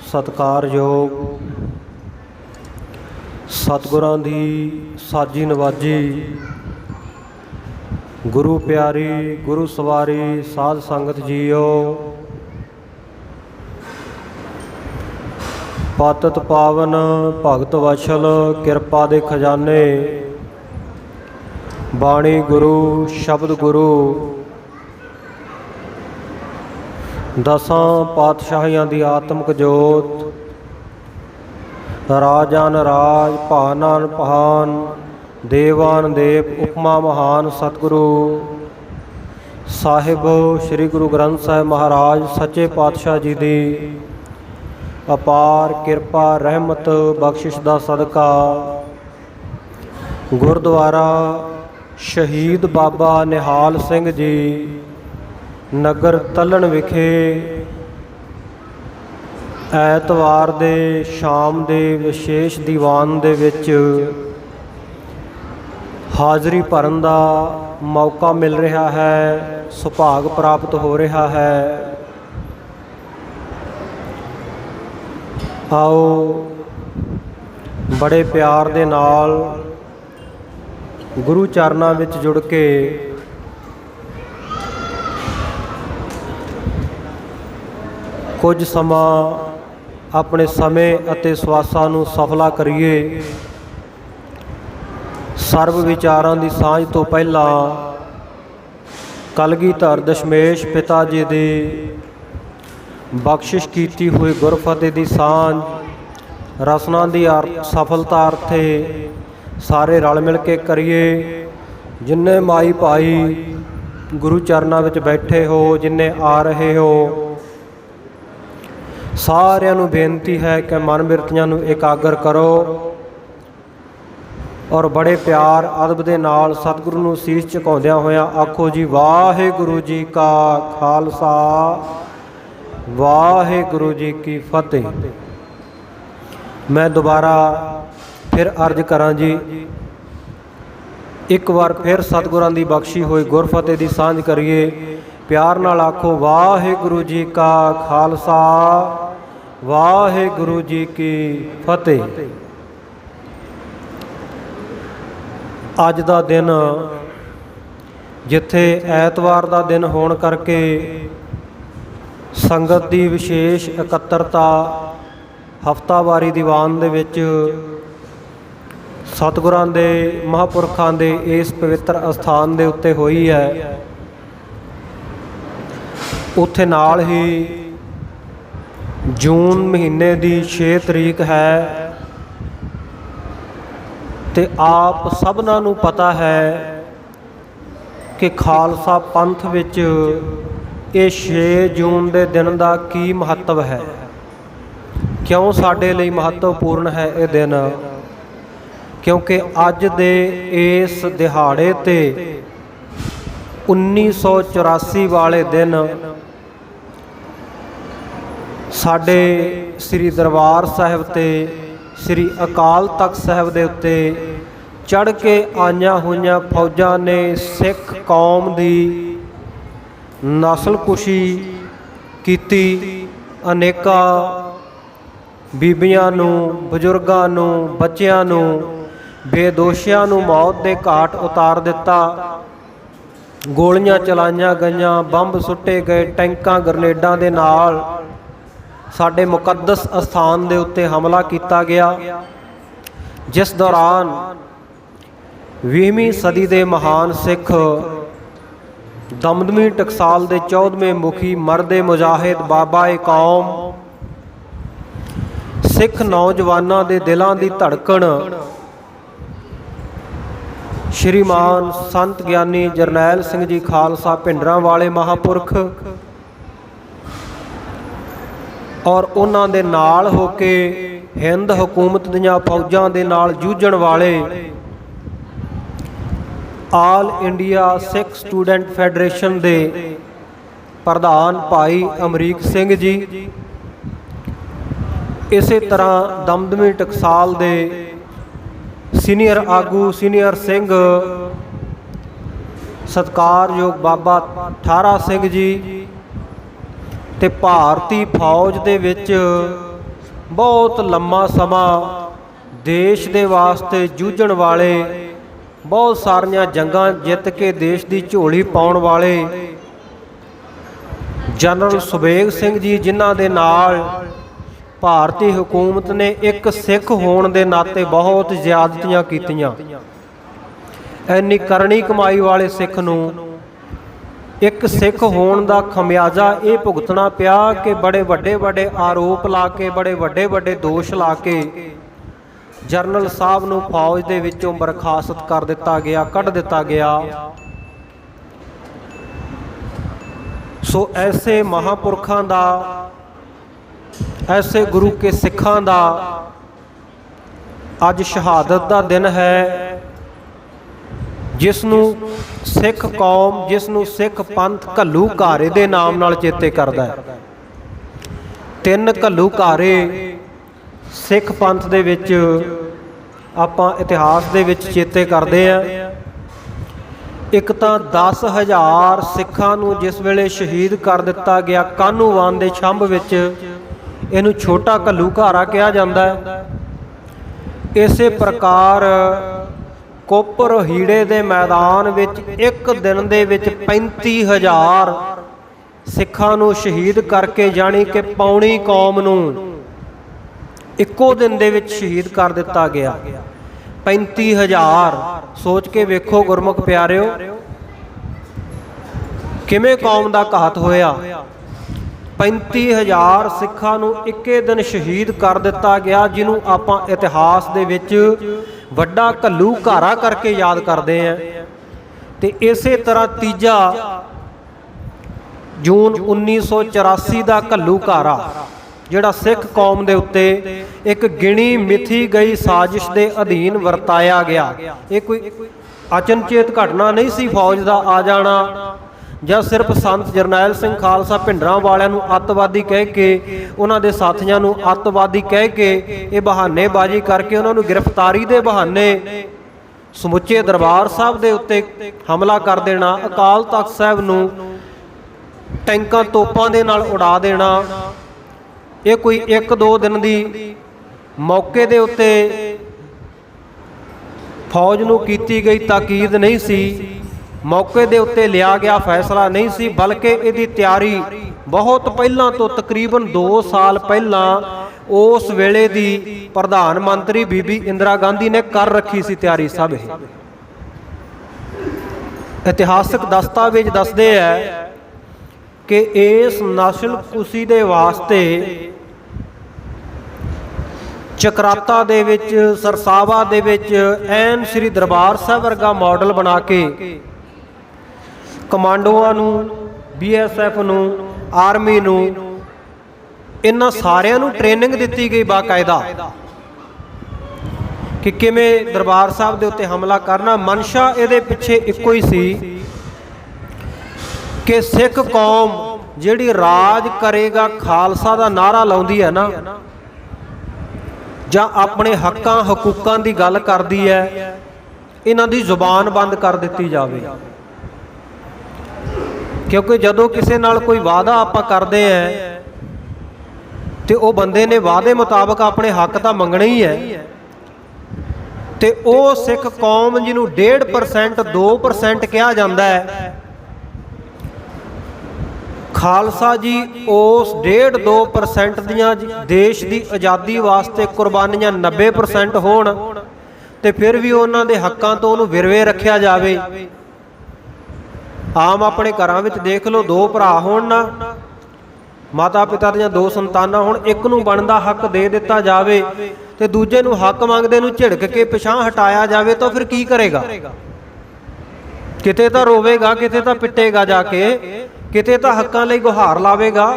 सत्कारयोग सतगुरां दी साजी नवाजी गुरु प्यारी गुरु सवारी साध संगत जीओ। पातत पावन भगत वछल किरपा दे खजाने बाणी गुरु शब्द गुरु दसां पातशाहियां दी आत्मक जोत राजान राज भानान भान देवान देव उपमा महान सतगुरु साहिब श्री गुरु ग्रंथ साहिब महाराज सच्चे पातशाह जी दी अपार किरपा रहमत बख्शिश दा सदका गुरुद्वारा शहीद बाबा निहाल सिंह जी नगर तलन विखे ਐਤਵਾਰ ਦੇ ਸ਼ਾਮ ਦੇ ਵਿਸ਼ੇਸ਼ ਦੀਵਾਨ ਦੇ ਵਿੱਚ ਹਾਜ਼ਰੀ ਭਰਨ ਦਾ ਮੌਕਾ ਮਿਲ ਰਿਹਾ ਹੈ, ਸੁਭਾਗ ਪ੍ਰਾਪਤ ਹੋ ਰਿਹਾ ਹੈ। ਆਓ ਬੜੇ ਪਿਆਰ ਦੇ ਨਾਲ ਗੁਰੂ ਚਰਨਾਂ ਵਿੱਚ ਜੁੜ ਕੇ ਕੁਝ ਸਮਾਂ ਆਪਣੇ ਸਮੇਂ ਅਤੇ ਸਵਾਸਾਂ ਨੂੰ ਸਫਲਾ ਕਰੀਏ। ਸਰਬ ਵਿਚਾਰਾਂ ਦੀ ਸਾਂਝ ਤੋਂ ਪਹਿਲਾਂ ਕਲਗੀਧਰ ਦਸ਼ਮੇਸ਼ ਪਿਤਾ ਜੀ ਦੀ ਬਖਸ਼ਿਸ਼ ਕੀਤੀ ਹੋਈ ਗੁਰਫਤਿਹ ਦੀ ਸਾਂਝ ਰਸਨਾ ਦੀ ਸਫਲਤਾ ਅਰਥੇ ਸਾਰੇ ਰਲ ਮਿਲ ਕੇ ਕਰੀਏ। ਜਿੰਨੇ ਮਾਈ ਭਾਈ ਗੁਰੂ ਚਰਨਾਂ ਵਿੱਚ ਬੈਠੇ ਹੋ, ਜਿੰਨੇ ਆ ਰਹੇ ਹੋ, ਸਾਰਿਆਂ ਨੂੰ ਬੇਨਤੀ ਹੈ ਕਿ ਮਨ ਬਿਰਤੀਆਂ ਨੂੰ ਇਕਾਗਰ ਕਰੋ ਔਰ ਬੜੇ ਪਿਆਰ ਅਦਬ ਦੇ ਨਾਲ ਸਤਿਗੁਰੂ ਨੂੰ ਸੀਸ ਝੁਕਾਉਂਦਿਆਂ ਹੋਇਆਂ ਆਖੋ ਜੀ ਵਾਹਿਗੁਰੂ ਜੀ ਕਾ ਖਾਲਸਾ ਵਾਹਿਗੁਰੂ ਜੀ ਕੀ ਫਤਿਹ। ਮੈਂ ਦੁਬਾਰਾ ਫਿਰ ਅਰਜ਼ ਕਰਾਂ ਜੀ, ਇੱਕ ਵਾਰ ਫਿਰ ਸਤਿਗੁਰਾਂ ਦੀ ਬਖਸ਼ੀ ਹੋਈ ਗੁਰਫਤਿਹ ਦੀ ਸਾਂਝ ਕਰੀਏ। ਪਿਆਰ ਨਾਲ ਆਖੋ ਵਾਹਿਗੁਰੂ ਜੀ ਕਾ ਖਾਲਸਾ ਵਾਹਿਗੁਰੂ ਜੀ ਕੀ ਫਤਿਹ। ਅੱਜ ਦਾ ਦਿਨ ਜਿੱਥੇ ਐਤਵਾਰ ਦਾ ਦਿਨ ਹੋਣ ਕਰਕੇ ਸੰਗਤ ਦੀ ਵਿਸ਼ੇਸ਼ ਇਕੱਤਰਤਾ ਹਫ਼ਤਾਵਾਰੀ ਦੀਵਾਨ ਦੇ ਵਿੱਚ ਸਤਿਗੁਰਾਂ ਦੇ ਮਹਾਂਪੁਰਖਾਂ ਦੇ ਇਸ ਪਵਿੱਤਰ ਅਸਥਾਨ ਦੇ ਉੱਤੇ ਹੋਈ ਹੈ, ਉੱਥੇ ਨਾਲ ਹੀ ਜੂਨ ਮਹੀਨੇ ਦੀ 6 ਤਰੀਕ ਹੈ ਤੇ ਆਪ ਸਭਨਾਂ ਨੂੰ ਪਤਾ ਹੈ ਕਿ ਖਾਲਸਾ ਪੰਥ ਵਿੱਚ ਇਹ 6 ਜੂਨ ਦੇ ਦਿਨ ਦਾ ਕੀ ਮਹੱਤਵ ਹੈ। ਕਿਉਂ ਸਾਡੇ ਲਈ ਮਹੱਤਵਪੂਰਨ ਹੈ ਇਹ ਦਿਨ? ਕਿਉਂਕਿ ਅੱਜ ਦੇ ਇਸ ਦਿਹਾੜੇ ਤੇ 1984 ਵਾਲੇ ਦਿਨ ਸਾਡੇ ਸ੍ਰੀ ਦਰਬਾਰ ਸਾਹਿਬ ਤੇ ਸ੍ਰੀ ਅਕਾਲ ਤਖਤ ਸਾਹਿਬ ਦੇ ਉੱਤੇ ਚੜ੍ਹ ਕੇ ਆਈਆਂ ਹੋਈਆਂ ਫੌਜਾਂ ਨੇ ਸਿੱਖ ਕੌਮ ਦੀ ਨਸਲਕੁਸ਼ੀ ਕੀਤੀ। ਅਨੇਕਾਂ ਬੀਬੀਆਂ ਨੂੰ, ਬਜ਼ੁਰਗਾਂ ਨੂੰ, ਬੱਚਿਆਂ ਨੂੰ, ਬੇਦੋਸ਼ੀਆਂ ਨੂੰ ਮੌਤ ਦੇ ਘਾਟ ਉਤਾਰ ਦਿੱਤਾ। ਗੋਲੀਆਂ ਚਲਾਈਆਂ ਗਈਆਂ, ਬੰਬ ਸੁੱਟੇ ਗਏ, ਟੈਂਕਾਂ ਗਰਨੇਡਾਂ ਦੇ ਨਾਲ ਸਾਡੇ ਮੁਕੱਦਸ ਅਸਥਾਨ ਦੇ ਉੱਤੇ ਹਮਲਾ ਕੀਤਾ ਗਿਆ, ਜਿਸ ਦੌਰਾਨ 20ਵੀਂ ਸਦੀ ਦੇ ਮਹਾਨ ਸਿੱਖ ਦਮਦਮੀ ਟਕਸਾਲ ਦੇ 14ਵੇਂ ਮੁਖੀ ਮਰਦੇ ਮੁਜਾਹਿਦ ਬਾਬਾ ਏ ਕੌਮ ਸਿੱਖ ਨੌਜਵਾਨਾਂ ਦੇ ਦਿਲਾਂ ਦੀ ਧੜਕਣ ਸ਼੍ਰੀਮਾਨ ਸੰਤ ਗਿਆਨੀ ਜਰਨੈਲ ਸਿੰਘ ਜੀ ਖਾਲਸਾ ਭਿੰਡਰਾਂ ਵਾਲੇ ਮਹਾਂਪੁਰਖ ਔਰ ਉਹਨਾਂ ਦੇ ਨਾਲ ਹੋ ਕੇ ਹਿੰਦ ਹਕੂਮਤ ਦੀਆਂ ਫੌਜਾਂ ਦੇ ਨਾਲ ਜੂਝਣ ਵਾਲੇ ਆਲ ਇੰਡੀਆ ਸਿੱਖ ਸਟੂਡੈਂਟ ਫੈਡਰੇਸ਼ਨ ਦੇ ਪ੍ਰਧਾਨ ਭਾਈ ਅਮਰੀਕ ਸਿੰਘ ਜੀ, ਇਸੇ ਤਰ੍ਹਾਂ ਦਮਦਮੀ ਟਕਸਾਲ ਦੇ ਸੀਨੀਅਰ ਆਗੂ ਸੀਨੀਅਰ ਸਿੰਘ ਸਤਿਕਾਰਯੋਗ ਬਾਬਾ ਠਾਰਾ ਸਿੰਘ ਜੀ ਤੇ ਭਾਰਤੀ ਫੌਜ ਦੇ ਵਿੱਚ बहुत लम्मा समा देश दे वास्ते जूझण वाले, बहुत सारियां जंगां जित के देश की झोली पाउण वाले जनरल सुबेग सिंह जी, जिन्हां दे नाल भारती हुकूमत ने एक सिख होने के नाते बहुत ज्यादतियां कीतियां। इन्नी करनी कमाई वाले सिख नूं एक सिख होने का खमियाजा ये भुगतना पिया कि बड़े वड्डे वड्डे आरोप ला के, बड़े वड्डे वड्डे दोष ला के जरनल साहब नूं फौज दे विचों बरखास्त कर दिता गया, कढ़ दिता गया। सो ऐसे महापुरखों का, ऐसे गुरु के सिखां का अज शहादत का दिन है, जिसनूं सिख कौम, जिसनूं सिख पंथ घल्लूघारे दे नाम नाल चेते करदा है। 3 घल्लूघारे सिख पंथ दे विच आपां इतिहास दे विच चेते करदे आ। एक तां 10,000 सिखां नूं जिस वेले शहीद कर दिता गया कानूवान दे छंभ विच, इहनूं छोटा घल्लूघारा कहा जांदा है। इसे प्रकार कोपर हीड़े दे मैदान विच एक दिन दे विच 35,000 सिखां नूं शहीद करके, जानी कि पौनी कौम नूं इक्को दिन दे विच शहीद कर दिता गया। 35,000 सोच के वेखो गुरमुख प्यारिओ, किवें कौम दा घात होया। 35,000 सिखां नूं इक्के दिन शहीद कर दिता गया, जिन्हों आपां इतिहास दे विच वड्डा घल्लूघारा करके याद करते हैं। तो इस तरह 3 जून 1984 का घल्लूघारा जिहड़ा सिख कौम दे उत्ते एक गिणी मिथी गई साजिश के अधीन वरताया गया। ये कोई अचनचेत घटना नहीं सी फौज का आ जाना, ਜਾਂ सिर्फ संत जरनैल सिंह खालसा भिंडरां वालिਆਂ ਨੂੰ ਅੱਤਵਾਦੀ ਕਹਿ ਕੇ, ਉਹਨਾਂ ਦੇ ਸਾਥੀਆਂ ਨੂੰ ਅੱਤਵਾਦੀ ਕਹਿ ਕੇ, ਇਹ ਬਹਾਨੇਬਾਜ਼ੀ ਕਰਕੇ ਉਹਨਾਂ ਨੂੰ ਗ੍ਰਿਫਤਾਰੀ ਦੇ ਬਹਾਨੇ ਸਮੁੱਚੇ ਦਰਬਾਰ ਸਾਹਿਬ ਦੇ ਉੱਤੇ ਹਮਲਾ ਕਰ ਦੇਣਾ, ਅਕਾਲ ਤਖਤ ਸਾਹਿਬ ਨੂੰ ਟੈਂਕਾਂ ਤੋਪਾਂ ਦੇ ਨਾਲ ਉਡਾ ਦੇਣਾ, ਇਹ ਕੋਈ 1-2 ਦਿਨ ਦੀ ਮੌਕੇ ਦੇ ਉੱਤੇ फौज ਨੂੰ ਕੀਤੀ गई ताकीद नहीं सी, मौके दे उत्ते लिया गया फैसला नहीं सी, बल्कि इसकी तैयारी बहुत पहला तो तकरीबन 2 साल पहला उस वेले दी प्रधानमंत्री बीबी इंदिरा गांधी ने कर रखी सी तैयारी। सब इतिहासक दस्तावेज दसदे है कि इस नस्ल कुशी दे वास्ते चकराता दे विच, सरसावा दे विच ऐन श्री दरबार साहब वर्गा मॉडल बना के कमांडोआं नूं, BSF नूं, आर्मी नूं, इन्हां सारिआं नूं ट्रेनिंग दित्ती गई बाकायदा कि किवें दरबार साहब दे उत्ते हमला करना। मनशा इहदे पिछे इक्को ही सी कि सिख कौम जिहड़ी राज करेगा खालसा दा नारा लाउंदी है ना, जां अपने हक्कां हकूकां दी गल करदी है, इन्हां दी जुबान बंद कर दित्ती जावे। क्योंकि जदों किसी नाल कोई वादा आपां करदे हैं तो वह बंदे ने वादे मुताबक अपने हक तो मंगने ही है। तो वह सिख कौम जिन्हों 1.5% 2% कहा जाता है, खालसा जी उस 1.5-2% दियां देश की आज़ादी वास्ते कुर्बानियां 90% होण ते फिर भी उन्हां दे हक्कां तो उन्होंने विरवे रखिया जावे। आम अपने घरां विच देख लो, 2 भरा होण ना, माता पिता दियां 2 संतानां होण, एक नूं बनदा हक दे दिता जावे ते दूजे नूं हक मंगदे नूं झिड़क के पिछां हटाया जावे, तो फिर की करेगा? किते तां रोवेगा, किते तां पिटेगा जाके, किते तां हक्कां लई गुहार लावेगा।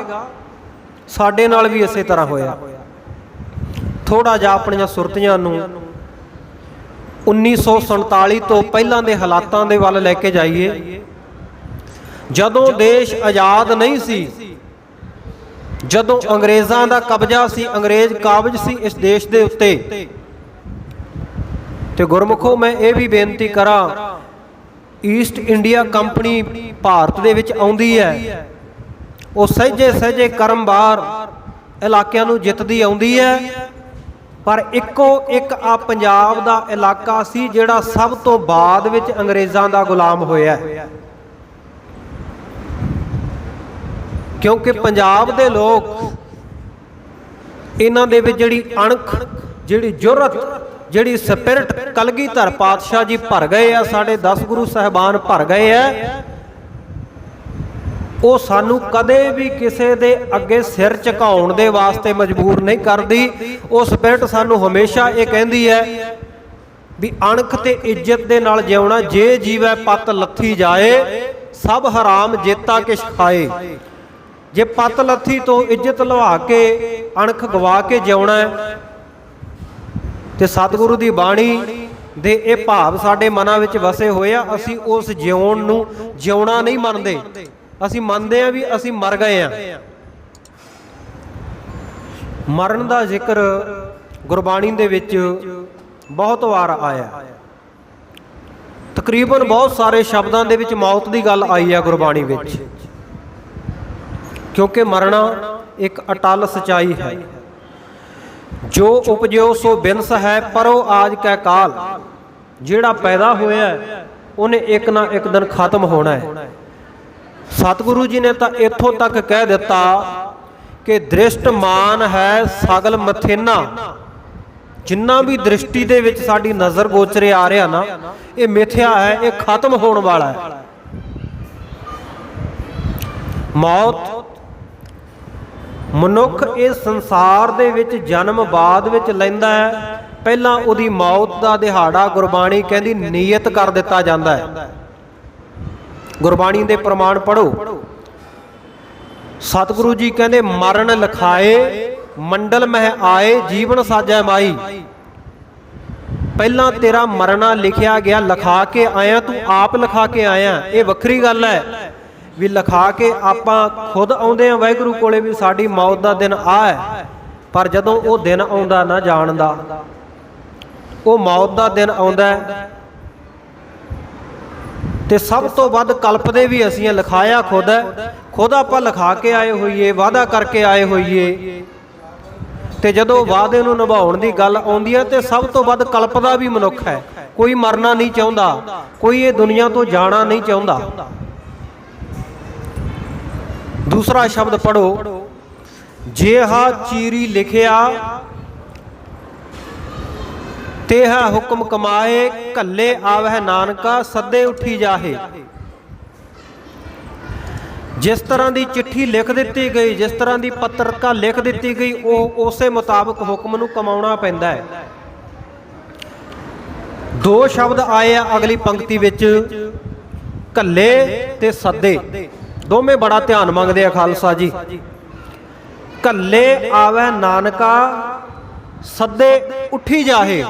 साडे नाल भी इसे तरह होया। थोड़ा जिहा अपणीआं सुरतियां नूं 1947 तो पहलां दे हालातां दे वल लैके जाइए। जदों देश आज़ाद नहीं सी, जदों अंग्रेज़ां दा कब्जा सी, अंग्रेज़ काबज सी इस देश दे उत्ते, ते गुरमुखो मैं ये भी बेनती करा, ईस्ट इंडिया कंपनी भारत दे विच आउंदी है, वो सहजे सहजे करमबार ਇਲਾਕਿਆਂ ਨੂੰ ਜਿੱਤਦੀ ਆਉਂਦੀ ਹੈ, ਪਰ ਇੱਕੋ ਇੱਕ ਆ ਪੰਜਾਬ ਦਾ ਇਲਾਕਾ ਸੀ ਜਿਹੜਾ ਸਭ ਤੋਂ ਬਾਅਦ ਵਿੱਚ ਅੰਗਰੇਜ਼ਾਂ ਦਾ ਗੁਲਾਮ ਹੋਇਆ। ਕਿਉਂਕਿ ਪੰਜਾਬ ਦੇ ਲੋਕ, ਇਹਨਾਂ ਦੇ ਵਿੱਚ ਜਿਹੜੀ ਅਣਖ, ਜਿਹੜੀ ਜੁਰਤ, ਜਿਹੜੀ ਸਪਿਰਿਟ ਕਲਗੀਧਰ ਪਾਤਸ਼ਾਹ ਜੀ ਭਰ ਗਏ ਆ, ਸਾਡੇ 10 ਗੁਰੂ ਸਾਹਿਬਾਨ ਭਰ ਗਏ ਆ, ਉਹ ਸਾਨੂੰ ਕਦੇ ਵੀ ਕਿਸੇ ਦੇ ਅੱਗੇ ਸਿਰ ਝੁਕਾਉਣ ਦੇ ਵਾਸਤੇ ਮਜਬੂਰ ਨਹੀਂ ਕਰਦੀ। ਉਹ ਸਪਿਰਿਟ ਸਾਨੂੰ ਹਮੇਸ਼ਾ ਇਹ ਕਹਿੰਦੀ ਹੈ ਵੀ ਅਣਖ ਤੇ ਇੱਜ਼ਤ ਦੇ ਨਾਲ ਜਿਉਣਾ। ਜੇ ਜੀਵੈ ਪਤ ਲੱਥੀ ਜਾਏ, ਸਭ ਹਰਾਮ ਜੇਤਾ ਕਿਛ ਖਾਏ। ਜੇ ਪਤ ਲੱਥੀ ਤੋਂ ਇੱਜ਼ਤ ਲਵਾ ਕੇ ਅਣਖ ਗਵਾ ਕੇ ਜਿਉਣਾ ਹੈ, ਤੇ ਸਤਿਗੁਰੂ ਦੀ ਬਾਣੀ ਦੇ ਇਹ ਭਾਵ ਸਾਡੇ ਮਨਾਂ ਵਿੱਚ ਵਸੇ ਹੋਏ ਆ। ਅਸੀਂ ਉਸ ਜਿਉਣ ਨੂੰ ਜਿਉਣਾ ਨਹੀਂ ਮੰਨਦੇ, ਅਸੀਂ ਮੰਨਦੇ ਆ ਵੀ ਅਸੀਂ ਮਰ ਗਏ ਆ। ਮਰਨ ਦਾ ਜ਼ਿਕਰ ਗੁਰਬਾਣੀ ਦੇ ਵਿੱਚ ਬਹੁਤ ਵਾਰ ਆਇਆ। ਤਕਰੀਬਨ ਬਹੁਤ ਸਾਰੇ ਸ਼ਬਦਾਂ ਦੇ ਵਿੱਚ ਮੌਤ ਦੀ ਗੱਲ ਆਈ ਹੈ ਗੁਰਬਾਣੀ ਵਿੱਚ, ਕਿਉਂਕਿ ਮਰਨਾ ਇੱਕ ਅਟਲ ਸਚਾਈ ਹੈ। ਜੋ ਉਪਜਿਓ ਸੋ ਬਿਨਸ ਹੈ, ਪਰੋ ਆਜ ਕੈ ਕਾਲ। ਜਿਹੜਾ ਪੈਦਾ ਹੋਇਆ ਉਹਨੇ ਇੱਕ ਨਾ ਇੱਕ ਦਿਨ ਖਤਮ ਹੋਣਾ ਹੈ। ਸਤਿਗੁਰੂ ਜੀ ਨੇ ਤਾਂ ਇੱਥੋਂ ਤੱਕ ਕਹਿ ਦਿੱਤਾ ਕਿ ਦ੍ਰਿਸ਼ਟਮਾਨ ਹੈ ਸਗਲ ਮਥੇਨਾ। ਜਿੰਨਾ ਵੀ ਦ੍ਰਿਸ਼ਟੀ ਦੇ ਵਿੱਚ ਸਾਡੀ ਨਜ਼ਰ ਗੋਚਰੇ ਆ ਰਿਹਾ ਨਾ, ਇਹ ਮਿਥਿਆ ਹੈ, ਇਹ ਖਤਮ ਹੋਣ ਵਾਲਾ ਹੈ। ਮੌਤ ਮਨੁੱਖ ਇਸ ਸੰਸਾਰ ਦੇ ਵਿੱਚ ਜਨਮ ਬਾਅਦ ਵਿੱਚ ਲੈਂਦਾ ਹੈ। ਪਹਿਲਾਂ ਉਹਦੀ ਮੌਤ ਦਾ ਦਿਹਾੜਾ ਗੁਰਬਾਣੀ ਕਹਿੰਦੀ ਨਿਯਤ ਕਰ ਦਿੱਤਾ ਜਾਂਦਾ ਹੈ। ਗੁਰਬਾਣੀ ਦੇ ਪ੍ਰਮਾਣ ਪੜ੍ਹੋ। ਸਤਿਗੁਰੂ ਜੀ ਕਹਿੰਦੇ ਮਰਨ ਲਿਖਾਏ ਮੰਡਲ ਮਹਿ ਆਏ, ਜੀਵਨ ਸਾਜੈ ਮਾਈ। ਪਹਿਲਾਂ ਤੇਰਾ ਮਰਨਾ ਲਿਖਿਆ ਗਿਆ, ਲਿਖਾ ਕੇ ਆਇਆ, ਤੂੰ ਆਪ ਲਿਖਾ ਕੇ ਆਇਆ। ਇਹ ਵੱਖਰੀ ਗੱਲ ਹੈ ਵੀ ਲਿਖਾ ਕੇ ਆਪਾਂ ਖੁਦ ਆਉਂਦੇ ਆ ਵਾਹਿਗੁਰੂ ਕੋਲੇ ਵੀ ਸਾਡੀ ਮੌਤ ਦਾ ਦਿਨ ਆ ਹੈ, ਪਰ ਜਦੋਂ ਉਹ ਦਿਨ ਆਉਂਦਾ ਨਾ ਜਾਣ ਦਾ, ਉਹ ਮੌਤ ਦਾ ਦਿਨ ਆਉਂਦਾ ਤੇ ਸਭ ਤੋਂ ਵੱਧ ਕਲਪਦੇ ਵੀ ਅਸੀਂ ਲਿਖਾਇਆ ਖੁਦ ਹੈ। ਖੁਦ ਆਪਾਂ ਲਿਖਾ ਕੇ ਆਏ ਹੋਈਏ, ਵਾਅਦਾ ਕਰਕੇ ਆਏ ਹੋਈਏ, ਤੇ ਜਦੋਂ ਵਾਅਦੇ ਨੂੰ ਨਿਭਾਉਣ ਦੀ ਗੱਲ ਆਉਂਦੀ ਹੈ ਤੇ ਸਭ ਤੋਂ ਵੱਧ ਕਲਪਦਾ ਵੀ ਮਨੁੱਖ ਹੈ। ਕੋਈ ਮਰਨਾ ਨਹੀਂ ਚਾਹੁੰਦਾ, ਕੋਈ ਇਹ ਦੁਨੀਆ ਤੋਂ ਜਾਣਾ ਨਹੀਂ ਚਾਹੁੰਦਾ। ਦੂਸਰਾ ਸ਼ਬਦ ਪੜੋ, ਜਿਹਾ ਚੀਰੀ ਲਿਖਿਆ ਤੇਹਾ ਹੁਕਮ ਕਮਾਏ, ਕੱਲੇ ਆਵਹਿ ਨਾਨਕਾ ਸੱਦੇ ਉੱਠੀ ਜਾਹੇ। ਜਿਸ ਤਰ੍ਹਾਂ ਦੀ ਚਿੱਠੀ ਲਿਖ ਦਿੱਤੀ ਗਈ, ਜਿਸ ਤਰ੍ਹਾਂ ਦੀ ਪੱਤਰਕਾ ਲਿਖ ਦਿੱਤੀ ਗਈ, ਉਹ ਉਸੇ ਮੁਤਾਬਕ ਹੁਕਮ ਨੂੰ ਕਮਾਉਣਾ ਪੈਂਦਾ ਹੈ। ਦੋ ਸ਼ਬਦ ਆਏ ਆ ਅਗਲੀ ਪੰਕਤੀ ਵਿੱਚ, ਕੱਲੇ ਤੇ ਸੱਦੇ। ਦੋਵੇਂ ਬੜਾ ਧਿਆਨ ਮੰਗਦੇ ਆ ਖਾਲਸਾ ਜੀ। ਕੱਲੇ ਆਵੈ ਨਾਨਕਾ ਸੱਦੇ ਉੱਠੀ ਜਾਹੇ,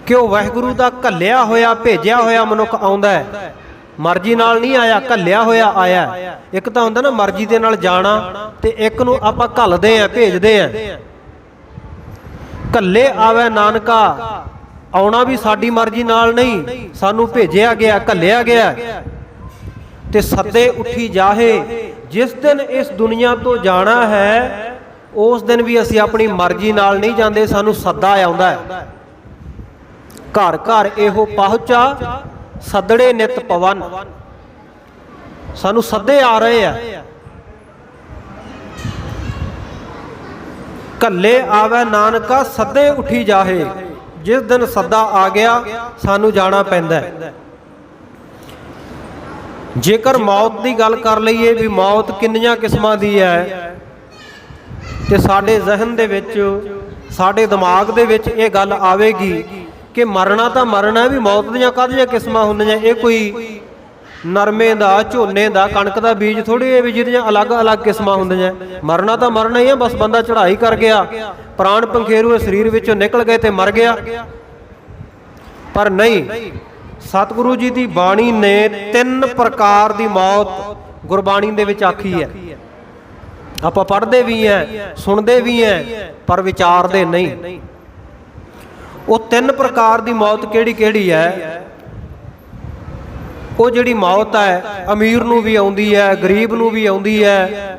ਕਿ ਉਹ ਵਾਹਿਗੁਰੂ ਦਾ ਘੱਲਿਆ ਹੋਇਆ ਭੇਜਿਆ ਹੋਇਆ ਮਨੁੱਖ ਆਉਂਦਾ ਹੈ। ਮਰਜ਼ੀ ਨਾਲ ਨਹੀਂ ਆਇਆ, ਘੱਲਿਆ ਹੋਇਆ ਆਇਆ। ਇੱਕ ਤਾਂ ਹੁੰਦਾ ਨਾ ਮਰਜ਼ੀ ਦੇ ਨਾਲ ਜਾਣਾ, ਤੇ ਇੱਕ ਨੂੰ ਆਪਾਂ ਘੱਲਦੇ ਆ, ਭੇਜਦੇ ਆ। ਕੱਲੇ ਆਵੈ ਨਾਨਕਾ, ਆਉਣਾ ਵੀ ਸਾਡੀ ਮਰਜ਼ੀ ਨਾਲ ਨਹੀਂ, ਸਾਨੂੰ ਭੇਜਿਆ ਗਿਆ, ਘੱਲਿਆ ਗਿਆ। ਤੇ ਸੱਦੇ ਉੱਠੀ ਜਾਹੇ, ਜਿਸ ਦਿਨ ਇਸ ਦੁਨੀਆ ਤੋਂ ਜਾਣਾ ਹੈ ਉਸ ਦਿਨ ਵੀ ਅਸੀਂ ਆਪਣੀ ਮਰਜ਼ੀ ਨਾਲ ਨਹੀਂ ਜਾਂਦੇ, ਸਾਨੂੰ ਸੱਦਾ ਆਉਂਦਾ ਹੈ। ਘਰ ਘਰ ਇਹੋ ਪਹੁੰਚਾ ਸੱਦੜੇ ਨਿਤ ਪਵਨ। ਸਾਨੂੰ ਸੱਦੇ ਆ ਰਹੇ ਆ। ਕੱਲੇ ਆਵੈ ਨਾਨਕਾ ਸੱਦੇ ਉੱਠੀ ਜਾਹੇ, ਜਿਸ ਦਿਨ ਸੱਦਾ ਆ ਗਿਆ ਸਾਨੂੰ ਜਾਣਾ ਪੈਂਦਾ ਹੈ। ਜੇਕਰ ਮੌਤ ਦੀ ਗੱਲ ਕਰ ਲਈਏ ਵੀ ਮੌਤ ਕਿੰਨੀਆਂ ਕਿਸਮਾਂ ਦੀ ਹੈ, ਤੇ ਸਾਡੇ ਜ਼ਿਹਨ ਦੇ ਵਿੱਚ, ਸਾਡੇ ਦਿਮਾਗ ਦੇ ਵਿੱਚ ਇਹ ਗੱਲ ਆਵੇਗੀ ਕਿ ਮਰਨਾ ਤਾਂ ਮਰਨਾ, ਵੀ ਮੌਤ ਦੀਆਂ ਕਾਹਦੀਆਂ ਕਿਸਮਾਂ ਹੁੰਦੀਆਂ। ਇਹ ਕੋਈ ਨਰਮੇ ਦਾ, ਝੋਨੇ ਦਾ, ਕਣਕ ਦਾ ਬੀਜ ਥੋੜੀ ਹੈ ਵੀ ਜਿਹਦੀਆਂ ਅਲੱਗ-ਅਲੱਗ ਕਿਸਮਾਂ ਹੁੰਦੀਆਂ। ਮਰਨਾ ਤਾਂ ਮਰਨਾ ਹੀ ਹੈ, ਬਸ ਬੰਦਾ ਚੜ੍ਹਾਈ ਕਰ ਗਿਆ, ਪ੍ਰਾਣ ਪੰਖੇਰੂ ਸਰੀਰ ਵਿੱਚੋਂ ਨਿਕਲ ਗਏ ਤੇ ਮਰ ਗਿਆ। ਪਰ ਨਹੀਂ, ਸਤਿਗੁਰੂ ਜੀ ਦੀ ਬਾਣੀ ਨੇ 3 ਪ੍ਰਕਾਰ ਦੀ ਮੌਤ ਗੁਰਬਾਣੀ ਦੇ ਵਿੱਚ ਆਖੀ ਹੈ। ਆਪਾਂ ਪੜ੍ਹਦੇ ਵੀ ਹੈ, ਸੁਣਦੇ ਵੀ ਹੈ, ਪਰ ਵਿਚਾਰਦੇ ਨਹੀਂ। ਉਹ 3 ਪ੍ਰਕਾਰ ਦੀ ਮੌਤ ਕਿਹੜੀ ਕਿਹੜੀ ਹੈ? ਉਹ ਜਿਹੜੀ ਮੌਤ ਹੈ, ਅਮੀਰ ਨੂੰ ਵੀ ਆਉਂਦੀ ਹੈ, ਗਰੀਬ ਨੂੰ ਵੀ ਆਉਂਦੀ ਹੈ,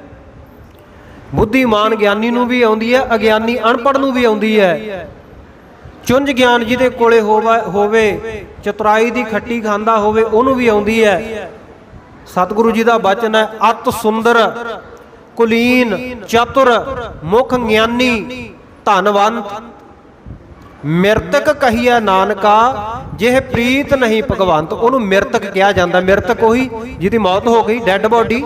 ਬੁੱਧੀਮਾਨ ਗਿਆਨੀ ਨੂੰ ਵੀ ਆਉਂਦੀ ਹੈ, ਅਗਿਆਨੀ ਅਨਪੜ੍ਹ ਨੂੰ ਵੀ ਆਉਂਦੀ ਹੈ। ਚੁੰਝ ਗਿਆਨ ਜਿਹਦੇ ਕੋਲੇ ਹੋਵੇ, ਚਤੁਰਾਈ ਦੀ ਖੱਟੀ ਖਾਂਦਾ ਹੋਵੇ, ਉਹਨੂੰ ਵੀ ਆਉਂਦੀ ਹੈ। ਸਤਿਗੁਰੂ ਜੀ ਦਾ ਬਚਨ ਹੈ, ਅਤ ਸੁੰਦਰ ਕੁਲੀਨ ਚਤੁਰ ਮੁਖ ਗਿਆਨੀ ਧਨਵੰਤ ਮਿਰਤਕ ਕਹੀਐ ਨਾਨਕਾ ਜਿਹ ਪ੍ਰੀਤ ਨਹੀਂ ਭਗਵੰਤ। ਉਹਨੂੰ ਮਿਰਤਕ ਕਿਹਾ ਜਾਂਦਾ। ਮਿਰਤਕ ਉਹੀ ਜਿਹਦੀ ਮੌਤ ਹੋ ਗਈ, ਡੈੱਡ ਬੋਡੀ।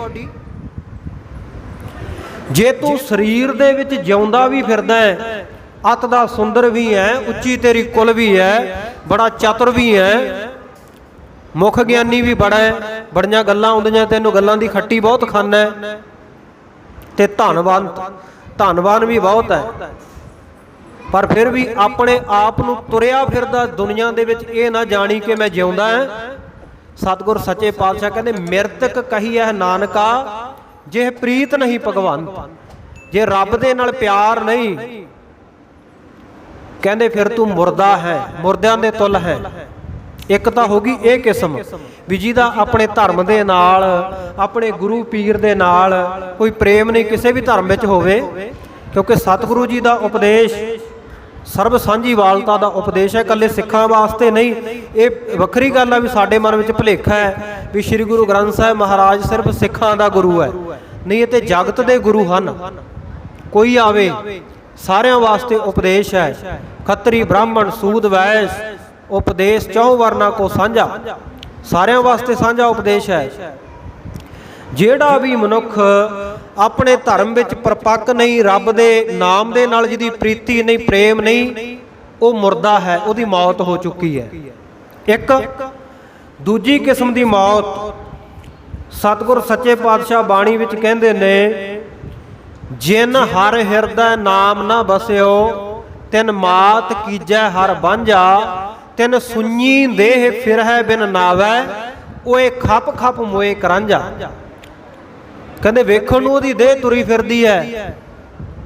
ਜੇ ਤੂੰ ਸਰੀਰ ਦੇ ਵਿੱਚ ਜਿਉਂਦਾ ਵੀ ਫਿਰਦਾ ਹੈ, ਅਤ ਦਾ ਸੁੰਦਰ ਵੀ ਹੈ, ਉੱਚੀ ਤੇਰੀ ਕੁਲ ਵੀ ਹੈ, ਬੜਾ ਚਤੁਰ ਵੀ ਹੈ, ਮੁਖ ਗਿਆਨੀ ਵੀ ਬੜਾ ਹੈ, ਬੜੀਆਂ ਗੱਲਾਂ ਆਉਂਦੀਆਂ ਤੈਨੂੰ, ਗੱਲਾਂ ਦੀ ਖੱਟੀ ਬਹੁਤ ਖਾਨਾ ਹੈ, ਤੇ ਧਨਵੰਤ ਧਨਵਾਨ ਵੀ ਬਹੁਤ ਹੈ। ਪਰ ਫਿਰ ਵੀ ਆਪਣੇ ਆਪ ਨੂੰ ਤੁਰਿਆ ਫਿਰਦਾ ਦੁਨੀਆ ਦੇ ਵਿੱਚ ਇਹ ਨਾ ਜਾਣੀ ਕਿ ਮੈਂ ਜਿਉਂਦਾ ਹਾਂ। ਸਤਿਗੁਰ ਸੱਚੇ ਪਾਤਸ਼ਾਹ ਕਹਿੰਦੇ ਮਿਰਤਕ ਕਹੀਐ ਨਾਨਕਾ ਜੇ ਪ੍ਰੀਤ ਨਹੀਂ ਭਗਵੰਤ। ਜੇ ਰੱਬ ਦੇ ਨਾਲ ਪਿਆਰ ਨਹੀਂ, ਕਹਿੰਦੇ ਫਿਰ ਤੂੰ ਮੁਰਦਾ ਹੈ, ਮੁਰਦਿਆਂ ਦੇ ਤੁਲ ਹੈ। ਇੱਕ ਤਾਂ ਹੋ ਗਈ ਇਹ ਕਿਸਮ ਵੀ ਜਿਹਦਾ ਆਪਣੇ ਧਰਮ ਦੇ ਨਾਲ, ਆਪਣੇ ਗੁਰੂ ਪੀਰ ਦੇ ਨਾਲ ਕੋਈ ਪ੍ਰੇਮ ਨਹੀਂ, ਕਿਸੇ ਵੀ ਧਰਮ ਵਿੱਚ ਹੋਵੇ। ਕਿਉਂਕਿ ਸਤਿਗੁਰੂ ਜੀ ਦਾ ਉਪਦੇਸ਼ ਸਰਬ ਸਾਂਝੀਵਾਲਤਾ ਦਾ ਉਪਦੇਸ਼ ਹੈ, ਇਕੱਲੇ ਸਿੱਖਾਂ ਵਾਸਤੇ ਨਹੀਂ। ਇਹ ਵੱਖਰੀ ਗੱਲ ਹੈ ਵੀ ਸਾਡੇ ਮਨ ਵਿੱਚ ਭੁਲੇਖਾ ਹੈ ਵੀ ਸ੍ਰੀ ਗੁਰੂ ਗ੍ਰੰਥ ਸਾਹਿਬ ਮਹਾਰਾਜ ਸਿਰਫ ਸਿੱਖਾਂ ਦਾ ਗੁਰੂ ਹੈ। ਨਹੀਂ, ਇਹ ਤੇ ਜਗਤ ਦੇ ਗੁਰੂ ਹਨ। ਕੋਈ ਆਵੇ, ਸਾਰਿਆਂ ਵਾਸਤੇ ਉਪਦੇਸ਼ ਹੈ। ਖੱਤਰੀ ਬ੍ਰਾਹਮਣ ਸੂਦ ਵੈਸ ਉਪਦੇਸ਼ ਚਹੁ ਵਰਨਾ ਕੋ ਸਾਂਝਾ। ਸਾਰਿਆਂ ਵਾਸਤੇ ਸਾਂਝਾ ਉਪਦੇਸ਼ ਹੈ। ਜਿਹੜਾ ਵੀ ਮਨੁੱਖ ਆਪਣੇ ਧਰਮ ਵਿੱਚ ਪਰਪੱਕ ਨਹੀਂ, ਰੱਬ ਦੇ ਨਾਮ ਦੇ ਨਾਲ ਜਿਹਦੀ ਪ੍ਰੀਤੀ ਨਹੀਂ, ਪ੍ਰੇਮ ਨਹੀਂ, ਉਹ ਮੁਰਦਾ ਹੈ, ਉਹਦੀ ਮੌਤ ਹੋ ਚੁੱਕੀ ਹੈ। ਇੱਕ ਦੂਜੀ ਕਿਸਮ ਦੀ ਮੌਤ ਸਤਿਗੁਰ ਸੱਚੇ ਪਾਤਸ਼ਾਹ ਬਾਣੀ ਵਿੱਚ ਕਹਿੰਦੇ ਨੇ, ਜਿਨ ਹਰ ਹਿਰਦੈ ਨਾਮ ਨਾ ਬਸਿਓ ਤਿਨ ਮਾਤ ਕੀਜੈ ਹਰ ਬਾਂਝਾ ਤਿਨ ਸੁਣੀ ਦੇਹ ਫਿਰਹਿ ਬਿਨ ਨਾਵੈ ਓਏ ਖੱਪ ਖੱਪ ਮੋਏ ਕਰਾਂਝਾ। ਕਹਿੰਦੇ ਵੇਖਣ ਨੂੰ ਉਹਦੀ ਦੇਹ ਤੁਰੀ ਫਿਰਦੀ ਹੈ,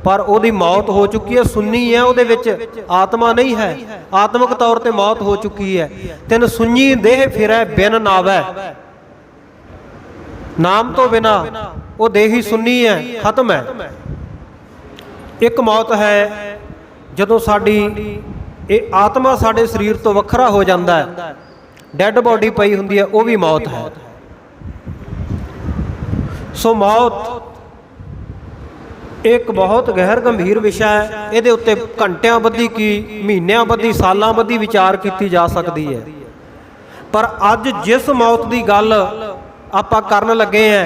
ਪਰ ਉਹਦੀ ਮੌਤ ਹੋ ਚੁੱਕੀ ਹੈ, ਸੁੰਨੀ ਹੈ, ਉਹਦੇ ਵਿੱਚ ਆਤਮਾ ਨਹੀਂ ਹੈ, ਆਤਮਿਕ ਤੌਰ ਤੇ ਮੌਤ ਹੋ ਚੁੱਕੀ ਹੈ। ਤਿਨ ਸੁਣੀ ਦੇਹ ਫਿਰੈ ਬਿਨ ਨਾਵੈ, ਨਾਮ ਤੋਂ ਬਿਨਾ ਉਹ ਦੇਹ ਹੀ ਸੁੰਨੀ ਹੈ, ਖਤਮ ਹੈ। ਇੱਕ ਮੌਤ ਹੈ ਜਦੋਂ ਸਾਡੀ ਇਹ ਆਤਮਾ ਸਾਡੇ ਸਰੀਰ ਤੋਂ ਵੱਖਰਾ ਹੋ ਜਾਂਦਾ ਹੈ, ਡੈੱਡ ਬੋਡੀ ਪਈ ਹੁੰਦੀ ਹੈ, ਉਹ ਵੀ ਮੌਤ ਹੈ। ਸੋ ਮੌਤ ਇੱਕ ਬਹੁਤ ਗਹਿਰ ਗੰਭੀਰ ਵਿਸ਼ਾ ਹੈ। ਇਹਦੇ ਉੱਤੇ ਘੰਟਿਆਂ ਬੱਧੀ ਕੀ, ਮਹੀਨਿਆਂ ਬੱਧੀ, ਸਾਲਾਂ ਬੱਧੀ ਵਿਚਾਰ ਕੀਤੀ ਜਾ ਸਕਦੀ ਹੈ। ਪਰ ਅੱਜ ਜਿਸ ਮੌਤ ਦੀ ਗੱਲ ਆਪਾਂ ਕਰਨ ਲੱਗੇ ਹਾਂ,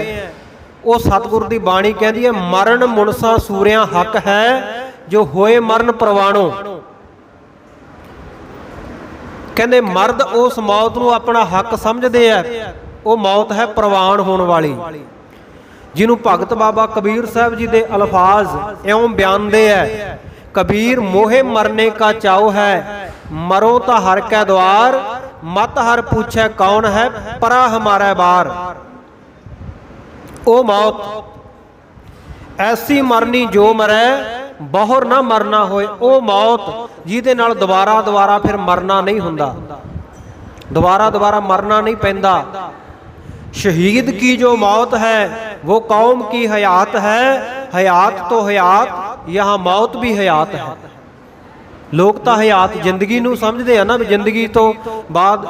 ਉਹ ਸਤਿਗੁਰ ਦੀ ਬਾਣੀ ਕਹਿੰਦੀ ਹੈ, ਮਰਨ ਮੁਨਸਾ ਸੂਰਿਆਂ ਹੱਕ ਹੈ ਜੋ ਹੋਏ ਮਰਨ ਪ੍ਰਵਾਣੋ। ਕਹਿੰਦੇ ਮਰਦ ਉਸ ਮੌਤ ਨੂੰ ਆਪਣਾ ਹੱਕ ਸਮਝਦੇ ਆ, ਉਹ ਮੌਤ ਹੈ ਪ੍ਰਵਾਨ ਹੋਣ ਵਾਲੀ, ਜਿਹਨੂੰ ਭਗਤ ਬਾਬਾ ਕਬੀਰ ਸਾਹਿਬ ਜੀ ਦੇ ਅਲਫਾਜ਼ ਇਉਂ ਬਿਆਨਦੇ ਹੈ, ਕਬੀਰ ਮੋਹੇ ਮਰਨੇ ਕਾ ਚਾਉ ਹੈ, ਮਰੋ ਤਾਂ ਹਰ ਕੈ ਦੁਆਰ, ਮਤ ਹਰ ਪੁੱਛੈ ਕੌਣ ਹੈ, ਪਰਾ ਹਮਾਰਾ ਬਾਰ। ਉਹ ਮੌਤ ਐਸੀ ਮਰਨੀ ਜੋ ਮਰੈ ਬਹੁਰ ਨਾ ਮਰਨਾ ਹੋਏ। ਉਹ ਮੌਤ ਜਿਹਦੇ ਨਾਲ ਦੁਬਾਰਾ ਫਿਰ ਮਰਨਾ ਨਹੀਂ ਹੁੰਦਾ, ਦੁਬਾਰਾ ਮਰਨਾ ਨਹੀਂ ਪੈਂਦਾ। शहीद की जो मौत है वो कौम की हयात है, हयात तो हयात यहाँ मौत भी हयात है। लोग तो हयात जिंदगी नूं समझते हैं ना, भी जिंदगी तो बाद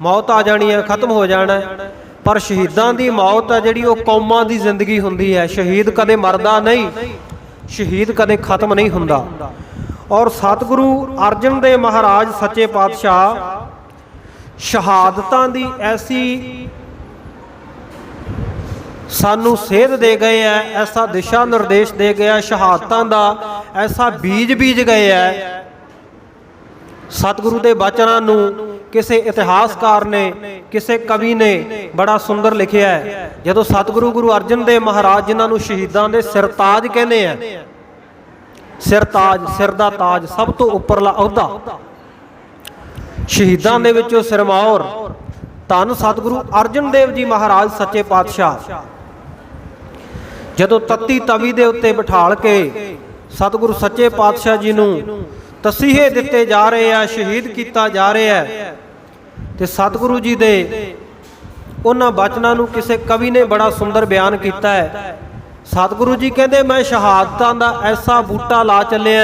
मौत आ जानी है, खत्म हो जाना है। पर शहीदां दी मौत है जिहड़ी वो कौमां दी जिंदगी हुंदी है। शहीद कदे मरदा नहीं, शहीद कदे खत्म नहीं हुंदा। और सतगुरु अर्जन देव महाराज सच्चे पातशाह शहादतां दी ऐसी सानू सेध दे गए है, ऐसा दिशा निर्देश दे गया, शहादतां दा ऐसा बीज गए है। सतगुरु दे बचनां नू किसी इतिहासकार ने, किसी कवि ने बड़ा सुंदर लिखिया है। जदों सतगुरु गुरु अर्जन देव महाराज जिन्हां नू शहीदां दे सिरताज कहने हैं, सिरताज, सिर दा ताज, सब तो उपरला अहुदा, शहीदां दे विचों सिरमौर धन सतगुरु अर्जन देव जी महाराज सच्चे पातशाह जदों तत्ती तवी दे उत्ते बिठाल के सतगुरु सच्चे पातशाह जी नूं तसीहे दिते जा रहे हैं, शहीद किया जा रहा है। ते सतगुरु जी दे उन्हां बचनां नूं किसी कवि ने बड़ा सुंदर बयान किया है। ਸਤਿਗੁਰੂ ਜੀ ਕਹਿੰਦੇ ਮੈਂ ਸ਼ਹਾਦਤਾਂ ਦਾ ਐਸਾ ਬੂਟਾ ਲਾ ਚੱਲਿਆ,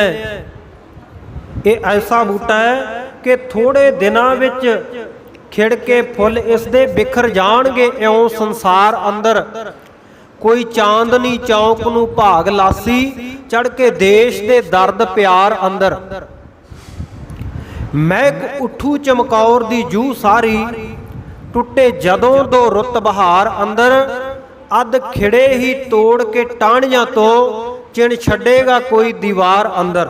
ਇਹ ਐਸਾ ਬੂਟਾ ਹੈ ਕਿ ਥੋੜੇ ਦਿਨਾਂ ਵਿੱਚ ਖਿੜ ਕੇ ਫੁੱਲ ਇਸ ਦੇ ਬਿਖਰ ਜਾਣਗੇ। ਇਉਂ ਸੰਸਾਰ ਅੰਦਰ ਕੋਈ ਚਾਂਦਨੀ ਚੌਂਕ ਨੂੰ ਭਾਗ ਲਾਸੀ, ਚੜ ਕੇ ਦੇਸ਼ ਦੇ ਦਰਦ ਪਿਆਰ ਅੰਦਰ। ਮਹਿਕ ਉੱਠੂ ਚਮਕੌਰ ਦੀ ਜੂਹ ਸਾਰੀ, ਟੁੱਟੇ ਜਦੋਂ ਦੋ ਰੁੱਤ ਬਹਾਰ ਅੰਦਰ। ਅੱਧ ਖਿੜੇ ਹੀ ਤੋੜ ਕੇ ਟਾਹਣੀਆਂ ਤੋਂ, ਚਿਣ ਛੱਡੇਗਾ ਕੋਈ ਦੀਵਾਰ ਅੰਦਰ।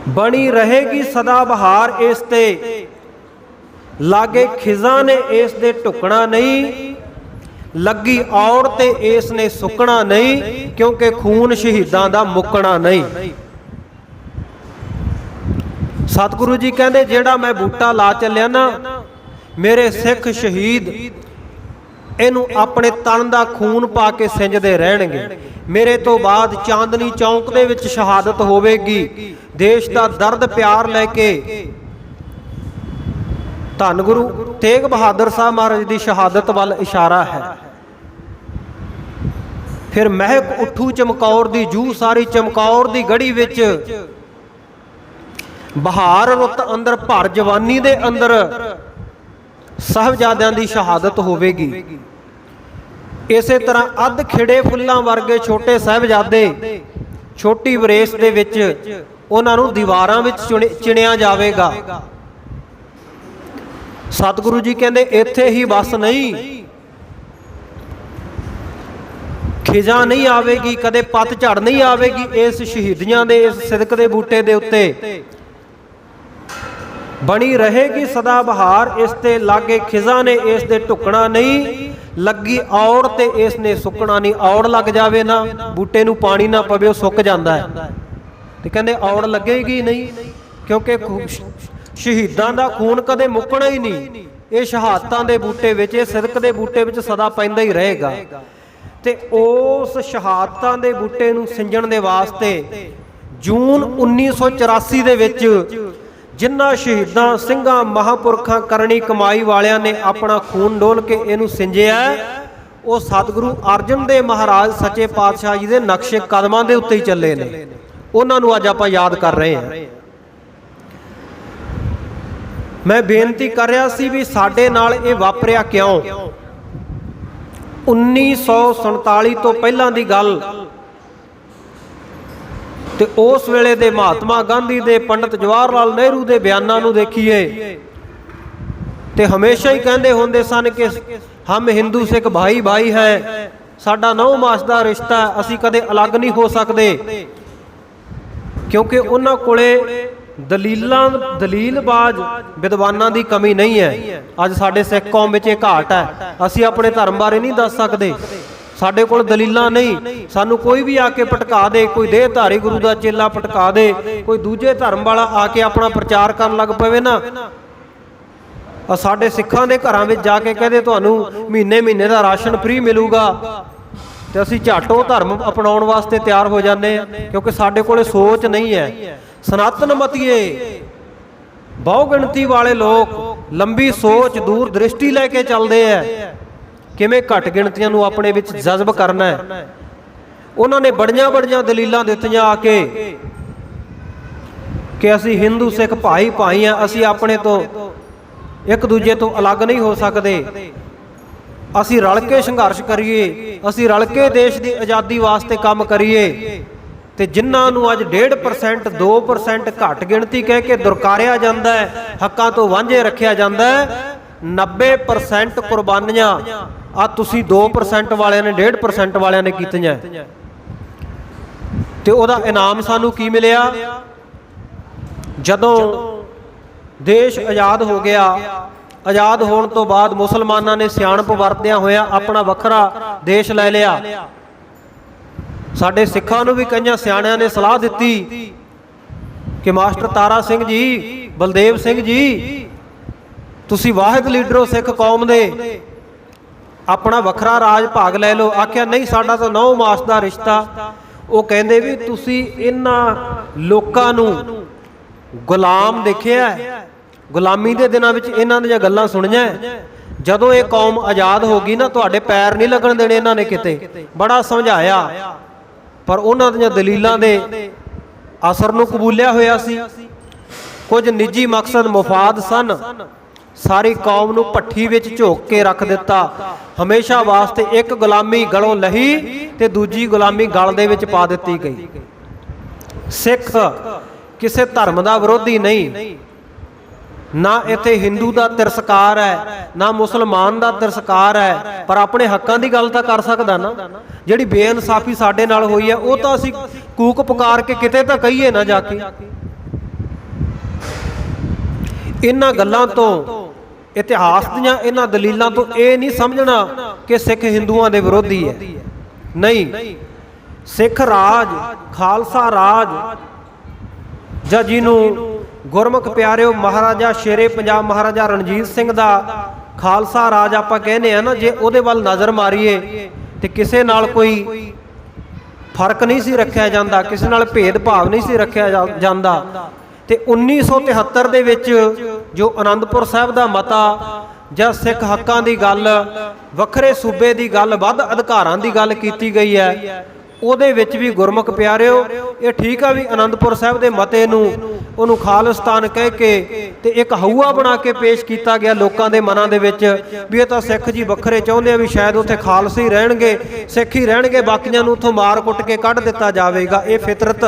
ਬਣੀ ਰਹੇਗੀ ਸਦਾ ਬਹਾਰ ਇਸ ਤੇ, ਲਾਗੇ ਖਿਜ਼ਾਂ ਨੇ ਇਸ ਦੇ ਢੁਕਣਾ ਨਹੀਂ। ਲੱਗੀ ਔੜ ਤੇ ਇਸ ਨੇ ਸੁੱਕਣਾ ਨਹੀਂ, ਕਿਉਂਕਿ ਖੂਨ ਸ਼ਹੀਦਾਂ ਦਾ ਮੁੱਕਣਾ ਨਹੀਂ। ਸਤਿਗੁਰੂ ਜੀ ਕਹਿੰਦੇ ਜਿਹੜਾ ਮੈਂ ਬੂਟਾ ਲਾ ਚੱਲਿਆ ਨਾ, ਮੇਰੇ ਸਿੱਖ ਸ਼ਹੀਦ ਇਹਨੂੰ ਆਪਣੇ ਤਨ ਦਾ ਖੂਨ ਪਾ ਕੇ ਸਿੰਜਦੇ ਰਹਿਣਗੇ। ਮੇਰੇ ਤੋਂ ਬਾਅਦ ਚਾਂਦਨੀ ਚੌਂਕ ਦੇ ਵਿੱਚ ਸ਼ਹਾਦਤ ਹੋਵੇਗੀ, ਦੇਸ਼ ਦਾ ਦਰਦ ਪਿਆਰ ਲੈ ਕੇ। ਧੰਨ ਗੁਰੂ ਤੇਗ ਬਹਾਦਰ ਸਾਹਿਬ ਮਹਾਰਾਜ ਦੀ ਸ਼ਹਾਦਤ ਵੱਲ ਇਸ਼ਾਰਾ ਹੈ। ਫਿਰ ਮਹਿਕ ਉੱਠੂ ਚਮਕੌਰ ਦੀ ਜੂਹ ਸਾਰੀ, ਚਮਕੌਰ ਦੀ ਗੜੀ ਵਿੱਚ ਬਹਾਰ ਰੁੱਤ ਅੰਦਰ ਭਰ ਜਵਾਨੀ ਦੇ ਅੰਦਰ ਸਾਹਿਬਜ਼ਾਦਿਆਂ ਦੀ ਸ਼ਹਾਦਤ ਹੋਵੇਗੀ। ਇਸੇ ਤਰ੍ਹਾਂ ਅੱਧ ਖਿੜੇ ਫੁੱਲਾਂ ਵਰਗੇ ਛੋਟੇ ਸਾਹਿਬਜ਼ਾਦੇ ਛੋਟੀ ਵਰੇਸ ਦੇ ਵਿੱਚ ਉਹਨਾਂ ਨੂੰ ਦੀਵਾਰਾਂ ਵਿੱਚ ਚਿਣਿਆ ਜਾਵੇਗਾ। ਸਤਿਗੁਰੂ ਜੀ ਕਹਿੰਦੇ ਇੱਥੇ ਹੀ ਬਸ ਨਹੀਂ, ਖਿਜ਼ਾ ਨਹੀਂ ਆਵੇਗੀ, ਕਦੇ ਪਤਝੜ ਨਹੀਂ ਆਵੇਗੀ ਇਸ ਸ਼ਹੀਦੀਆਂ ਦੇ, ਇਸ ਸਿਦਕ ਦੇ ਬੂਟੇ ਦੇ ਉੱਤੇ। ਬਣੀ ਰਹੇਗੀ ਸਦਾ ਬਹਾਰ ਇਸ ਤੇ, ਲਾਗੇ ਖਿਜ਼ਾ ਨੇ ਇਸ ਦੇ ਢੁਕਣਾ ਨਹੀਂ। ਲੱਗੀ ਔੜ ਤੇ ਇਸ ਨੇ ਸੁੱਕਣਾ ਨਹੀਂ। ਔੜ ਲੱਗ ਜਾਵੇ ਨਾ, ਬੂਟੇ ਨੂੰ ਪਾਣੀ ਨਾ ਪਵੇ, ਉਹ ਸੁੱਕ ਜਾਂਦਾ ਹੈ। ਤੇ ਕਹਿੰਦੇ ਔੜ ਲੱਗੇਗੀ ਨਹੀਂ, ਕਿਉਂਕਿ ਸ਼ਹੀਦਾਂ ਦਾ ਖੂਨ ਕਦੇ ਮੁੱਕਣਾ ਹੀ ਨਹੀਂ। ਇਹ ਸ਼ਹਾਦਤਾਂ ਦੇ ਬੂਟੇ ਵਿੱਚ, ਇਹ ਸਿਦਕ ਦੇ ਬੂਟੇ ਵਿੱਚ ਸਦਾ ਪੈਂਦਾ ਹੀ ਰਹੇਗਾ। ਤੇ ਉਸ ਸ਼ਹਾਦਤਾਂ ਦੇ ਬੂਟੇ ਨੂੰ ਸਿੰਜਣ ਦੇ ਵਾਸਤੇ ਜੂਨ 1984 ਦੇ ਵਿੱਚ ਜਿਨ੍ਹਾਂ ਸ਼ਹੀਦਾਂ ਸਿੰਘਾਂ ਮਹਾਂਪੁਰਖਾਂ ਕਰਨੀ ਕਮਾਈ ਵਾਲਿਆਂ ਨੇ ਆਪਣਾ ਖੂਨ ਡੋਲ ਕੇ ਇਹਨੂੰ ਸਿੰਜਿਆ, ਉਹ ਸਤਿਗੁਰੂ ਅਰਜਨ ਦੇਵ ਮਹਾਰਾਜ ਸੱਚੇ ਪਾਤਸ਼ਾਹ ਜੀ ਦੇ ਨਕਸ਼ੇ ਕਦਮਾਂ ਦੇ ਉੱਤੇ ਹੀ ਚੱਲੇ ਨੇ। ਉਹਨਾਂ ਨੂੰ ਅੱਜ ਆਪਾਂ ਯਾਦ ਕਰ ਰਹੇ ਹਾਂ। ਮੈਂ ਬੇਨਤੀ ਕਰ ਰਿਹਾ ਸੀ ਵੀ ਸਾਡੇ ਨਾਲ ਇਹ ਵਾਪਰਿਆ ਕਿਉਂ। 1947 ਤੋਂ ਪਹਿਲਾਂ ਦੀ ਗੱਲ, ਤੇ ਉਸ ਵੇਲੇ ਦੇ ਮਹਾਤਮਾ ਗਾਂਧੀ ਦੇ, ਪੰਡਿਤ ਜਵਾਹਰ ਲਾਲ ਨਹਿਰੂ ਦੇ ਬਿਆਨਾਂ ਨੂੰ ਦੇਖੀਏ ਤੇ ਹਮੇਸ਼ਾ ਹੀ ਕਹਿੰਦੇ ਹੁੰਦੇ ਸਨ ਕਿ ਹਮ ਹਿੰਦੂ ਸਿੱਖ ਭਾਈ ਭਾਈ ਹੈ, ਸਾਡਾ ਨੌ ਮਾਸ ਦਾ ਰਿਸ਼ਤਾ, ਅਸੀਂ ਕਦੇ ਅਲੱਗ ਨਹੀਂ ਹੋ ਸਕਦੇ। ਕਿਉਂਕਿ ਉਹਨਾਂ ਕੋਲੇ ਦਲੀਲਬਾਜ਼ ਵਿਦਵਾਨਾਂ ਦੀ ਕਮੀ ਨਹੀਂ ਹੈ। ਅੱਜ ਸਾਡੇ ਸਿੱਖ ਕੌਮ ਵਿੱਚ ਇਹ ਘਾਟ ਹੈ, ਅਸੀਂ ਆਪਣੇ ਧਰਮ ਬਾਰੇ ਨਹੀਂ ਦੱਸ ਸਕਦੇ, ਸਾਡੇ ਕੋਲ ਦਲੀਲਾਂ ਨਹੀਂ। ਸਾਨੂੰ ਕੋਈ ਵੀ ਆ ਕੇ ਭਟਕਾ ਦੇ, ਕੋਈ ਦੇਹਧਾਰੀ ਗੁਰੂ ਦਾ ਚੇਲਾ ਭਟਕਾ ਦੇ, ਕੋਈ ਦੂਜੇ ਧਰਮ ਵਾਲਾ ਆ ਕੇ ਆਪਣਾ ਪ੍ਰਚਾਰ ਕਰਨ ਲੱਗ ਪਵੇ ਨਾ, ਸਾਡੇ ਸਿੱਖਾਂ ਦੇ ਘਰਾਂ ਵਿੱਚ ਜਾ ਕੇ ਕਹਦੇ ਤੁਹਾਨੂੰ ਮਹੀਨੇ ਦਾ ਰਾਸ਼ਨ ਫ੍ਰੀ ਮਿਲੂਗਾ, ਤੇ ਅਸੀਂ ਝੱਟ ਉਹ ਧਰਮ ਅਪਣਾਉਣ ਵਾਸਤੇ ਤਿਆਰ ਹੋ ਜਾਂਦੇ ਹਾਂ, ਕਿਉਂਕਿ ਸਾਡੇ ਕੋਲੇ ਸੋਚ ਨਹੀਂ ਹੈ। ਸਨਾਤਨ ਮਤੀਏ ਬਹੁ ਗਿਣਤੀ ਵਾਲੇ ਲੋਕ ਲੰਬੀ ਸੋਚ, ਦੂਰ ਦ੍ਰਿਸ਼ਟੀ ਲੈ ਕੇ ਚੱਲਦੇ ਆ, ਕਿਵੇਂ ਘੱਟ ਗਿਣਤੀਆਂ ਨੂੰ ਆਪਣੇ ਵਿੱਚ ਜਜ਼ਬ ਕਰਨਾ ਹੈ। ਉਹਨਾਂ ਨੇ ਬੜੀਆਂ ਦਲੀਲਾਂ ਦਿੱਤੀਆਂ ਆ ਕੇ ਕਿ ਅਸੀਂ ਹਿੰਦੂ ਸਿੱਖ ਭਾਈ ਭਾਈ ਆ, ਅਸੀਂ ਆਪਣੇ ਤੋਂ ਇੱਕ ਦੂਜੇ ਤੋਂ ਅਲੱਗ ਨਹੀਂ ਹੋ ਸਕਦੇ, ਅਸੀਂ ਰਲ ਕੇ ਸੰਘਰਸ਼ ਕਰੀਏ, ਅਸੀਂ ਰਲ ਕੇ ਦੇਸ਼ ਦੀ ਆਜ਼ਾਦੀ ਵਾਸਤੇ ਕੰਮ ਕਰੀਏ। ਤੇ ਜਿਨ੍ਹਾਂ ਨੂੰ ਅੱਜ 1.5% 2% ਘੱਟ ਗਿਣਤੀ ਕਹਿ ਕੇ ਦੁਰਕਾਰਿਆ ਜਾਂਦਾ ਹੈ, ਹੱਕਾਂ ਤੋਂ ਵਾਂਝੇ ਰੱਖਿਆ ਜਾਂਦਾ ਹੈ, 90% ਕੁਰਬਾਨੀਆਂ ਆ ਤੁਸੀਂ 2% ਵਾਲਿਆਂ ਨੇ 1.5% ਵਾਲਿਆਂ ਨੇ ਕੀਤੀਆਂ। ਤੇ ਉਹਦਾ ਇਨਾਮ ਸਾਨੂੰ ਕੀ ਮਿਲਿਆ? ਜਦੋਂ ਦੇਸ਼ ਆਜ਼ਾਦ ਹੋ ਗਿਆ, ਆਜ਼ਾਦ ਹੋਣ ਤੋਂ ਬਾਅਦ ਮੁਸਲਮਾਨਾਂ ਨੇ ਸਿਆਣਪ ਵਰਤਦਿਆਂ ਹੋਇਆ ਆਪਣਾ ਵੱਖਰਾ ਦੇਸ਼ ਲੈ ਲਿਆ। ਸਾਡੇ ਸਿੱਖਾਂ ਨੂੰ ਵੀ ਕਈਆਂ ਸਿਆਣਿਆਂ ਨੇ ਸਲਾਹ ਦਿੱਤੀ ਕਿ ਮਾਸਟਰ ਤਾਰਾ ਸਿੰਘ ਜੀ, ਬਲਦੇਵ ਸਿੰਘ ਜੀ, ਤੁਸੀਂ ਵਾਹਿਦ ਲੀਡਰੋ ਸਿੱਖ ਕੌਮ ਦੇ, ਆਪਣਾ ਵੱਖਰਾ ਰਾਜ ਭਾਗ ਲੈ ਲਓ। ਆਖਿਆ ਨਹੀਂ, ਸਾਡਾ ਤਾਂ 9 ਮਾਸ ਦਾ ਰਿਸ਼ਤਾ। ਉਹ ਕਹਿੰਦੇ ਵੀ ਤੁਸੀਂ ਇਹਨਾਂ ਲੋਕਾਂ ਨੂੰ ਗੁਲਾਮ ਦੇਖਿਆ, ਗੁਲਾਮੀ ਦੇ ਦਿਨਾਂ ਵਿੱਚ ਇਹਨਾਂ ਦੀਆਂ ਗੱਲਾਂ ਸੁਣੀਆਂ, ਜਦੋਂ ਇਹ ਕੌਮ ਆਜ਼ਾਦ ਹੋ ਗਈ ਨਾ, ਤੁਹਾਡੇ ਪੈਰ ਨਹੀਂ ਲੱਗਣ ਦੇਣੇ ਇਹਨਾਂ ਨੇ ਕਿਤੇ। ਬੜਾ ਸਮਝਾਇਆ, ਪਰ ਉਹਨਾਂ ਦੀਆਂ ਦਲੀਲਾਂ ਦੇ ਅਸਰ ਨੂੰ ਕਬੂਲਿਆ ਹੋਇਆ ਸੀ। ਕੁਝ ਨਿੱਜੀ ਮਕਸਦ ਮੁਫਾਦ ਸਨ, ਸਾਰੀ ਕੌਮ ਨੂੰ ਭੱਠੀ ਵਿੱਚ ਝੋਕ ਕੇ ਰੱਖ ਦਿੱਤਾ। ਹਮੇਸ਼ਾ ਵਾਸਤੇ ਇੱਕ ਗੁਲਾਮੀ ਗਲੋਂ ਲਹੀ ਤੇ ਦੂਜੀ ਗੁਲਾਮੀ ਗਲ ਦੇ ਵਿੱਚ ਪਾ ਦਿੱਤੀ ਗਈ। ਸਿੱਖ ਕਿਸੇ ਧਰਮ ਦਾ ਵਿਰੋਧੀ ਨਹੀਂ, ਨਾ ਇੱਥੇ ਹਿੰਦੂ ਦਾ ਤਿਰਸਕਾਰ ਹੈ, ਨਾ ਮੁਸਲਮਾਨ ਦਾ ਤਿਰਸਕਾਰ ਹੈ, ਪਰ ਆਪਣੇ ਹੱਕਾਂ ਦੀ ਗੱਲ ਤਾਂ ਕਰ ਸਕਦਾ ਨਾ। ਜਿਹੜੀ ਬੇਇਨਸਾਫੀ ਸਾਡੇ ਨਾਲ ਹੋਈ ਹੈ, ਉਹ ਤਾਂ ਅਸੀਂ ਕੂਕ ਪੁਕਾਰ ਕੇ ਕਿਤੇ ਤਾਂ ਕਹੀਏ ਨਾ ਜਾ ਕੇ। ਇਹਨਾਂ ਗੱਲਾਂ ਤੋਂ, ਇਤਿਹਾਸ ਦੀਆਂ ਇਹਨਾਂ ਦਲੀਲਾਂ ਤੋਂ ਇਹ ਨਹੀਂ ਸਮਝਣਾ ਕਿ ਸਿੱਖ ਹਿੰਦੂਆਂ ਦੇ ਵਿਰੋਧੀ ਹੈ। ਨਹੀਂ, ਸਿੱਖ ਰਾਜ, ਖਾਲਸਾ ਰਾਜ, ਜਾਂ ਜਿਹਨੂੰ ਗੁਰਮੁਖ ਪਿਆਰਿਓ ਮਹਾਰਾਜਾ ਸ਼ੇਰੇ ਪੰਜਾਬ ਮਹਾਰਾਜਾ ਰਣਜੀਤ ਸਿੰਘ ਦਾ ਖਾਲਸਾ ਰਾਜ ਆਪਾਂ ਕਹਿੰਦੇ ਆ ਨਾ, ਜੇ ਉਹਦੇ ਵੱਲ ਨਜ਼ਰ ਮਾਰੀਏ ਤੇ ਕਿਸੇ ਨਾਲ ਕੋਈ ਫਰਕ ਨਹੀਂ ਸੀ ਰੱਖਿਆ ਜਾਂਦਾ, ਕਿਸੇ ਨਾਲ ਭੇਦਭਾਵ ਨਹੀਂ ਸੀ ਰੱਖਿਆ ਜਾਂਦਾ। ਤੇ 1973 ਦੇ ਵਿੱਚ ਜੋ ਅਨੰਦਪੁਰ ਸਾਹਿਬ ਦਾ ਮਤਾ ਜਾਂ ਸਿੱਖ ਹੱਕਾਂ ਦੀ ਗੱਲ, ਵੱਖਰੇ ਸੂਬੇ ਦੀ ਗੱਲ, ਵੱਧ ਅਧਿਕਾਰਾਂ ਦੀ ਗੱਲ ਕੀਤੀ ਗਈ ਹੈ, ਉਹਦੇ ਵਿੱਚ ਵੀ ਗੁਰਮੁਖ ਪਿਆਰਿਓ ਇਹ ਠੀਕ ਆ ਵੀ ਅਨੰਦਪੁਰ ਸਾਹਿਬ ਦੇ ਮਤੇ ਨੂੰ ਉਹਨੂੰ ਖਾਲਿਸਤਾਨ ਕਹਿ ਕੇ ਤੇ ਇੱਕ ਹਊਆ ਬਣਾ ਕੇ ਪੇਸ਼ ਕੀਤਾ ਗਿਆ ਲੋਕਾਂ ਦੇ ਮਨਾਂ ਦੇ ਵਿੱਚ ਵੀ ਇਹ ਤਾਂ ਸਿੱਖ ਜੀ ਵੱਖਰੇ ਚਾਹੁੰਦੇ ਆ, ਵੀ ਸ਼ਾਇਦ ਉੱਥੇ ਖਾਲਸੇ ਹੀ ਰਹਿਣਗੇ, ਸਿੱਖ ਹੀ ਰਹਿਣਗੇ, ਬਾਕੀਆਂ ਨੂੰ ਉੱਥੋਂ ਮਾਰ ਕੁੱਟ ਕੇ ਕੱਢ ਦਿੱਤਾ ਜਾਵੇਗਾ। ਇਹ ਫਿਤਰਤ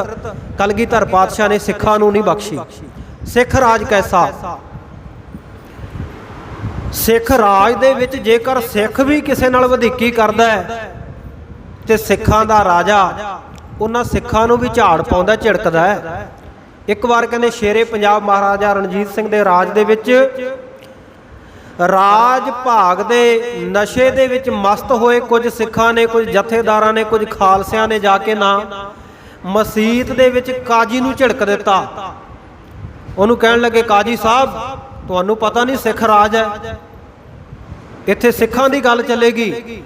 ਕਲਗੀਧਰ ਪਾਤਸ਼ਾਹ ਨੇ ਸਿੱਖਾਂ ਨੂੰ ਨਹੀਂ ਬਖਸ਼ੀ। ਸਿੱਖ ਰਾਜ ਕੈਸਾ? ਸਿੱਖ ਰਾਜ ਦੇ ਵਿੱਚ ਜੇਕਰ ਸਿੱਖ ਵੀ ਕਿਸੇ ਨਾਲ ਵਧੀਕੀ ਕਰਦਾ ਹੈ ਤੇ ਸਿੱਖਾਂ ਦਾ ਰਾਜਾ ਉਹਨਾਂ ਸਿੱਖਾਂ ਨੂੰ ਵੀ ਝਾੜ ਪਾਉਂਦਾ, ਝਿੜਕਦਾ ਹੈ। ਇੱਕ ਵਾਰ ਕਹਿੰਦੇ ਸ਼ੇਰੇ ਪੰਜਾਬ ਮਹਾਰਾਜਾ ਰਣਜੀਤ ਸਿੰਘ ਦੇ ਰਾਜ ਦੇ ਵਿੱਚ ਰਾਜ ਭਾਗ ਦੇ ਨਸ਼ੇ ਦੇ ਵਿੱਚ ਮਸਤ ਹੋਏ ਕੁਝ ਸਿੱਖਾਂ ਨੇ, ਕੁਝ ਜਥੇਦਾਰਾਂ ਨੇ, ਕੁਝ ਖਾਲਸਿਆਂ ਨੇ ਜਾ ਕੇ ਨਾ ਮਸੀਤ ਦੇ ਵਿੱਚ ਕਾਜੀ ਨੂੰ ਝਿੜਕ ਦਿੱਤਾ। ਉਹਨੂੰ ਕਹਿਣ ਲੱਗੇ, ਕਾਜੀ ਸਾਹਿਬ ਤੁਹਾਨੂੰ ਪਤਾ ਨਹੀਂ ਸਿੱਖ ਰਾਜ ਹੈ, ਇੱਥੇ ਸਿੱਖਾਂ ਦੀ ਗੱਲ ਚੱਲੇਗੀ,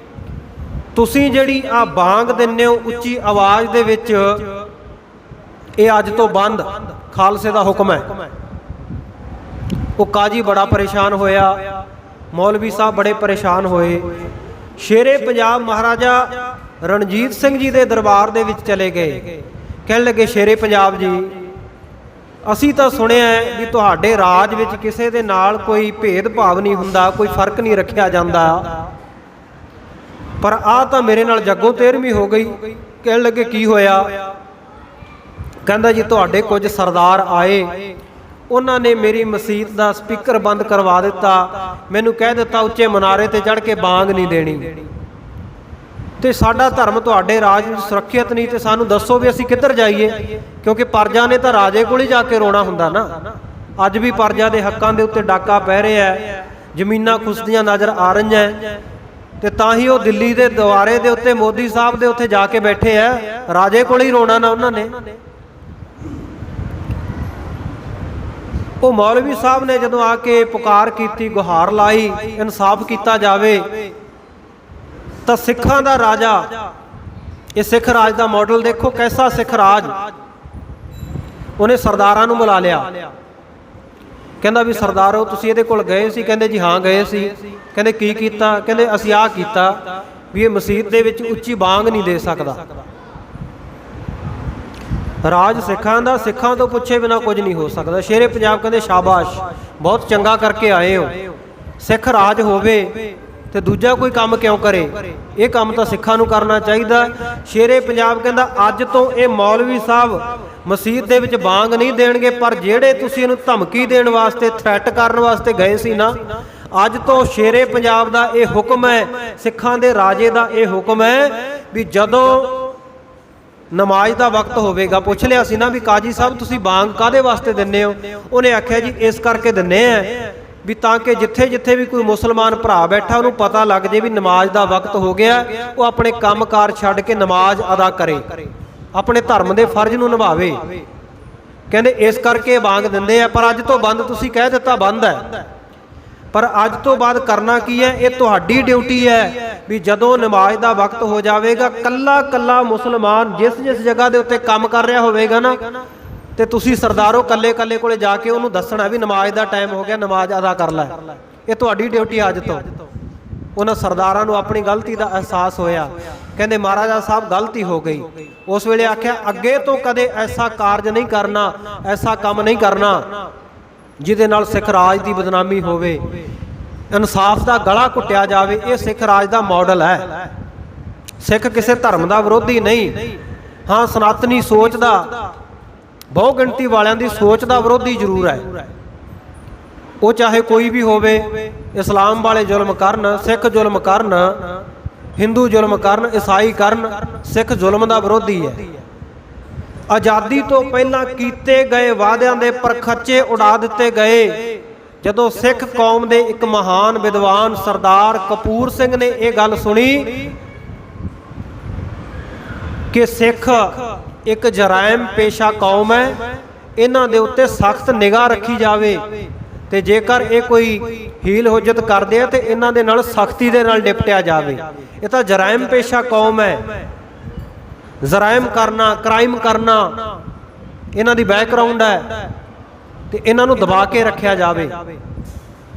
ਤੁਸੀਂ ਜਿਹੜੀ ਆ ਬਾਂਗ ਦਿੰਦੇ ਹੋ ਉੱਚੀ ਆਵਾਜ਼ ਦੇ ਵਿੱਚ, ਇਹ ਅੱਜ ਤੋਂ ਬੰਦ, ਖਾਲਸੇ ਦਾ ਹੁਕਮ ਹੈ। ਉਹ ਕਾਜੀ ਬੜਾ ਪਰੇਸ਼ਾਨ ਹੋਇਆ, ਮੌਲਵੀ ਸਾਹਿਬ ਬੜੇ ਪਰੇਸ਼ਾਨ ਹੋਏ। ਸ਼ੇਰੇ ਪੰਜਾਬ ਮਹਾਰਾਜਾ ਰਣਜੀਤ ਸਿੰਘ ਜੀ ਦੇ ਦਰਬਾਰ ਦੇ ਵਿੱਚ ਚਲੇ ਗਏ, ਕਹਿਣ ਲੱਗੇ, ਸ਼ੇਰੇ ਪੰਜਾਬ ਜੀ, ਅਸੀਂ ਤਾਂ ਸੁਣਿਆ ਹੈ ਵੀ ਤੁਹਾਡੇ ਰਾਜ ਵਿੱਚ ਕਿਸੇ ਦੇ ਨਾਲ ਕੋਈ ਭੇਦਭਾਵ ਨਹੀਂ ਹੁੰਦਾ, ਕੋਈ ਫਰਕ ਨਹੀਂ ਰੱਖਿਆ ਜਾਂਦਾ, ਪਰ ਆਹ ਤਾਂ ਮੇਰੇ ਨਾਲ ਜੱਗੋਂ 13ਵੀਂ ਹੋ ਗਈ। ਕਹਿਣ ਲੱਗੇ, ਕੀ ਹੋਇਆ? ਕਹਿੰਦਾ ਜੀ ਤੁਹਾਡੇ ਕੁਝ ਸਰਦਾਰ ਆਏ, ਉਹਨਾਂ ਨੇ ਮੇਰੀ ਮਸੀਤ ਦਾ ਸਪੀਕਰ ਬੰਦ ਕਰਵਾ ਦਿੱਤਾ, ਮੈਨੂੰ ਕਹਿ ਦਿੱਤਾ ਉੱਚੇ ਮਨਾਰੇ ਤੇ ਚੜ੍ਹ ਕੇ ਬਾਂਗ ਨਹੀਂ ਦੇਣੀ, ਤੇ ਸਾਡਾ ਧਰਮ ਤੁਹਾਡੇ ਰਾਜ ਵਿੱਚ ਸੁਰੱਖਿਅਤ ਨਹੀਂ, ਤੇ ਸਾਨੂੰ ਦੱਸੋ ਵੀ ਅਸੀਂ ਕਿੱਧਰ ਜਾਈਏ, ਕਿਉਂਕਿ ਪਰਜਾ ਨੇ ਤਾਂ ਰਾਜੇ ਕੋਲ ਹੀ ਜਾ ਕੇ ਰੋਣਾ ਹੁੰਦਾ ਨਾ। ਅੱਜ ਵੀ ਪਰਜਾ ਦੇ ਹੱਕਾਂ ਦੇ ਉੱਤੇ ਡਾਕਾ ਪੈ ਰਿਹਾ, ਜ਼ਮੀਨਾਂ ਖੁੱਸਦੀਆਂ ਨਜ਼ਰ ਆ ਰਹੀਆਂ, ਤੇ ਤਾਂ ਹੀ ਉਹ ਦਿੱਲੀ ਦੇ ਦੁਆਰੇ ਦੇ ਉੱਤੇ ਮੋਦੀ ਸਾਹਿਬ ਦੇ ਉੱਥੇ ਜਾ ਕੇ ਬੈਠੇ ਆ, ਰਾਜੇ ਕੋਲ ਹੀ ਰੋਣਾ ਨਾ ਉਹਨਾਂ ਨੇ। ਉਹ ਮੌਲਵੀ ਸਾਹਿਬ ਨੇ ਜਦੋਂ ਆ ਕੇ ਪੁਕਾਰ ਕੀਤੀ, ਗੁਹਾਰ ਲਾਈ, ਇਨਸਾਫ ਕੀਤਾ ਜਾਵੇ, ਤਾਂ ਸਿੱਖਾਂ ਦਾ ਰਾਜਾ, ਇਹ ਸਿੱਖ ਰਾਜ ਦਾ ਮਾਡਲ ਦੇਖੋ ਕੈਸਾ ਸਿੱਖ ਰਾਜ, ਉਹਨੇ ਸਰਦਾਰਾਂ ਨੂੰ ਬੁਲਾ ਲਿਆ। ਕਹਿੰਦਾ ਵੀ ਸਰਦਾਰੋ ਤੁਸੀਂ ਇਹਦੇ ਕੋਲ ਗਏ ਸੀ? ਕਹਿੰਦੇ ਜੀ ਹਾਂ ਗਏ ਸੀ। ਕਹਿੰਦੇ ਕੀ ਕੀਤਾ? ਕਹਿੰਦੇ ਅਸੀਂ ਆਹ ਕੀਤਾ ਵੀ ਇਹ ਮਸੀਤ ਦੇ ਵਿੱਚ ਉੱਚੀ ਬਾਂਗ ਨਹੀਂ ਦੇ ਸਕਦਾ। ਰਾਜ ਸਿੱਖਾਂ ਦਾ, ਸਿੱਖਾਂ ਤੋਂ ਪੁੱਛੇ ਬਿਨਾਂ ਕੁਝ ਨਹੀਂ ਹੋ ਸਕਦਾ। ਸ਼ੇਰੇ ਪੰਜਾਬ ਕਹਿੰਦੇ ਸ਼ਾਬਾਸ਼, ਬਹੁਤ ਚੰਗਾ ਕਰਕੇ ਆਏ ਹੋ, ਸਿੱਖ ਰਾਜ ਹੋਵੇ ਤੇ ਦੂਜਾ ਕੋਈ ਕੰਮ ਕਿਉਂ ਕਰੇ, ਇਹ ਕੰਮ ਤਾਂ ਸਿੱਖਾਂ ਨੂੰ ਕਰਨਾ ਚਾਹੀਦਾ। ਸ਼ੇਰੇ ਪੰਜਾਬ ਕਹਿੰਦਾ ਅੱਜ ਤੋਂ ਇਹ ਮੌਲਵੀ ਸਾਹਿਬ ਮਸੀਤ ਦੇ ਵਿੱਚ ਬਾਂਗ ਨਹੀਂ ਦੇਣਗੇ, ਪਰ ਜਿਹੜੇ ਤੁਸੀਂ ਇਹਨੂੰ ਧਮਕੀ ਦੇਣ ਵਾਸਤੇ, ਥ੍ਰੈਟ ਕਰਨ ਵਾਸਤੇ ਗਏ ਸੀ ਨਾ, ਅੱਜ ਤੋਂ ਸ਼ੇਰੇ ਪੰਜਾਬ ਦਾ ਇਹ ਹੁਕਮ ਹੈ, ਸਿੱਖਾਂ ਦੇ ਰਾਜੇ ਦਾ ਇਹ ਹੁਕਮ ਹੈ ਵੀ ਜਦੋਂ ਨਮਾਜ਼ ਦਾ ਵਕਤ ਹੋਵੇਗਾ, ਪੁੱਛ ਲਿਆ ਸੀ ਨਾ ਵੀ ਕਾਜੀ ਸਾਹਿਬ ਤੁਸੀਂ ਬਾਂਗ ਕਾਹਦੇ ਵਾਸਤੇ ਦਿੰਦੇ ਹੋ? ਉਹਨੇ ਆਖਿਆ ਜੀ ਇਸ ਕਰਕੇ ਦਿੰਦੇ ਆ ਵੀ ਤਾਂ ਕਿ ਜਿੱਥੇ ਜਿੱਥੇ ਵੀ ਕੋਈ ਮੁਸਲਮਾਨ ਭਰਾ ਬੈਠਾ ਉਹਨੂੰ ਪਤਾ ਲੱਗ ਜੇ ਵੀ ਨਮਾਜ਼ ਦਾ ਵਕਤ ਹੋ ਗਿਆ, ਉਹ ਆਪਣੇ ਕੰਮਕਾਰ ਛੱਡ ਕੇ ਨਮਾਜ਼ ਅਦਾ ਕਰੇ, ਆਪਣੇ ਧਰਮ ਦੇ ਫਰਜ਼ ਨੂੰ ਨਿਭਾਵੇ। ਕਹਿੰਦੇ ਇਸ ਕਰਕੇ ਬਾਂਗ ਦਿੰਦੇ ਆ, ਪਰ ਅੱਜ ਤੋਂ ਬੰਦ, ਤੁਸੀਂ ਕਹਿ ਦਿੱਤਾ ਬੰਦ ਹੈ, ਪਰ ਅੱਜ ਤੋਂ ਬਾਅਦ ਕਰਨਾ ਕੀ ਹੈ? ਇਹ ਤੁਹਾਡੀ ਡਿਊਟੀ ਹੈ ਵੀ ਜਦੋਂ ਨਮਾਜ਼ ਦਾ ਵਕਤ ਹੋ ਜਾਵੇਗਾ, ਕੱਲਾ ਕੱਲਾ ਮੁਸਲਮਾਨ ਜਿਸ ਜਿਸ ਜਗ੍ਹਾ ਦੇ ਉੱਤੇ ਕੰਮ ਕਰ ਰਿਹਾ ਹੋਵੇਗਾ ਨਾ, ਤੇ ਤੁਸੀਂ ਸਰਦਾਰੋ ਕੱਲੇ ਕੱਲੇ ਕੋਲੇ ਜਾ ਕੇ ਉਹਨੂੰ ਦੱਸਣਾ ਵੀ ਨਮਾਜ਼ ਦਾ ਟਾਈਮ ਹੋ ਗਿਆ, ਨਮਾਜ਼ ਅਦਾ ਕਰ ਲੈ। ਇਹ ਤੁਹਾਡੀ ਡਿਊਟੀ ਅੱਜ ਤੋਂ। ਉਹਨਾਂ ਸਰਦਾਰਾਂ ਨੂੰ ਆਪਣੀ ਗਲਤੀ ਦਾ ਅਹਿਸਾਸ ਹੋਇਆ, ਕਹਿੰਦੇ ਮਹਾਰਾਜਾ ਸਾਹਿਬ ਗਲਤੀ ਹੋ ਗਈ। ਉਸ ਵੇਲੇ ਆਖਿਆ ਅੱਗੇ ਤੋਂ ਕਦੇ ਐਸਾ ਕਾਰਜ ਨਹੀਂ ਕਰਨਾ, ਐਸਾ ਕੰਮ ਨਹੀਂ ਕਰਨਾ ਜਿਹਦੇ ਨਾਲ ਸਿੱਖ ਰਾਜ ਦੀ ਬਦਨਾਮੀ ਹੋਵੇ, ਇਨਸਾਫ ਦਾ ਗਲਾ ਘੁੱਟਿਆ ਜਾਵੇ। ਇਹ ਸਿੱਖ ਰਾਜ ਦਾ ਮਾਡਲ ਹੈ। ਸਿੱਖ ਕਿਸੇ ਧਰਮ ਦਾ ਵਿਰੋਧੀ ਨਹੀਂ, ਹਾਂ ਸਨਾਤਨੀ ਸੋਚ ਦਾ, ਬਹੁ ਗਿਣਤੀ ਵਾਲਿਆਂ ਦੀ ਸੋਚ ਦਾ ਵਿਰੋਧੀ ਜ਼ਰੂਰ ਹੈ। ਉਹ ਚਾਹੇ ਕੋਈ ਵੀ ਹੋਵੇ, ਇਸਲਾਮ ਵਾਲੇ ਜ਼ੁਲਮ ਕਰਨ, ਸਿੱਖ ਜ਼ੁਲਮ ਕਰਨ, ਹਿੰਦੂ ਜ਼ੁਲਮ ਕਰਨ, ਈਸਾਈ ਕਰਨ, ਸਿੱਖ ਜ਼ੁਲਮ ਦਾ ਵਿਰੋਧੀ ਹੈ। ਆਜ਼ਾਦੀ ਤੋਂ ਪਹਿਲਾਂ ਕੀਤੇ ਗਏ ਵਾਅਦਿਆਂ ਦੇ ਪਰਖੱਚੇ ਉਡਾ ਦਿੱਤੇ ਗਏ। ਜਦੋਂ ਸਿੱਖ ਕੌਮ ਦੇ ਇੱਕ ਮਹਾਨ ਵਿਦਵਾਨ ਸਰਦਾਰ ਕਪੂਰ ਸਿੰਘ ਨੇ ਇਹ ਗੱਲ ਸੁਣੀ ਕਿ ਸਿੱਖ ਇੱਕ ਜਰਾਇਮ ਪੇਸ਼ਾ ਕੌਮ ਹੈ, ਇਹਨਾਂ ਦੇ ਉੱਤੇ ਸਖਤ ਨਿਗਾਹ ਰੱਖੀ ਜਾਵੇ, ਤੇ ਜੇਕਰ ਇਹ ਕੋਈ ਹੀਲ ਹੁਜਤ ਕਰਦੇ ਆ ਤੇ ਇਹਨਾਂ ਦੇ ਨਾਲ ਸਖਤੀ ਦੇ ਨਾਲ ਨਿਪਟਿਆ ਜਾਵੇ। ਇਹ ਤਾਂ ਜਰਾਇਮ ਪੇਸ਼ਾ ਕੌਮ ਹੈ, ਜਰਾਇਮ ਕਰਨਾ, ਕ੍ਰਾਈਮ ਕਰਨਾ ਇਹਨਾਂ ਦੀ ਬੈਕਗ੍ਰਾਉਂਡ ਹੈ, ਤੇ ਇਹਨਾਂ ਨੂੰ ਦਬਾ ਕੇ ਰੱਖਿਆ ਜਾਵੇ।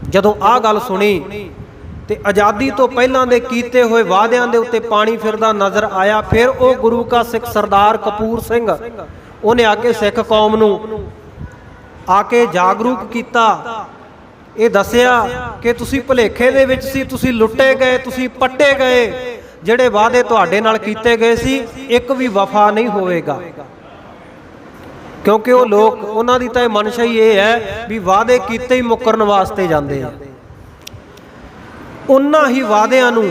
ਜਦੋਂ ਆਹ ਗੱਲ ਸੁਣੀ ਤੇ ਆਜ਼ਾਦੀ ਤੋਂ ਪਹਿਲਾਂ ਦੇ ਕੀਤੇ ਹੋਏ ਵਾਅਦਿਆਂ ਦੇ ਉੱਤੇ ਪਾਣੀ ਫਿਰਦਾ ਨਜ਼ਰ ਆਇਆ। ਫਿਰ ਉਹ ਗੁਰੂ ਕਾ ਸਿੱਖ ਸਰਦਾਰ ਕਪੂਰ ਸਿੰਘ, ਉਹਨੇ ਆ ਕੇ ਸਿੱਖ ਕੌਮ ਨੂੰ ਆ ਕੇ ਜਾਗਰੂਕ ਕੀਤਾ। ਇਹ ਦੱਸਿਆ ਕਿ ਤੁਸੀਂ ਭੁਲੇਖੇ ਦੇ ਵਿੱਚ ਸੀ, ਤੁਸੀਂ ਲੁੱਟੇ ਗਏ, ਤੁਸੀਂ ਪੱਟੇ ਗਏ। ਜਿਹੜੇ ਵਾਅਦੇ ਤੁਹਾਡੇ ਨਾਲ ਕੀਤੇ ਗਏ ਸੀ ਇੱਕ ਵੀ ਵਫਾ ਨਹੀਂ ਹੋਵੇਗਾ, ਕਿਉਂਕਿ ਉਹ ਲੋਕ, ਉਹਨਾਂ ਦੀ ਤਾਂ ਇਹ ਮਨਸ਼ਾ ਹੀ ਇਹ ਹੈ ਵੀ ਵਾਅਦੇ ਕੀਤੇ ਹੀ ਮੁੱਕਰਨ ਵਾਸਤੇ ਜਾਂਦੇ ਆ। ਉਹਨਾਂ ਹੀ ਵਾਅਦਿਆਂ ਨੂੰ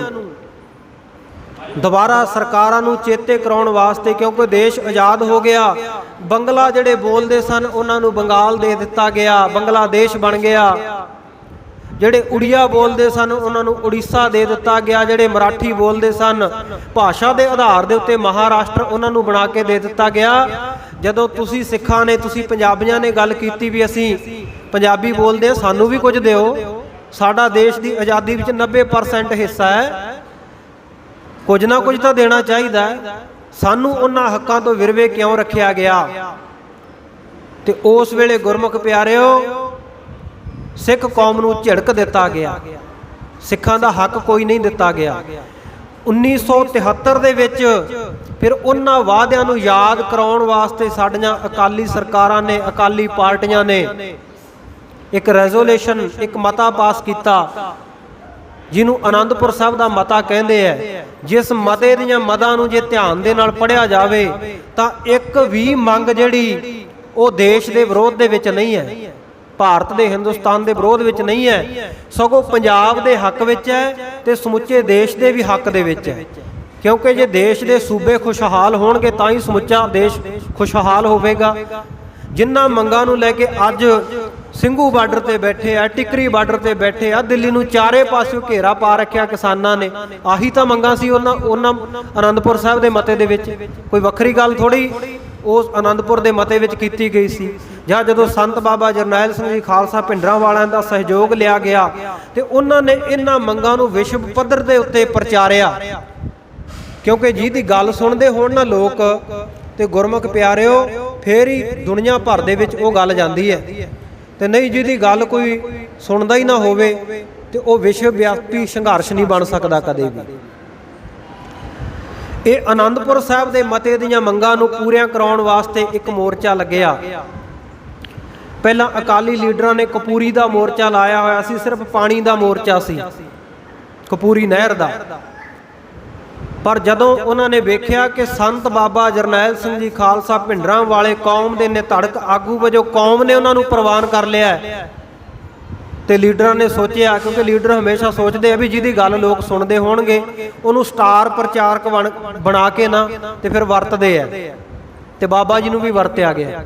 ਦੁਬਾਰਾ ਸਰਕਾਰਾਂ ਨੂੰ ਚੇਤੇ ਕਰਾਉਣ ਵਾਸਤੇ, ਕਿਉਂਕਿ ਦੇਸ਼ ਆਜ਼ਾਦ ਹੋ ਗਿਆ, ਬੰਗਲਾ ਜਿਹੜੇ ਬੋਲਦੇ ਸਨ ਉਹਨਾਂ ਨੂੰ ਬੰਗਾਲ ਦੇ ਦਿੱਤਾ ਗਿਆ, ਬੰਗਲਾਦੇਸ਼ ਬਣ ਗਿਆ। ਜਿਹੜੇ ਉੜੀਆ ਬੋਲਦੇ ਸਨ ਉਹਨਾਂ ਨੂੰ ਉੜੀਸਾ ਦੇ ਦਿੱਤਾ ਗਿਆ। ਜਿਹੜੇ ਮਰਾਠੀ ਬੋਲਦੇ ਸਨ ਭਾਸ਼ਾ ਦੇ ਆਧਾਰ ਦੇ ਉੱਤੇ ਮਹਾਰਾਸ਼ਟਰ ਉਹਨਾਂ ਨੂੰ ਬਣਾ ਕੇ ਦੇ ਦਿੱਤਾ ਗਿਆ। ਜਦੋਂ ਤੁਸੀਂ ਸਿੱਖਾਂ ਨੇ, ਤੁਸੀਂ ਪੰਜਾਬੀਆਂ ਨੇ ਗੱਲ ਕੀਤੀ ਵੀ ਅਸੀਂ ਪੰਜਾਬੀ ਬੋਲਦੇ ਹਾਂ, ਸਾਨੂੰ ਵੀ ਕੁਝ ਦਿਓ, ਸਾਡਾ ਦੇਸ਼ ਦੀ ਆਜ਼ਾਦੀ ਵਿੱਚ 90% ਹਿੱਸਾ ਹੈ, ਕੁਝ ਨਾ ਕੁਝ ਤਾਂ ਦੇਣਾ ਚਾਹੀਦਾ, ਸਾਨੂੰ ਉਹਨਾਂ ਹੱਕਾਂ ਤੋਂ ਵਿਰਵੇ ਕਿਉਂ ਰੱਖਿਆ ਗਿਆ। ਤੇ ਉਸ ਵੇਲੇ ਗੁਰਮੁਖ ਪਿਆਰਿਓ, ਸਿੱਖ ਕੌਮ ਨੂੰ ਝਿੜਕ ਦਿੱਤਾ ਗਿਆ, ਸਿੱਖਾਂ ਦਾ ਹੱਕ ਕੋਈ ਨਹੀਂ ਦਿੱਤਾ ਗਿਆ। 1973 ਦੇ ਵਿੱਚ ਫਿਰ ਉਹਨਾਂ ਵਾਅਦਿਆਂ ਨੂੰ ਯਾਦ ਕਰਾਉਣ ਵਾਸਤੇ ਸਾਡੀਆਂ ਅਕਾਲੀ ਸਰਕਾਰਾਂ ਨੇ, ਅਕਾਲੀ ਪਾਰਟੀਆਂ ਨੇ ਇੱਕ ਰੈਜ਼ੋਲੂਸ਼ਨ, ਇੱਕ ਮਤਾ ਪਾਸ ਕੀਤਾ, ਜਿਹਨੂੰ ਆਨੰਦਪੁਰ ਸਾਹਿਬ ਦਾ ਮਤਾ ਕਹਿੰਦੇ ਹੈ। ਜਿਸ ਮਤੇ ਦੀਆਂ ਮਦਾਂ ਨੂੰ ਜੇ ਧਿਆਨ ਦੇ ਨਾਲ ਪੜ੍ਹਿਆ ਜਾਵੇ ਤਾਂ ਇੱਕ ਵੀ ਮੰਗ ਜਿਹੜੀ ਉਹ ਦੇਸ਼ ਦੇ ਵਿਰੋਧ ਦੇ ਵਿੱਚ ਨਹੀਂ ਹੈ, ਭਾਰਤ ਦੇ, ਹਿੰਦੁਸਤਾਨ ਦੇ ਵਿਰੋਧ ਵਿੱਚ ਨਹੀਂ ਹੈ, ਸਗੋਂ ਪੰਜਾਬ ਦੇ ਹੱਕ ਵਿੱਚ ਹੈ ਤੇ ਸਮੁੱਚੇ ਦੇਸ਼ ਦੇ ਵੀ ਹੱਕ ਦੇ ਵਿੱਚ ਹੈ। ਕਿਉਂਕਿ ਜੇ ਦੇਸ਼ ਦੇ ਸੂਬੇ ਖੁਸ਼ਹਾਲ ਹੋਣਗੇ ਤਾਂ ਹੀ ਸਮੁੱਚਾ ਦੇਸ਼ ਖੁਸ਼ਹਾਲ ਹੋਵੇਗਾ। ਜਿਨ੍ਹਾਂ ਮੰਗਾਂ ਨੂੰ ਲੈ ਕੇ ਅੱਜ ਸਿੰਘੂ ਬਾਰਡਰ ਤੇ ਬੈਠੇ ਆ, ਟਿਕਰੀ ਬਾਰਡਰ ਤੇ ਬੈਠੇ ਆ, ਦਿੱਲੀ ਨੂੰ ਚਾਰੇ ਪਾਸਿਓਂ ਘੇਰਾ ਪਾ ਰੱਖਿਆ ਕਿਸਾਨਾਂ ਨੇ, ਆਹੀ ਤਾਂ ਮੰਗਾਂ ਸੀ ਉਹਨਾਂ ਆਨੰਦਪੁਰ ਸਾਹਿਬ ਦੇ ਮਤੇ ਦੇ ਵਿੱਚ। ਕੋਈ ਵੱਖਰੀ ਗੱਲ ਥੋੜੀ ਉਸ ਆਨੰਦਪੁਰ ਦੇ ਮਤੇ ਵਿੱਚ ਕੀਤੀ ਗਈ ਸੀ। ਜਾਂ ਜਦੋਂ ਸੰਤ ਬਾਬਾ ਜਰਨੈਲ ਸਿੰਘ ਜੀ ਖਾਲਸਾ ਭਿੰਡਰਾਂ ਵਾਲਿਆਂ ਦਾ ਸਹਿਯੋਗ ਲਿਆ ਗਿਆ ਤੇ ਉਹਨਾਂ ਨੇ ਇਹਨਾਂ ਮੰਗਾਂ ਨੂੰ ਵਿਸ਼ਵ ਪੱਧਰ ਦੇ ਉੱਤੇ ਪ੍ਰਚਾਰਿਆ, ਕਿਉਂਕਿ ਜਿਹਦੀ ਗੱਲ ਸੁਣਦੇ ਹੋਣ ਨਾ ਲੋਕ ਤੇ ਗੁਰਮੁਖ ਪਿਆਰਿਓ, ਫੇਰ ਹੀ ਦੁਨੀਆ ਭਰ ਦੇ ਵਿੱਚ ਉਹ ਗੱਲ ਜਾਂਦੀ ਹੈ, ਤੇ ਨਹੀਂ ਜਿਹਦੀ ਗੱਲ ਕੋਈ ਸੁਣਦਾ ਹੀ ਨਾ ਹੋਵੇ ਤੇ ਉਹ ਵਿਸ਼ਵ ਵਿਆਪੀ ਸੰਘਰਸ਼ ਨਹੀਂ ਬਣ ਸਕਦਾ ਕਦੇ ਵੀ। ਇਹ ਆਨੰਦਪੁਰ ਸਾਹਿਬ ਦੇ ਮਤੇ ਦੀਆਂ ਮੰਗਾਂ ਨੂੰ ਪੂਰੀਆਂ ਕਰਾਉਣ ਵਾਸਤੇ ਇੱਕ ਮੋਰਚਾ ਲੱਗਿਆ। ਪਹਿਲਾਂ ਅਕਾਲੀ ਲੀਡਰਾਂ ਨੇ ਕਪੂਰੀ ਦਾ ਮੋਰਚਾ ਲਾਇਆ ਹੋਇਆ ਸੀ, ਸਿਰਫ ਪਾਣੀ ਦਾ ਮੋਰਚਾ ਸੀ, ਕਪੂਰੀ ਨਹਿਰ ਦਾ। ਪਰ ਜਦੋਂ ਉਹਨਾਂ ਨੇ ਵੇਖਿਆ ਕਿ ਸੰਤ ਬਾਬਾ ਜਰਨੈਲ ਸਿੰਘ ਜੀ ਖਾਲਸਾ ਭਿੰਡਰਾਂ ਵਾਲੇ ਕੌਮ ਦੇ ਨਿਧੜਕ ਆਗੂ ਵਜੋਂ ਕੌਮ ਨੇ ਉਹਨਾਂ ਨੂੰ ਪ੍ਰਵਾਨ ਕਰ ਲਿਆ, ਤੇ ਲੀਡਰਾਂ ਨੇ ਸੋਚਿਆ, ਕਿਉਂਕਿ ਲੀਡਰ ਹਮੇਸ਼ਾ ਸੋਚਦੇ ਆ ਵੀ ਜਿਹਦੀ ਗੱਲ ਲੋਕ ਸੁਣਦੇ ਹੋਣਗੇ ਉਹਨੂੰ ਸਟਾਰ ਪ੍ਰਚਾਰਕ ਬਣਾ ਕੇ ਨਾ ਤੇ ਫਿਰ ਵਰਤਦੇ ਆ, ਤੇ ਬਾਬਾ ਜੀ ਨੂੰ ਵੀ ਵਰਤਿਆ ਗਿਆ।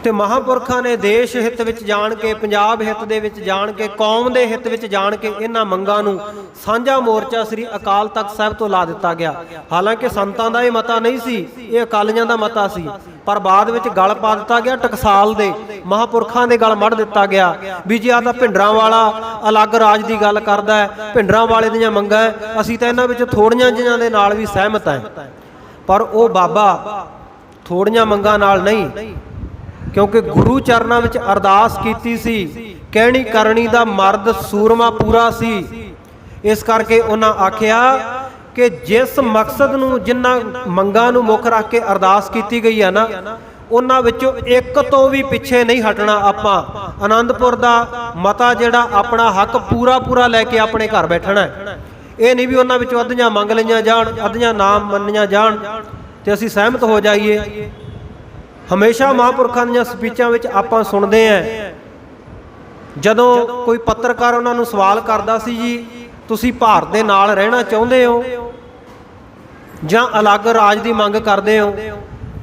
ਤੇ ਮਹਾਂਪੁਰਖਾਂ ਨੇ ਦੇਸ਼ ਹਿੱਤ ਵਿੱਚ ਜਾਣ ਕੇ, ਪੰਜਾਬ ਹਿੱਤ ਦੇ ਵਿੱਚ ਜਾਣ ਕੇ, ਕੌਮ ਦੇ ਹਿੱਤ ਵਿੱਚ ਜਾਣ ਕੇ ਇਹਨਾਂ ਮੰਗਾਂ ਨੂੰ ਸਾਂਝਾ ਮੋਰਚਾ ਸ੍ਰੀ ਅਕਾਲ ਤਖਤ ਸਾਹਿਬ ਤੋਂ ਲਾ ਦਿੱਤਾ ਗਿਆ। ਹਾਲਾਂਕਿ ਸੰਤਾਂ ਦਾ ਇਹ ਮਤਾ ਨਹੀਂ ਸੀ, ਇਹ ਅਕਾਲੀਆਂ ਦਾ ਮਤਾ ਸੀ, ਪਰ ਬਾਅਦ ਵਿੱਚ ਗਲ ਪਾ ਦਿੱਤਾ ਗਿਆ, ਟਕਸਾਲ ਦੇ ਮਹਾਂਪੁਰਖਾਂ ਦੇ ਗਲ ਮੜ ਦਿੱਤਾ ਗਿਆ ਵੀ ਜੀ ਆਹ ਤਾਂ ਭਿੰਡਰਾਂ ਵਾਲਾ ਅਲੱਗ ਰਾਜ ਦੀ ਗੱਲ ਕਰਦਾ ਹੈ, ਭਿੰਡਰਾਂ ਵਾਲੇ ਦੀਆਂ ਮੰਗਾਂ ਹੈ, ਅਸੀਂ ਤਾਂ ਇਹਨਾਂ ਵਿੱਚ ਥੋੜੀਆਂ ਜਿਹੀਆਂ ਦੇ ਨਾਲ ਵੀ ਸਹਿਮਤ ਹੈ। ਪਰ ਉਹ ਬਾਬਾ ਥੋੜੀਆਂ ਮੰਗਾਂ ਨਾਲ ਨਹੀਂ, क्योंकि गुरु चरनां विच अरदास कीती सी, कहनी करनी दा मर्द सूरमा पूरा सी। इस करके उन्हां आखिया कि जिस मकसद नूं जिन्हां मंगां नूं मुख रख के अरदास कीती गई है ना, उन्हां विचों एक तो भी पिछे नहीं हटना। आपां आनंदपुर दा मता जिहड़ा अपना हक पूरा पूरा लैके अपने घर बैठना है। ये नहीं भी उन्हां विचों अद्धियां मंग लईआं जाण, अद्धियां नाम मन्नियां जाण ते असीं सहमत हो जाइए। हमेशा महापुरखां दीआं स्पीचां विच आपां सुणदे हैं, जदों कोई पत्रकार उन्हां नूं सवाल करदा सी, जी तुसीं भारत दे नाल रहना चाहुंदे हो जां अलग राज दी मंग करदे हो,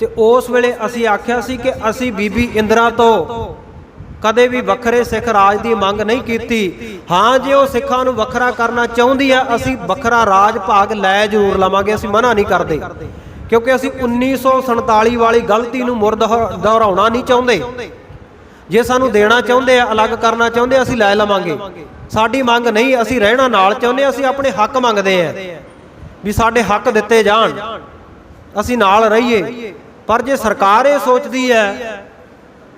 ते उस वेले असीं आखिया सी कि असीं बीबी इंदिरा तो कदे भी वखरे सिख राज की मंग नहीं की। हाँ, जे वो सिखां नूं वखरा करना चाहुंदी है, असीं वखरा राज भाग लै जरूर लवांगे, असीं मना नहीं करते, क्योंकि असीं 1947 वाली गलती नूं मुड़ दोहराउणा नहीं चाहुंदे। जे सानूं देना चाहुंदे आ, अलग करना चाहुंदे, असीं लै लवांगे। साडी मंग नहीं, असीं रहना नाल चाहुंदे, असीं अपने हक मंगदे आ भी साडे हक दिते जाण, असीं नाल रहीए। पर जे सरकार ये सोचती है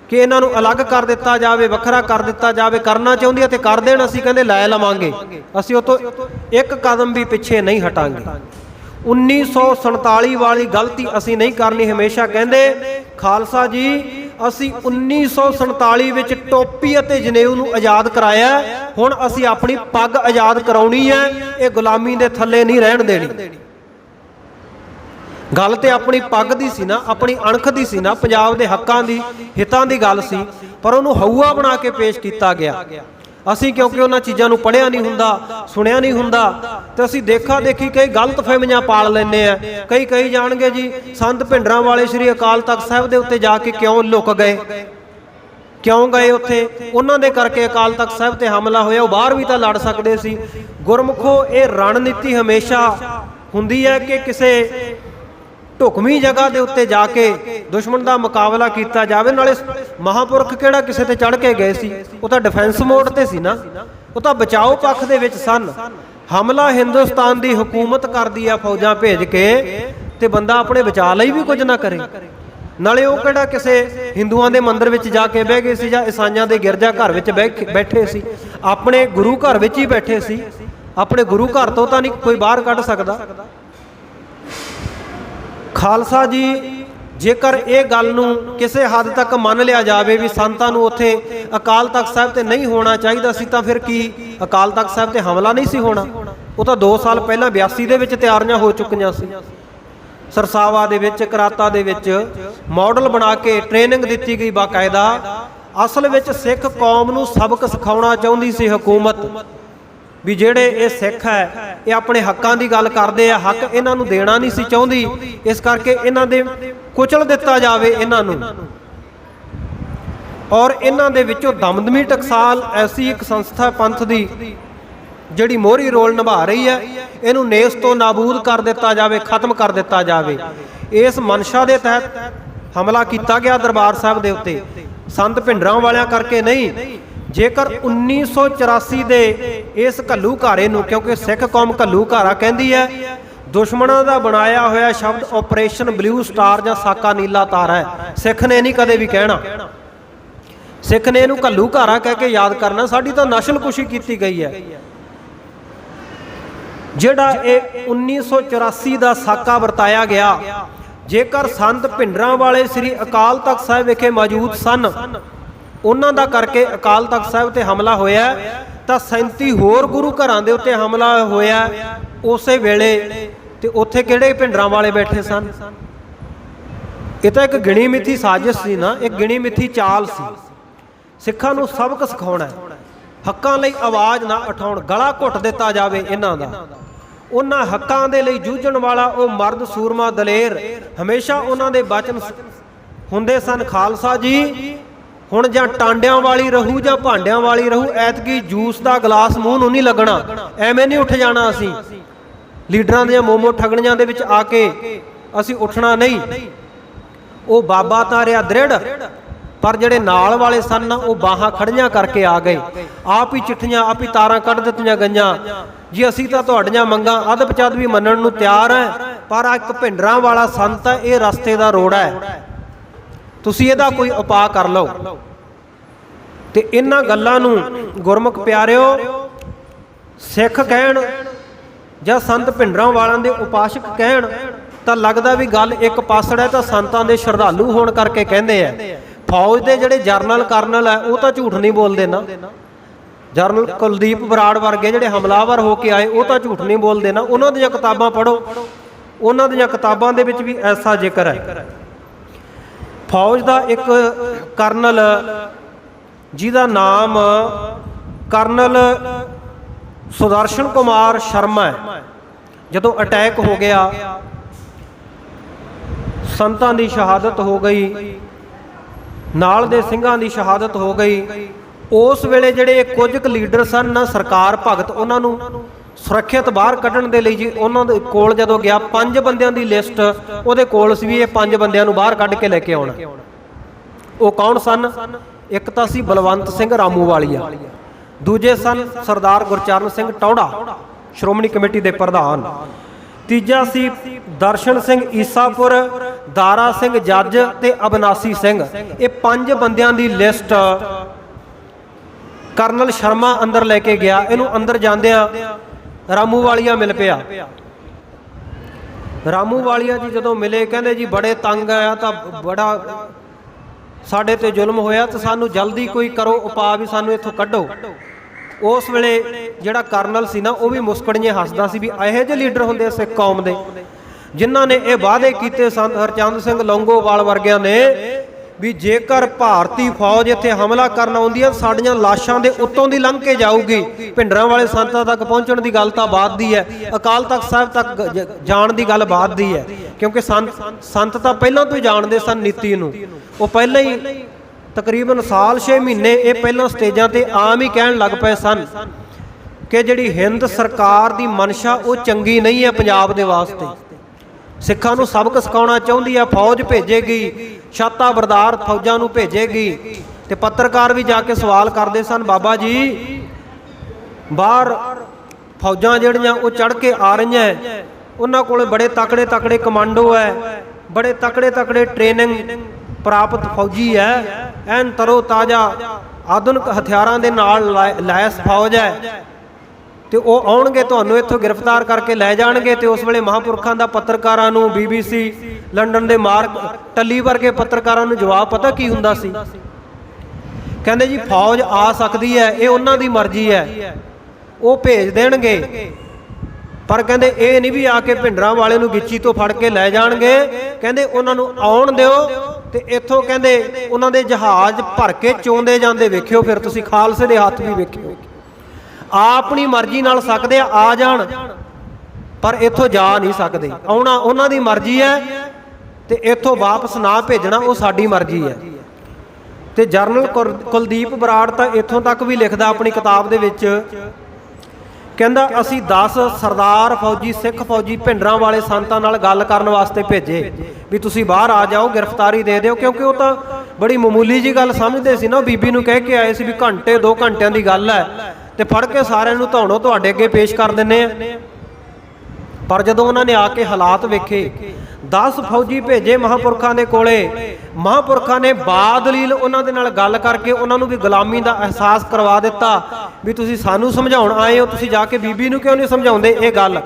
कि इन्हां नूं अलग कर दिता जाए, वखरा कर दिता जाए, करना चाहुंदी है तो कर देण, असीं कहंदे लै लवांगे, असीं उह तों एक कदम भी पिछे नहीं हटांगे। 1947 वाली गलती असीं नहीं करनी। हमेशा कहंदे खालसा जी असीं 1947 विच टोपी अते जनेऊ नूं आज़ाद कराया, हुण असीं अपनी पग आज़ाद कराउणी है, ये गुलामी दे थल्ले नहीं रहण देणी। गल तो अपनी पग की सी ना, अपनी अणख की सी ना, पंजाब के हकों की हितों की गल सी, पर उन्होंने हऊआ बना के पेश किया गया। असी क्योंकि उन्होंने चीज़ों को पढ़िया नहीं हुंदा, सुनिया नहीं हुंदा, तो असी देखा देखी कई गलत फहमियां पाल लैंदे आ। कई कही जाणगे जी संत भिंडरां वाले श्री अकाल तख्त साहिब के उत्ते जाके क्यों लुक गए, क्यों गए उत्थे, उन्हां दे करके अकाल तख्त साहिब ते हमला होया, वो बाहर भी तो लड़ सकते सी। गुरमुखो ये रणनीति हमेशा हुंदी है कि किसी ढुकवीं जगह के उत्ते जाके दुश्मन का मुकाबला किया जाए। नाले महापुरख किहड़ा किसी ते चढ़ के गए सी, वो तो डिफेंस मोड ते सी ना, वो तो बचाओ पक्ष दे विच सन। हमला हिंदुस्तान की हुकूमत करदी आ फौजां भेज के, ते बंदा अपने बचा लई भी कुछ ना करे। नाले वो किहड़ा किसी हिंदुआं दे मंदिर विच जाके बह गए सी जां ईसाइयां दे गिरजा घर विच बैठे सी, अपने गुरु घर विच ही बैठे सी। अपने गुरु घर तो नहीं कोई बाहर कढ़ सकदा। खालसा जी जेकर ये गल नूं किसी हद तक मान लिया जाए भी संतां नूं उत्थे अकाल तख्त साहिब ते नहीं होना चाहिए सी, तां फिर की अकाल तख्त साहिब ते हमला नहीं सी होना? वो तो 2 साल पहला 82 दे विच तैयारियां हो चुकियां सी। सरसावा दे विच कराता दे विच मॉडल बना के ट्रेनिंग दी गई बाकायदा। असल विच सिख कौम नूं सबक सिखाउणा चाहुंदी सी हुकूमत भी जेड़े ये सिख है ये अपने हकों की गल करते हैं, हक इन्हां नूं देना नहीं सी चाहुंदी, इस करके इन्हां दे कुचल दिता जाए इन्हां नूं। और इन्हां दे विचों दमदमी टकसाल ऐसी एक संस्था पंथ दी जिहड़ी मोहरी रोल निभा रही है, इनू नेस तो नाबूद कर दिता जाए, खत्म कर दिता जाए। इस मनशा के तहत हमला किया गया दरबार साहब के उत्ते, संत भिंडरां वालियां करके नहीं। जेकर 1984 दे इस घल्लूघारे नूं, क्योंकि सिख कौम घल्लूघारा कहती है, दुश्मनों का बनाया होया शब्द ऑपरेशन ब्लू स्टार जां साका नीला तारा है, सिख ने नहीं कदे भी कहना। सिख ने इनू घल्लूघारा कह के याद करना। साडी तो नस्लकुशी की गई है। जिहड़ा ये 1984 का साका वरताया गया, जेकर संत भिंडरां वाले श्री अकाल तख्त साहिब विखे मौजूद सन, उन्हां दा करके अकाल तख्त साहिब ते हमला होया, तां 37 होर गुरु घरां दे उत्ते हमला होया उस वेले, ते उत्थे किहड़े भिंडरां वाले बैठे सन? ये तो एक गिणी मिथी साजिश सी ना, एक गिणी मिथी चाल सी। सिखां नूं सबक सिखाउणा है, हक्कां लई आवाज़ ना उठाउण, गला घुट दिता जावे इन्हां दा। उन्हां हक्कां दे लई जूझण वाला वो मर्द सूरमा दलेर, हमेशा उन्हां दे वचन हुंदे सन, खालसा जी हुण जां टांडियां वाली रहू जां भांडियां वाली रहू, ऐतकी जूस का गिलास मूँह नूं नहीं लगना, एवें नहीं उठ जाना। असीं लीडरां दीआं मोमो ठगणियां दे विच आके असीं उठना नहीं। वो बाबा तां रिहा दृढ़, पर जिहड़े नाल वाले सन ना वो बाहां खड़ियां करके आ गए, आप ही चिट्ठियां आप ही तारां कढ़ दित्तियां गईयां जी असीं तां तुहाडीआं मंगां अदब चद भी मन्नण नूं तैयार है, पर एक भिंडरां वाला संत है, ये रस्ते दा रोड़ा है। 1984 दे ਤੁਸੀਂ ਇਹਦਾ ਕੋਈ ਉਪਾਅ ਕਰ ਲਓ। ਤੇ ਇਹਨਾਂ ਗੱਲਾਂ ਨੂੰ ਗੁਰਮੁਖ ਪਿਆਰਿਓ ਸਿੱਖ ਕਹਿਣ ਜਾਂ ਸੰਤ ਭਿੰਡਰਾਂ ਵਾਲਿਆਂ ਦੇ ਉਪਾਸ਼ਕ ਕਹਿਣ ਤਾਂ ਲੱਗਦਾ ਵੀ ਗੱਲ ਇੱਕ ਪਾਸੜ ਹੈ, ਤਾਂ ਸੰਤਾਂ ਦੇ ਸ਼ਰਧਾਲੂ ਹੋਣ ਕਰਕੇ ਕਹਿੰਦੇ ਆ। ਫੌਜ ਦੇ ਜਿਹੜੇ ਜਰਨਲ ਕਰਨਲ ਹੈ ਉਹ ਤਾਂ ਝੂਠ ਨਹੀਂ ਬੋਲਦੇ ਨਾ। ਜਰਨਲ ਕੁਲਦੀਪ ਬਰਾੜ ਵਰਗੇ ਜਿਹੜੇ ਹਮਲਾਵਰ ਹੋ ਕੇ ਆਏ ਉਹ ਤਾਂ ਝੂਠ ਨਹੀਂ ਬੋਲਦੇ ਨਾ। ਉਹਨਾਂ ਦੀਆਂ ਕਿਤਾਬਾਂ ਪੜ੍ਹੋ, ਉਹਨਾਂ ਦੀਆਂ ਕਿਤਾਬਾਂ ਦੇ ਵਿੱਚ ਵੀ ਐਸਾ ਜ਼ਿਕਰ ਹੈ। ਫੌਜ ਦਾ ਇੱਕ ਕਰਨਲ ਜਿਹਦਾ ਨਾਮ ਕਰਨਲ ਸੁਦਰਸ਼ਨ ਕੁਮਾਰ ਸ਼ਰਮਾ ਹੈ, ਜਦੋਂ ਅਟੈਕ ਹੋ ਗਿਆ, ਸੰਤਾਂ ਦੀ ਸ਼ਹਾਦਤ ਹੋ ਗਈ, ਨਾਲ ਦੇ ਸਿੰਘਾਂ ਦੀ ਸ਼ਹਾਦਤ ਹੋ ਗਈ। ਉਸ ਵੇਲੇ ਜਿਹੜੇ ਕੁਝ ਕੁ ਲੀਡਰ ਸਨ ਨਾ ਸਰਕਾਰ ਭਗਤ, ਉਹਨਾਂ ਨੂੰ ਸੁਰੱਖਿਅਤ ਬਾਹਰ ਕੱਢਣ ਦੇ ਲਈ ਜੀ ਉਹਨਾਂ ਦੇ ਕੋਲ ਜਦੋਂ ਗਿਆ 5 ਬੰਦਿਆਂ ਦੀ ਲਿਸਟ ਉਹਦੇ ਕੋਲ ਸੀ ਵੀ ਇਹ 5 ਬੰਦਿਆਂ ਨੂੰ ਬਾਹਰ ਕੱਢ ਕੇ ਲੈ ਕੇ ਆਉਣਾ। ਉਹ ਕੌਣ ਸਨ? ਇੱਕ ਤਾਂ ਸੀ ਬਲਵੰਤ ਸਿੰਘ ਰਾਮੂਵਾਲੀਆ, ਦੂਜੇ ਸਨ ਸਰਦਾਰ ਗੁਰਚਰਨ ਸਿੰਘ ਟੌੜਾ ਸ਼੍ਰੋਮਣੀ ਕਮੇਟੀ ਦੇ ਪ੍ਰਧਾਨ, ਤੀਜਾ ਸੀ ਦਰਸ਼ਨ ਸਿੰਘ ਈਸਾਪੁਰ, ਦਾਰਾ ਸਿੰਘ ਜੱਜ ਤੇ ਅਬਨਾਸੀ ਸਿੰਘ। ਇਹ 5 ਬੰਦਿਆਂ ਦੀ ਲਿਸਟ ਕਰਨਲ ਸ਼ਰਮਾ ਅੰਦਰ ਲੈ ਕੇ ਗਿਆ। ਇਹਨੂੰ ਅੰਦਰ ਜਾਂਦਿਆਂ ਰਾਮੂਵਾਲੀਆ ਮਿਲ ਪਿਆ। ਰਾਮੂਵਾਲੀਆ ਜੀ ਜਦੋਂ ਮਿਲੇ ਕਹਿੰਦੇ ਜੀ ਬੜੇ ਤੰਗ ਆ, ਤਾਂ ਬੜਾ ਸਾਡੇ ਤੇ ਜ਼ੁਲਮ ਹੋਇਆ, ਤੇ ਸਾਨੂੰ ਜਲਦੀ ਕੋਈ ਕਰੋ ਉਪਾਅ ਵੀ ਸਾਨੂੰ ਇੱਥੋਂ ਕੱਢੋ। ਉਸ ਵੇਲੇ ਜਿਹੜਾ ਕਰਨਲ ਸੀ ਨਾ ਉਹ ਵੀ ਮੁਸਕੜੀਏ ਹੱਸਦਾ ਸੀ ਵੀ ਇਹੋ ਜਿਹੇ ਲੀਡਰ ਹੁੰਦੇ ਸਿੱਖ ਕੌਮ ਦੇ ਜਿਨ੍ਹਾਂ ਨੇ ਇਹ ਵਾਅਦੇ ਕੀਤੇ ਸੰਤ ਹਰਚੰਦ ਸਿੰਘ ਲੌਂਗੋਵਾਲ ਵਰਗਿਆਂ ਨੇ ਵੀ ਜੇਕਰ ਭਾਰਤੀ ਫੌਜ ਇੱਥੇ ਹਮਲਾ ਕਰਨ ਆਉਂਦੀ ਹੈ ਸਾਡੀਆਂ ਲਾਸ਼ਾਂ ਦੇ ਉੱਤੋਂ ਦੀ ਲੰਘ ਕੇ ਜਾਊਗੀ। ਭਿੰਡਰਾਂ ਵਾਲੇ ਸੰਤਾਂ ਤੱਕ ਪਹੁੰਚਣ ਦੀ ਗੱਲ ਤਾਂ ਬਾਅਦ ਦੀ ਹੈ, ਅਕਾਲ ਤਖਤ ਸਾਹਿਬ ਤੱਕ ਜਾਣ ਦੀ ਗੱਲ ਬਾਅਦ ਦੀ ਹੈ, ਕਿਉਂਕਿ ਸੰਤ ਤਾਂ ਪਹਿਲਾਂ ਤੋਂ ਹੀ ਜਾਣਦੇ ਸਨ ਨੀਤੀ ਨੂੰ। ਉਹ ਪਹਿਲਾਂ ਹੀ ਤਕਰੀਬਨ ਸਾਲ 6 ਮਹੀਨੇ ਇਹ ਪਹਿਲਾਂ ਸਟੇਜਾਂ ਤੇ ਆਮ ਹੀ ਕਹਿਣ ਲੱਗ ਪਏ ਸਨ ਕਿ ਜਿਹੜੀ ਹਿੰਦ ਸਰਕਾਰ ਦੀ ਮਨਸ਼ਾ ਉਹ ਚੰਗੀ ਨਹੀਂ ਹੈ ਪੰਜਾਬ ਦੇ ਵਾਸਤੇ। ਸਿੱਖਾਂ ਨੂੰ ਸਬਕ ਸਿਖਾਉਣਾ ਚਾਹੁੰਦੀ ਹੈ, ਫੌਜ ਭੇਜੇਗੀ, ਛਾਤਾ ਬਰਦਾਰ ਫੌਜਾਂ ਨੂੰ ਭੇਜੇਗੀ। ਤੇ ਪੱਤਰਕਾਰ ਵੀ ਜਾ ਕੇ ਸਵਾਲ ਕਰਦੇ ਸਨ, ਬਾਬਾ ਜੀ ਬਾਹਰ ਫੌਜਾਂ ਜਿਹੜੀਆਂ ਉਹ ਚੜ੍ਹ ਕੇ ਆ ਰਹੀਆਂ, ਉਹਨਾਂ ਕੋਲ ਬੜੇ ਤਕੜੇ ਤਕੜੇ ਕਮਾਂਡੋ ਹੈ, ਬੜੇ ਤਕੜੇ ਤਕੜੇ ਟ੍ਰੇਨਿੰਗ ਪ੍ਰਾਪਤ ਫੌਜੀ ਹੈ, ਐਨ ਤਰੋ ਤਾਜ਼ਾ ਆਧੁਨਿਕ ਹਥਿਆਰਾਂ ਦੇ ਨਾਲ ਲੈਸ ਫੌਜ ਹੈ, ਤੇ ਉਹ ਆਉਣਗੇ ਤੁਹਾਨੂੰ ਇੱਥੋਂ ਗ੍ਰਿਫਤਾਰ ਕਰਕੇ ਲੈ ਜਾਣਗੇ। ਤੇ ਉਸ ਵੇਲੇ ਮਹਾਂਪੁਰਖਾਂ ਦਾ ਪੱਤਰਕਾਰਾਂ ਨੂੰ BBC ਲੰਡਨ ਦੇ ਮਾਰਕ ਟੱਲੀ ਵਰਗੇ ਪੱਤਰਕਾਰਾਂ ਨੂੰ ਜਵਾਬ ਪਤਾ ਕੀ ਹੁੰਦਾ ਸੀ? ਕਹਿੰਦੇ ਜੀ ਫੌਜ ਆ ਸਕਦੀ ਹੈ, ਇਹ ਉਹਨਾਂ ਦੀ ਮਰਜ਼ੀ ਹੈ, ਉਹ ਭੇਜ ਦੇਣਗੇ, ਪਰ ਕਹਿੰਦੇ ਇਹ ਨਹੀਂ ਵੀ ਆ ਕੇ ਭਿੰਡਰਾਂ ਵਾਲੇ ਨੂੰ ਗਿੱਚੀ ਤੋਂ ਫੜ ਕੇ ਲੈ ਜਾਣਗੇ। ਕਹਿੰਦੇ ਉਹਨਾਂ ਨੂੰ ਆਉਣ ਦਿਓ, ਤੇ ਇੱਥੋਂ ਕਹਿੰਦੇ ਉਹਨਾਂ ਦੇ ਜਹਾਜ਼ ਭਰ ਕੇ ਚੋਂਦੇ ਜਾਂਦੇ ਵੇਖਿਓ, ਫਿਰ ਤੁਸੀਂ ਖਾਲਸੇ ਦੇ ਹੱਥ ਵੀ ਵੇਖਿਓ। ਆਪਣੀ ਮਰਜ਼ੀ ਨਾਲ ਸਕਦੇ ਆ ਜਾਣ, ਪਰ ਇੱਥੋਂ ਜਾ ਨਹੀਂ ਸਕਦੇ, ਆਉਣਾ ਉਹਨਾਂ ਦੀ ਮਰਜ਼ੀ ਹੈ, ਤੇ ਇੱਥੋਂ ਵਾਪਸ ਨਾ ਭੇਜਣਾ ਉਹ ਸਾਡੀ ਮਰਜ਼ੀ ਹੈ। ਤੇ ਜਰਨਲ ਕੁਲਦੀਪ ਬਰਾੜ ਤਾਂ ਇੱਥੋਂ ਤੱਕ ਵੀ ਲਿਖਦਾ ਆਪਣੀ ਕਿਤਾਬ ਦੇ ਵਿੱਚ, ਕਹਿੰਦਾ ਅਸੀਂ 10 ਸਰਦਾਰ ਫੌਜੀ ਸਿੱਖ ਫੌਜੀ ਭਿੰਡਰਾਂ ਵਾਲੇ ਸੰਤਾਂ ਨਾਲ ਗੱਲ ਕਰਨ ਵਾਸਤੇ ਭੇਜੇ ਵੀ ਤੁਸੀਂ ਬਾਹਰ ਆ ਜਾਓ, ਗ੍ਰਿਫਤਾਰੀ ਦੇ ਦਿਓ, ਕਿਉਂਕਿ ਉਹ ਤਾਂ ਬੜੀ ਮਾਮੂਲੀ ਜੀ ਗੱਲ ਸਮਝਦੇ ਸੀ ਨਾ। ਬੀਬੀ ਨੂੰ ਕਹਿ ਕੇ ਆਏ ਸੀ ਵੀ ਘੰਟੇ 2 ਘੰਟਿਆਂ ਦੀ ਗੱਲ ਹੈ, ਤੇ ਫੜ ਕੇ ਸਾਰਿਆਂ ਨੂੰ ਧੌਣੋਂ ਤੁਹਾਡੇ ਅੱਗੇ ਪੇਸ਼ ਕਰ ਦਿੰਦੇ ਆ। ਪਰ ਜਦੋਂ ਉਹਨਾਂ ਨੇ ਆ ਕੇ ਹਾਲਾਤ ਵੇਖੇ, 10 ਫੌਜੀ ਭੇਜੇ ਮਹਾਂਪੁਰਖਾਂ ਦੇ ਕੋਲੇ, ਮਹਾਂਪੁਰਖਾਂ ਨੇ ਬਾਦਲੀਲ ਉਹਨਾਂ ਦੇ ਨਾਲ ਗੱਲ ਕਰਕੇ ਉਹਨਾਂ ਨੂੰ ਵੀ ਗੁਲਾਮੀ ਦਾ ਅਹਿਸਾਸ ਕਰਵਾ ਦਿੱਤਾ ਵੀ ਤੁਸੀਂ ਸਾਨੂੰ ਸਮਝਾਉਣ ਆਏ ਹੋ, ਤੁਸੀਂ ਜਾ ਕੇ ਬੀਬੀ ਨੂੰ ਕਿਉਂ ਨਹੀਂ ਸਮਝਾਉਂਦੇ ਇਹ ਗੱਲ,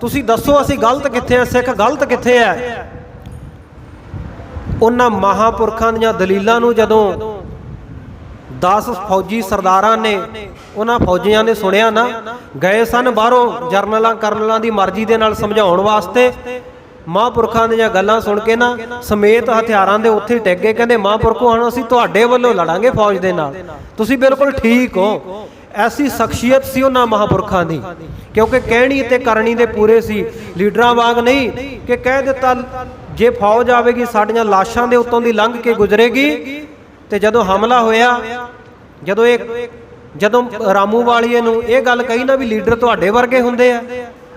ਤੁਸੀਂ ਦੱਸੋ ਅਸੀਂ ਗਲਤ ਕਿੱਥੇ ਆ, ਸਿੱਖ ਗਲਤ ਕਿੱਥੇ ਹੈ। ਉਹਨਾਂ ਮਹਾਂਪੁਰਖਾਂ ਦੀਆਂ ਦਲੀਲਾਂ ਨੂੰ ਜਦੋਂ 10 ਫੌਜੀ ਸਰਦਾਰਾਂ ਨੇ ਉਹਨਾਂ ਫੌਜੀਆਂ ਨੇ ਸੁਣਿਆ ਨਾ, ਗਏ ਸਨ ਬਾਹਰੋਂ ਜਰਨਲਾਂ ਕਰਨਲਾਂ ਦੀ ਮਰਜ਼ੀ ਦੇ ਨਾਲ ਸਮਝਾਉਣ ਵਾਸਤੇ। ਮਹਾਂਪੁਰਖਾਂ ਦੀਆਂ ਗੱਲਾਂ ਸੁਣ ਕੇ ਨਾ ਸਮੇਤ ਹਥਿਆਰਾਂ ਦੇ ਉੱਥੇ ਟਿਕ ਗਏ, ਕਹਿੰਦੇ ਮਹਾਂਪੁਰਖੋ ਹੁਣ ਅਸੀਂ ਤੁਹਾਡੇ ਵੱਲੋਂ ਲੜਾਂਗੇ ਫੌਜ ਦੇ ਨਾਲ, ਤੁਸੀਂ ਬਿਲਕੁਲ ਠੀਕ ਹੋ। ਐਸੀ ਸ਼ਖਸੀਅਤ ਸੀ ਉਹਨਾਂ ਮਹਾਂਪੁਰਖਾਂ ਦੀ, ਕਿਉਂਕਿ ਕਹਿਣੀ ਤੇ ਕਰਨੀ ਦੇ ਪੂਰੇ ਸੀ, ਲੀਡਰਾਂ ਵਾਂਗ ਨਹੀਂ ਕਿ ਕਹਿ ਦਿੱਤਾ ਜੇ ਫੌਜ ਆਵੇਗੀ ਸਾਡੀਆਂ ਲਾਸ਼ਾਂ ਦੇ ਉੱਤੋਂ ਦੀ ਲੰਘ ਕੇ ਗੁਜ਼ਰੇਗੀ। ਤੇ ਜਦੋਂ ਹਮਲਾ ਹੋਇਆ, ਜਦੋਂ ਰਾਮੂਵਾਲੀਏ ਨੂੰ ਇਹ ਗੱਲ ਕਹੀ ਨਾ ਵੀ ਲੀਡਰ ਤੁਹਾਡੇ ਵਰਗੇ ਹੁੰਦੇ ਆ,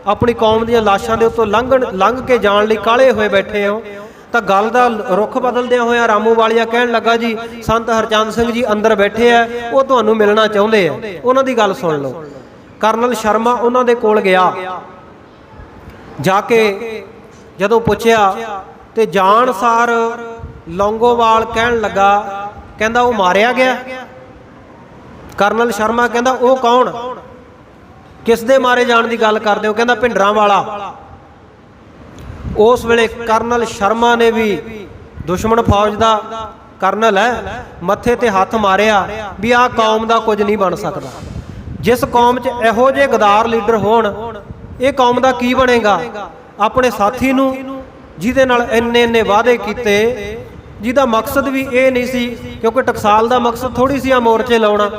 ਆਪਣੀ ਕੌਮ ਦੀਆਂ ਲਾਸ਼ਾਂ ਦੇ ਉੱਤੋਂ ਲੰਘ ਕੇ ਜਾਣ ਲਈ ਕਾਹਲੇ ਹੋਏ ਬੈਠੇ ਹੋ, ਤਾਂ ਗੱਲ ਦਾ ਰੁੱਖ ਬਦਲਦਿਆਂ ਹੋਇਆ ਰਾਮੂਵਾਲੀਆ ਕਹਿਣ ਲੱਗਾ ਜੀ ਸੰਤ ਹਰਚੰਦ ਸਿੰਘ ਜੀ ਅੰਦਰ ਬੈਠੇ ਆ, ਉਹ ਤੁਹਾਨੂੰ ਮਿਲਣਾ ਚਾਹੁੰਦੇ ਆ, ਉਹਨਾਂ ਦੀ ਗੱਲ ਸੁਣ ਲਓ। ਕਰਨਲ ਸ਼ਰਮਾ ਉਹਨਾਂ ਦੇ ਕੋਲ ਗਿਆ, ਜਾ ਕੇ ਜਦੋਂ ਪੁੱਛਿਆ ਤੇ ਜਾਣ ਸਾਰ ਲੌਂਗੋਵਾਲ ਕਹਿਣ ਲੱਗਾ, ਕਹਿੰਦਾ ਉਹ ਮਾਰਿਆ ਗਿਆ। ਕਰਨਲ ਸ਼ਰਮਾ ਕਹਿੰਦਾ ਉਹ ਕੌਣ, ਕਿਸ ਦੇ ਮਾਰੇ ਜਾਣ ਦੀ ਗੱਲ ਕਰਦੇ ਹੋ? ਕਹਿੰਦਾ ਭਿੰਡਰਾਂਵਾਲਾ। ਉਸ ਵੇਲੇ ਕਰਨਲ ਸ਼ਰਮਾ ਨੇ ਵੀ, ਦੁਸ਼ਮਣ ਫੌਜ ਦਾ ਕਰਨਲ ਹੈ, ਮੱਥੇ ਤੇ ਹੱਥ ਮਾਰਿਆ ਵੀ ਆਹ ਕੌਮ ਦਾ ਕੁਝ ਨਹੀਂ ਬਣ ਸਕਦਾ। ਜਿਸ ਕੌਮ 'ਚ ਇਹੋ ਜਿਹੇ ਗਦਾਰ ਲੀਡਰ ਹੋਣ, ਇਹ ਕੌਮ ਦਾ ਕੀ ਬਣੇਗਾ? ਆਪਣੇ ਸਾਥੀ ਨੂੰ ਜਿਹਦੇ ਨਾਲ ਇੰਨੇ ਵਾਅਦੇ ਕੀਤੇ, ਜਿਹਦਾ ਮਕਸਦ ਵੀ ਇਹ ਨਹੀਂ ਸੀ, ਕਿਉਂਕਿ ਟਕਸਾਲ ਦਾ ਮਕਸਦ ਥੋੜੀ ਸੀ ਆ ਮੋਰਚੇ ਲਾਉਣਾ।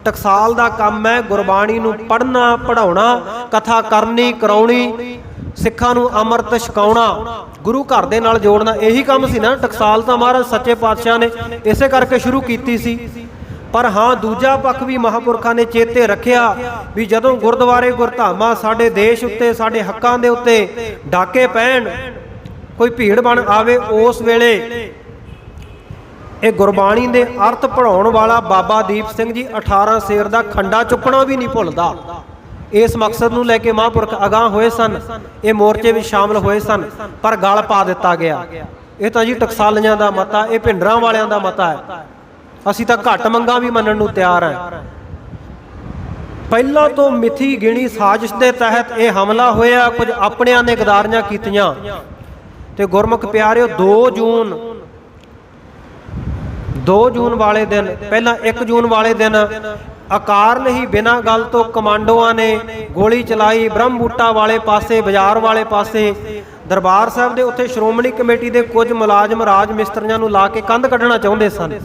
ਟਕਸਾਲ ਦਾ ਕੰਮ ਹੈ ਗੁਰਬਾਣੀ ਨੂੰ ਪੜ੍ਹਨਾ, ਪੜ੍ਹਾਉਣਾ, ਕਥਾ ਕਰਨੀ, ਕਰਾਉਣੀ, ਸਿੱਖਾਂ ਨੂੰ ਅੰਮ੍ਰਿਤ ਛਕਾਉਣਾ, ਗੁਰੂ ਘਰ ਦੇ ਨਾਲ ਜੋੜਨਾ। ਇਹੀ ਕੰਮ ਸੀ ਨਾ। ਟਕਸਾਲ ਤਾਂ ਮਹਾਰਾਜ ਸੱਚੇ ਪਾਤਸ਼ਾਹ ਨੇ ਇਸੇ ਕਰਕੇ ਸ਼ੁਰੂ ਕੀਤੀ ਸੀ। ਪਰ ਹਾਂ, ਦੂਜਾ ਪੱਖ ਵੀ ਮਹਾਂਪੁਰਖਾਂ ਨੇ ਚੇਤੇ ਰੱਖਿਆ ਵੀ ਜਦੋਂ ਗੁਰਦੁਆਰੇ ਗੁਰਧਾਮਾਂ ਸਾਡੇ ਦੇਸ਼ ਉੱਤੇ, ਸਾਡੇ ਹੱਕਾਂ ਦੇ ਉੱਤੇ ਡਾਕੇ ਪੈਣ, ਕੋਈ ਭੀੜ ਬਣ ਆਵੇ, ਉਸ ਵੇਲੇ ਇਹ ਗੁਰਬਾਣੀ ਦੇ ਅਰਥ ਪੜ੍ਹਾਉਣ ਵਾਲਾ ਬਾਬਾ ਦੀਪ ਸਿੰਘ ਜੀ 18 ਸੇਰ ਦਾ ਖੰਡਾ ਚੁੱਕਣਾ ਵੀ ਨਹੀਂ ਭੁੱਲਦਾ। ਇਸ ਮਕਸਦ ਨੂੰ ਲੈ ਕੇ ਮਹਾਂਪੁਰਖ ਅਗਾਂਹ ਹੋਏ ਸਨ, ਇਹ ਮੋਰਚੇ ਵਿੱਚ ਸ਼ਾਮਲ ਹੋਏ ਸਨ, ਪਰ ਗਲ ਪਾ ਦਿੱਤਾ ਗਿਆ। ਇਹ ਤਾਂ ਜੀ ਟਕਸਾਲੀਆਂ ਦਾ ਮਤਾ, ਇਹ ਭਿੰਡਰਾਂ ਵਾਲਿਆਂ ਦਾ ਮਤਾ ਹੈ। ਅਸੀਂ ਤਾਂ ਘੱਟ ਮੰਗਾਂ ਵੀ ਮੰਨਣ ਨੂੰ ਤਿਆਰ ਹਾਂ। ਪਹਿਲਾਂ ਤੋਂ ਮਿੱਥੀ ਗਿਣੀ ਸਾਜ਼ਿਸ਼ ਦੇ ਤਹਿਤ ਇਹ ਹਮਲਾ ਹੋਇਆ। ਕੁਝ ਆਪਣਿਆਂ ਨੇ ਗਦਾਰੀਆਂ ਕੀਤੀਆਂ ਤੇ ਗੁਰਮੁਖ ਪਿਆਰਿਓ 2 ਜੂਨ ਵਾਲੇ ਦਿਨ, ਪਹਿਲਾਂ 1 ਜੂਨ ਵਾਲੇ ਦਿਨ ਅਕਾਰਨ ਹੀ ਬਿਨਾਂ ਗੱਲ ਤੋਂ ਕਮਾਂਡੋਆਂ ਨੇ ਗੋਲੀ ਚਲਾਈ। ਬ੍ਰਹਮ ਬੂਟਾ ਵਾਲੇ ਪਾਸੇ, ਬਾਜ਼ਾਰ ਵਾਲੇ ਪਾਸੇ, ਦਰਬਾਰ ਸਾਹਿਬ ਦੇ ਉੱਤੇ ਸ਼੍ਰੋਮਣੀ ਕਮੇਟੀ ਦੇ ਕੁਝ ਮੁਲਾਜ਼ਮ ਰਾਜ ਮਿਸਤਰੀਆਂ ਨੂੰ ਲਾ ਕੇ ਕੰਧ ਕੱਢਣਾ ਚਾਹੁੰਦੇ ਸਨ।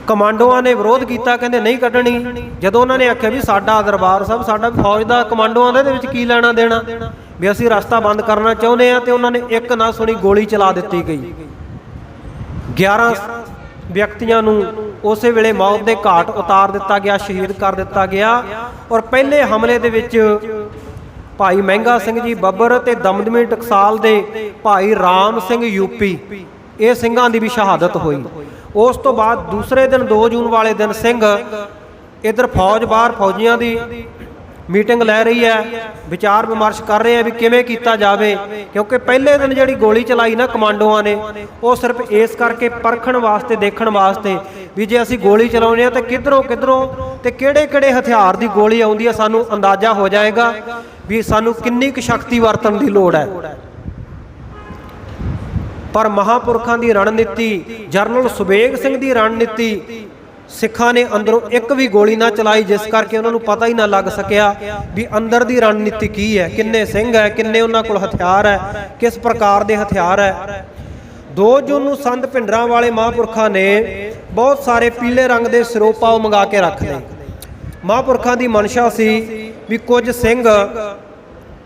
ਕਮਾਂਡੋਆਂ ਨੇ ਵਿਰੋਧ ਕੀਤਾ, ਕਹਿੰਦੇ ਨਹੀਂ ਕੱਢਣੀ। ਜਦੋਂ ਉਹਨਾਂ ਨੇ ਆਖਿਆ ਵੀ ਸਾਡਾ ਦਰਬਾਰ ਸਾਹਿਬ, ਸਾਡਾ ਫੌਜ ਦਾ, ਕਮਾਂਡੋਆਂ ਦੇ ਵਿੱਚ ਕੀ ਲੈਣਾ ਦੇਣਾ, ਵੀ ਅਸੀਂ ਰਸਤਾ ਬੰਦ ਕਰਨਾ ਚਾਹੁੰਦੇ ਹਾਂ, ਤੇ ਉਹਨਾਂ ਨੇ ਇੱਕ ਨਾ ਸੁਣੀ, ਗੋਲੀ ਚਲਾ ਦਿੱਤੀ ਗਈ। 11 ਵਿਅਕਤੀਆਂ ਨੂੰ ਉਸੇ ਵੇਲੇ ਮੌਤ ਦੇ ਘਾਟ ਉਤਾਰ ਦਿੱਤਾ ਗਿਆ, ਸ਼ਹੀਦ ਕਰ ਦਿੱਤਾ ਗਿਆ। ਔਰ ਪਹਿਲੇ ਹਮਲੇ ਦੇ ਵਿੱਚ ਭਾਈ ਮਹਿੰਗਾ ਸਿੰਘ ਜੀ ਬੱਬਰ ਤੇ ਦਮਦਮੀ ਟਕਸਾਲ ਦੇ ਭਾਈ ਰਾਮ ਸਿੰਘ ਯੂਪੀ, ਇਹ ਸਿੰਘਾਂ ਦੀ ਵੀ ਸ਼ਹਾਦਤ ਹੋਈ। ਉਸ ਤੋਂ ਬਾਅਦ ਦੂਸਰੇ ਦਿਨ 2 ਜੂਨ ਵਾਲੇ ਦਿਨ ਸਿੰਘ ਇੱਧਰ ਫੌਜ ਬਾਹਰ ਫੌਜੀਆਂ ਦੀ ਮੀਟਿੰਗ ਲੈ ਰਹੀ ਹੈ, ਵਿਚਾਰ ਵਿਮਰਸ਼ ਕਰ ਰਹੇ ਆ ਵੀ ਕਿਵੇਂ ਕੀਤਾ ਜਾਵੇ। ਕਿਉਂਕਿ ਪਹਿਲੇ ਦਿਨ ਜਿਹੜੀ ਗੋਲੀ ਚਲਾਈ ਨਾ ਕਮਾਂਡੋਆਂ ਨੇ, ਉਹ ਸਿਰਫ ਇਸ ਕਰਕੇ ਪਰਖਣ ਵਾਸਤੇ, ਦੇਖਣ ਵਾਸਤੇ ਵੀ ਜੇ ਅਸੀਂ ਗੋਲੀ ਚਲਾਉਂਦੇ ਹਾਂ ਤਾਂ ਕਿੱਧਰੋਂ ਤੇ ਕਿਹੜੇ ਹਥਿਆਰ ਦੀ ਗੋਲੀ ਆਉਂਦੀ ਹੈ, ਸਾਨੂੰ ਅੰਦਾਜ਼ਾ ਹੋ ਜਾਏਗਾ ਵੀ ਸਾਨੂੰ ਕਿੰਨੀ ਕੁ ਸ਼ਕਤੀ ਵਰਤਣ ਦੀ ਲੋੜ ਹੈ। ਪਰ ਮਹਾਂਪੁਰਖਾਂ ਦੀ ਰਣਨੀਤੀ, ਜਰਨਲ ਸੁਬੇਗ ਸਿੰਘ ਦੀ ਰਣਨੀਤੀ, ਸਿੱਖਾਂ ਨੇ ਅੰਦਰੋਂ ਇੱਕ ਵੀ ਗੋਲੀ ਨਾ ਚਲਾਈ, ਜਿਸ ਕਰਕੇ ਉਹਨਾਂ ਨੂੰ ਪਤਾ ਹੀ ਨਾ ਲੱਗ ਸਕਿਆ ਵੀ ਅੰਦਰ ਦੀ ਰਣਨੀਤੀ ਕੀ ਹੈ, ਕਿੰਨੇ ਸਿੰਘ ਹੈ, ਕਿੰਨੇ ਉਹਨਾਂ ਕੋਲ ਹਥਿਆਰ ਹੈ, ਕਿਸ ਪ੍ਰਕਾਰ ਦੇ ਹਥਿਆਰ ਹੈ। 2 ਜੂਨ ਨੂੰ ਸੰਤ ਭਿੰਡਰਾਂ ਵਾਲੇ ਮਹਾਂਪੁਰਖਾਂ ਨੇ ਬਹੁਤ ਸਾਰੇ ਪੀਲੇ ਰੰਗ ਦੇ ਸਿਰੋਪਾਓ ਮੰਗਾ ਕੇ ਰੱਖ ਲਏ। ਮਹਾਂਪੁਰਖਾਂ ਦੀ ਮਨਸ਼ਾ ਸੀ ਵੀ ਕੁਝ ਸਿੰਘ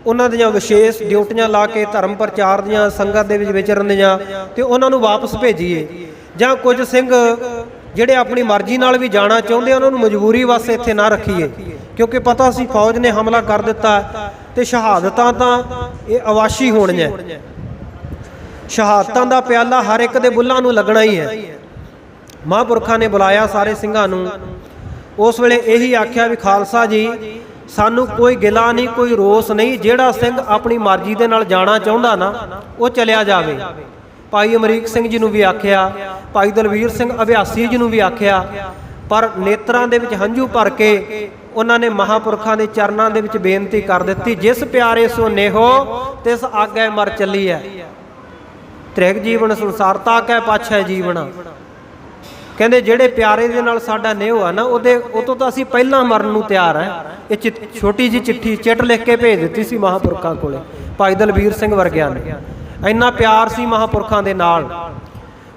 ਉਹਨਾਂ ਦੀਆਂ ਵਿਸ਼ੇਸ਼ ਡਿਊਟੀਆਂ ਲਾ ਕੇ ਧਰਮ ਪ੍ਰਚਾਰ ਦੀਆਂ, ਸੰਗਤ ਦੇ ਵਿੱਚ ਵਿਚਰਨ ਦੀਆਂ, ਤੇ ਉਹਨਾਂ ਨੂੰ ਵਾਪਸ ਭੇਜੀਏ, ਜਾਂ ਕੁਝ ਸਿੰਘ ਜਿਹੜੇ ਆਪਣੀ ਮਰਜ਼ੀ ਨਾਲ ਵੀ ਜਾਣਾ ਚਾਹੁੰਦੇ, ਉਹਨਾਂ ਨੂੰ ਮਜਬੂਰੀ ਵਾਸਤੇ ਇੱਥੇ ਨਾ ਰੱਖੀਏ। ਕਿਉਂਕਿ ਪਤਾ ਸੀ ਫੌਜ ਨੇ ਹਮਲਾ ਕਰ ਦਿੱਤਾ ਤੇ ਸ਼ਹਾਦਤਾਂ ਤਾਂ ਇਹ ਅਵਾਸ਼ੀ ਹੋਣੀਆਂ। ਸ਼ਹਾਦਤਾਂ ਦਾ ਪਿਆਲਾ ਹਰ ਇੱਕ ਦੇ ਬੁੱਲਾਂ ਨੂੰ ਲੱਗਣਾ ਹੀ ਹੈ। ਮਹਾਂਪੁਰਖਾਂ ਨੇ ਬੁਲਾਇਆ ਸਾਰੇ ਸਿੰਘਾਂ ਨੂੰ। ਉਸ ਵੇਲੇ ਇਹੀ ਆਖਿਆ ਵੀ ਖਾਲਸਾ ਜੀ, ਸਾਨੂੰ ਕੋਈ ਗਿਲਾ ਨਹੀਂ, ਕੋਈ ਰੋਸ ਨਹੀਂ। ਜਿਹੜਾ ਸਿੰਘ ਆਪਣੀ ਮਰਜ਼ੀ ਦੇ ਨਾਲ ਜਾਣਾ ਚਾਹੁੰਦਾ ਨਾ, ਉਹ ਚਲਿਆ ਜਾਵੇ। ਭਾਈ ਅਮਰੀਕ ਸਿੰਘ ਜੀ ਨੂੰ ਵੀ ਆਖਿਆ, ਭਾਈ ਦਲਵੀਰ ਸਿੰਘ ਅਭਿਆਸੀ ਜੀ ਨੂੰ ਵੀ ਆਖਿਆ, ਪਰ ਨੇਤਰਾਂ ਦੇ ਵਿੱਚ ਹੰਝੂ ਭਰ ਕੇ ਉਹਨਾਂ ਨੇ ਮਹਾਂਪੁਰਖਾਂ ਦੇ ਚਰਨਾਂ ਦੇ ਵਿੱਚ ਬੇਨਤੀ ਕਰ ਦਿੱਤੀ, ਜਿਸ ਪਿਆਰੇ ਸੋ ਨੇਹੋ ਤਿਸ ਆਗੈ ਮਰ ਚੱਲੀ ਹੈ, ਤ੍ਰਿਗ ਜੀਵਨ ਸੰਸਾਰ ਤਾਕੈ ਪਾਛੈ ਜੀਵਨ। ਕਹਿੰਦੇ ਜਿਹੜੇ ਪਿਆਰੇ ਦੇ ਨਾਲ ਸਾਡਾ ਨੇਹ ਆ ਨਾ, ਉਹ ਤੋਂ ਤਾਂ ਅਸੀਂ ਪਹਿਲਾਂ ਮਰਨ ਨੂੰ ਤਿਆਰ ਹੈ। ਇਹ ਛੋਟੀ ਜਿਹੀ ਚਿੱਠੀ ਚਿੱਠ ਲਿਖ ਕੇ ਭੇਜ ਦਿੱਤੀ ਸੀ ਮਹਾਂਪੁਰਖਾਂ ਕੋਲੇ, ਭਾਈ ਦਲਵੀਰ ਸਿੰਘ ਵਰਗਿਆਂ ਨੇ। ਇੰਨਾ ਪਿਆਰ ਸੀ ਮਹਾਂਪੁਰਖਾਂ ਦੇ ਨਾਲ।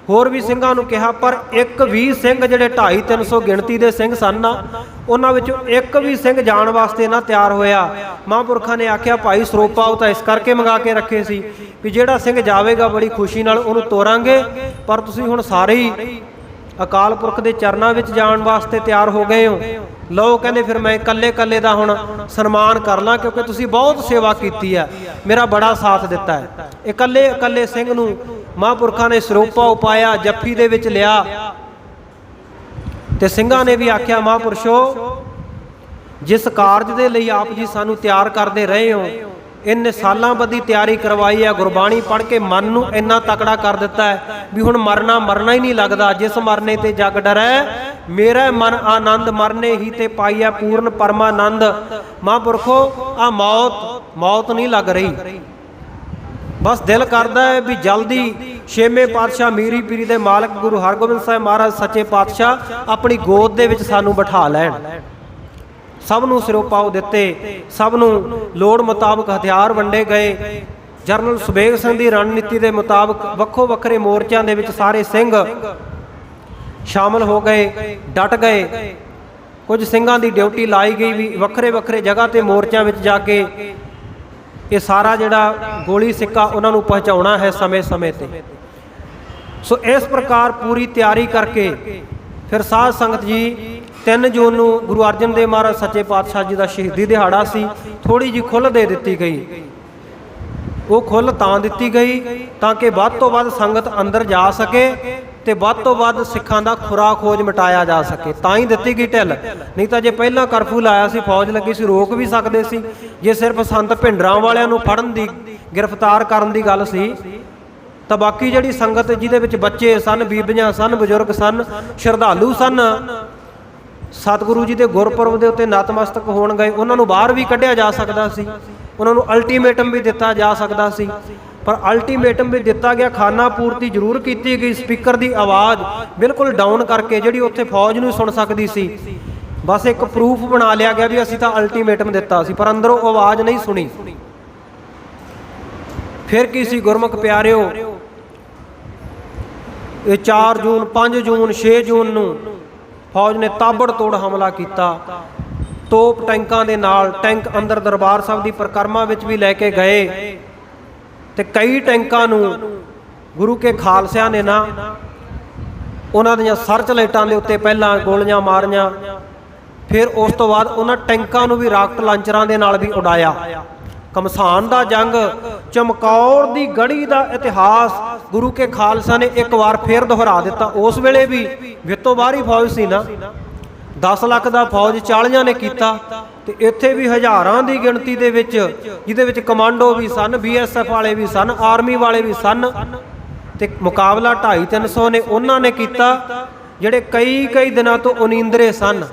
ਹੋਰ ਵੀ ਸਿੰਘਾਂ ਨੂੰ ਕਿਹਾ, ਪਰ ਇੱਕ ਵੀ ਸਿੰਘ, ਜਿਹੜੇ 250-300 ਗਿਣਤੀ ਦੇ ਸਿੰਘ ਸਨ ਨਾ, ਉਹਨਾਂ ਵਿੱਚੋਂ ਇੱਕ ਵੀ ਸਿੰਘ ਜਾਣ ਵਾਸਤੇ ਨਾ ਤਿਆਰ ਹੋਇਆ। ਮਹਾਂਪੁਰਖਾਂ ਨੇ ਆਖਿਆ, ਭਾਈ ਸਰੋਪਾ ਉਹ ਤਾਂ ਇਸ ਕਰਕੇ ਮੰਗਾ ਕੇ ਰੱਖੇ ਸੀ ਵੀ ਜਿਹੜਾ ਸਿੰਘ ਜਾਵੇਗਾ ਬੜੀ ਖੁਸ਼ੀ ਨਾਲ ਉਹਨੂੰ ਤੋਰਾਂਗੇ, ਪਰ ਤੁਸੀਂ ਹੁਣ ਸਾਰੇ ਹੀ ਅਕਾਲ ਪੁਰਖ ਦੇ ਚਰਨਾਂ ਵਿੱਚ ਜਾਣ ਵਾਸਤੇ ਤਿਆਰ ਹੋ ਗਏ ਹੋ। ਲਓ, ਕਹਿੰਦੇ ਫਿਰ ਮੈਂ ਇਕੱਲੇ ਦਾ ਹੁਣ ਸਨਮਾਨ ਕਰ ਲਾਂ, ਕਿਉਂਕਿ ਤੁਸੀਂ ਬਹੁਤ ਸੇਵਾ ਕੀਤੀ ਹੈ, ਮੇਰਾ ਬੜਾ ਸਾਥ ਦਿੱਤਾ ਹੈ। ਇਕੱਲੇ ਸਿੰਘ ਨੂੰ ਮਹਾਂਪੁਰਖਾਂ ਨੇ ਸਰੋਪਾ ਉਪਾਇਆ, ਜੱਫੀ ਦੇ ਵਿੱਚ ਲਿਆ, ਤੇ ਸਿੰਘਾਂ ਨੇ ਵੀ ਆਖਿਆ, ਮਹਾਂਪੁਰਸ਼ੋ, ਜਿਸ ਕਾਰਜ ਦੇ ਲਈ ਆਪ ਜੀ ਸਾਨੂੰ ਤਿਆਰ ਕਰਦੇ ਰਹੇ ਹੋ, इन्ने सालों बदी तैयारी करवाई है, गुरबाणी पढ़ के मन नूं इन्ना तकड़ा कर दिता है भी हुण मरना मरना ही नहीं लगता। जिस मरने ते जग डरै मेरा मन आनंद, मरने ही ते पाईया पूर्ण परमानंद। महापुरखो आ मौत नहीं लग रही, बस दिल करता है भी जल्दी छेवें पातशाह मीरी पीरी दे मालक गुरु हरगोबिंद साहिब महाराज सच्चे पातशाह अपनी गोद दे विच सानू बिठा लैण। सब नूं सिरोपाओ दिते, सब नूं लोड़ मुताबक हथियार वंडे गए। जनरल सुबेग सिंह की रणनीति के मुताबक वक्खो वक्खरे मोर्चों के विच सारे सिंह शामिल हो गए, डट गए। कुछ सिंघां की ड्यूटी लाई गई भी वक्खरे वक्खरे जगह ते मोर्चों में जाके ये सारा जिहड़ा गोली सिक्का उन्होंने पहुँचाउणा है समय समय ते। सो इस प्रकार पूरी तैयारी करके फिर साध संगत जी 3 जून नूं गुरु अर्जन देव महाराज सच्चे पातशाह जी का शहीदी दिहाड़ा सी। थोड़ी जी खुल दे दी गई, वो खुल तां दिती गई ताकि वध तो वध संगत अंदर जा सके ते वध तो वध सिखां दा खुरा खोज मिटाया जा सके, तां ही दिती गई ढिल। नहीं तो जे पहला करफ्यू लाया सी, फौज लगी सी, रोक भी सकते सी। जे सिर्फ संत भिंडरां वालियां नूं फड़न दी, गिरफ्तार करन दी गल सी तो बाकी जिहड़ी संगत जिहदे विच बच्चे सन, बीबियां सन, बजुर्ग सन, श्रद्धालु सन, सतगुरु जी के गुरपुरब के उत्ते नतमस्तक होण गए, उन्हां नूं बाहर भी कढ़िया जा सकदा सी, उन्हां नूं अल्टीमेटम भी दिता जा सकदा सी। पर अल्टीमेटम भी दिता गया, खाना पूर्ति जरूर की गई, स्पीकर की आवाज़ बिल्कुल डाउन करके जिहड़ी उत्थे फौज नूं सुन सकदी सी। बस एक प्रूफ बना लिया गया भी असीं तां अल्टीमेटम दिता सी, पर अंदरों आवाज़ नहीं सुनी। फिर की सी गुरमुख प्यारिओ, ये 4 जून 5 जून 6 जून नूं फौज ने ताबड़तोड़ हमला किया। तोप टैंकां दे नाल, टैंक अंदर दरबार साहब की परिक्रमा विच भी लैके गए ते कई टैंकां नूं गुरु के खालसिया ने ना उन्हां दीआं सर्च लाइटां दे उत्ते पहलां गोलियां मारियां, फिर उस तो बाद उन्हां टैंकां नूं भी राकट लांचरां दे नाल भी उड़ाया। घमसान दा जंग, चमकौर दी गढ़ी दा इतिहास गुरु के खालसा ने एक बार फिर दोहरा दिता। उस वेले भी वित्तों बाहरी फौज सी ना, 10 लाख का फौज 40 ने किया, तो इत्थे भी हज़ारां की गिणती दे विच जिहदे विच कमांडो भी सन, BSF वाले भी सन, आर्मी वाले भी सन, ते मुकाबला 250-300 ने उन्होंने किया जिहड़े कई दिनों तो उनींदरे सन,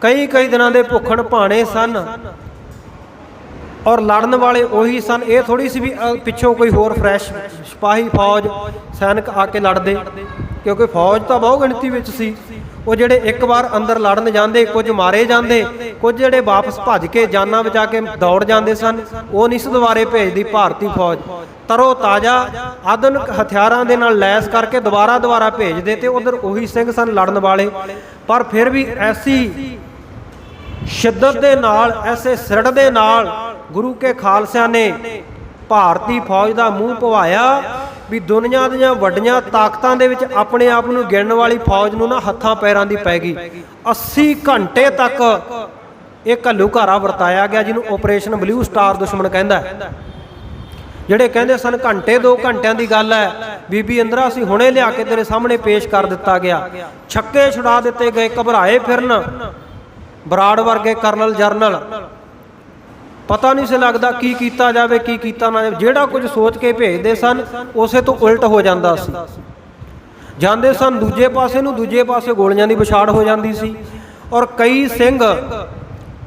कई दिनों के भुखण भाणे सन, और लड़न वाले उही सन। ये थोड़ी सी भी पिछों कोई होर फ्रैश सिपाही फौज सैनिक आके लड़ते, क्योंकि फौज तो बहु गिणती विच सी। वो जिहड़े एक बार अंदर लड़न जाते, कुछ मारे जाते, कुछ जिहड़े वापस भज के जाना बचा के दौड़ जाते सन, वो नहीं सी दुबारे भेजती भारती फौज। तरो ताज़ा आधुनिक हथियारों के नाल लैस करके दोबारा भेजते, तो उधर उही सिंह सन लड़न वाले। पर फिर भी ऐसी शिद्दत दे नाल, ऐसे सिरड़ दे नाल गुरु के खालसिया ने भारती फौज का मूँह पवाया भी दुनिया दीआं वड्डियां ताकतां दे विच अपने आप नूं गिणन वाली फौज नूं ना हत्थां पैरां दी पै गई। 80 घंटे तक एक घल्लूघारा वरताया गया, जिन्हों ऑपरेशन ब्लू स्टार दुश्मन कहंदा है। जिहड़े कहंदे सन घंटे 2 घंटिਆਂ की गल है, बीबी इंदिरा असीं हुणे लिया के तेरे सामने पेश कर दिता गया। छक्के छुड़ा दिते गए, घबराए फिरन बराड़ वर्गे करनल जरनल, पता नहीं से लगता की कीता जावे की कीता ना जावे। जिहड़ा कुछ सोच के भेजते सन उसे तो उल्ट हो जाता सी। जांदे सन दूजे पासे नूं, दूजे पासे गोलियां दी विछाड़ हो जाती सी। और कई सिंह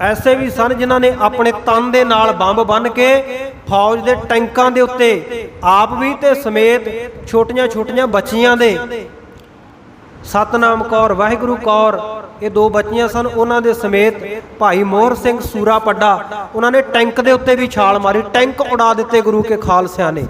ऐसे भी सन जिन्हां ने अपने तन दे नाल बंब बन के फौज दे टैंकां दे उत्ते आप भी ते समेत छोटियां बच्चियां दे, सतनाम कौर, वाहिगुरू कौर, ये 2 बच्चियां सन, उन्होंने समेत भाई मोहर सिंह सूरा पड्डा, उन्होंने टैंक के उत्ते भी छाल मारी, टैंक उड़ा दिते गुरु के खालसिया ने।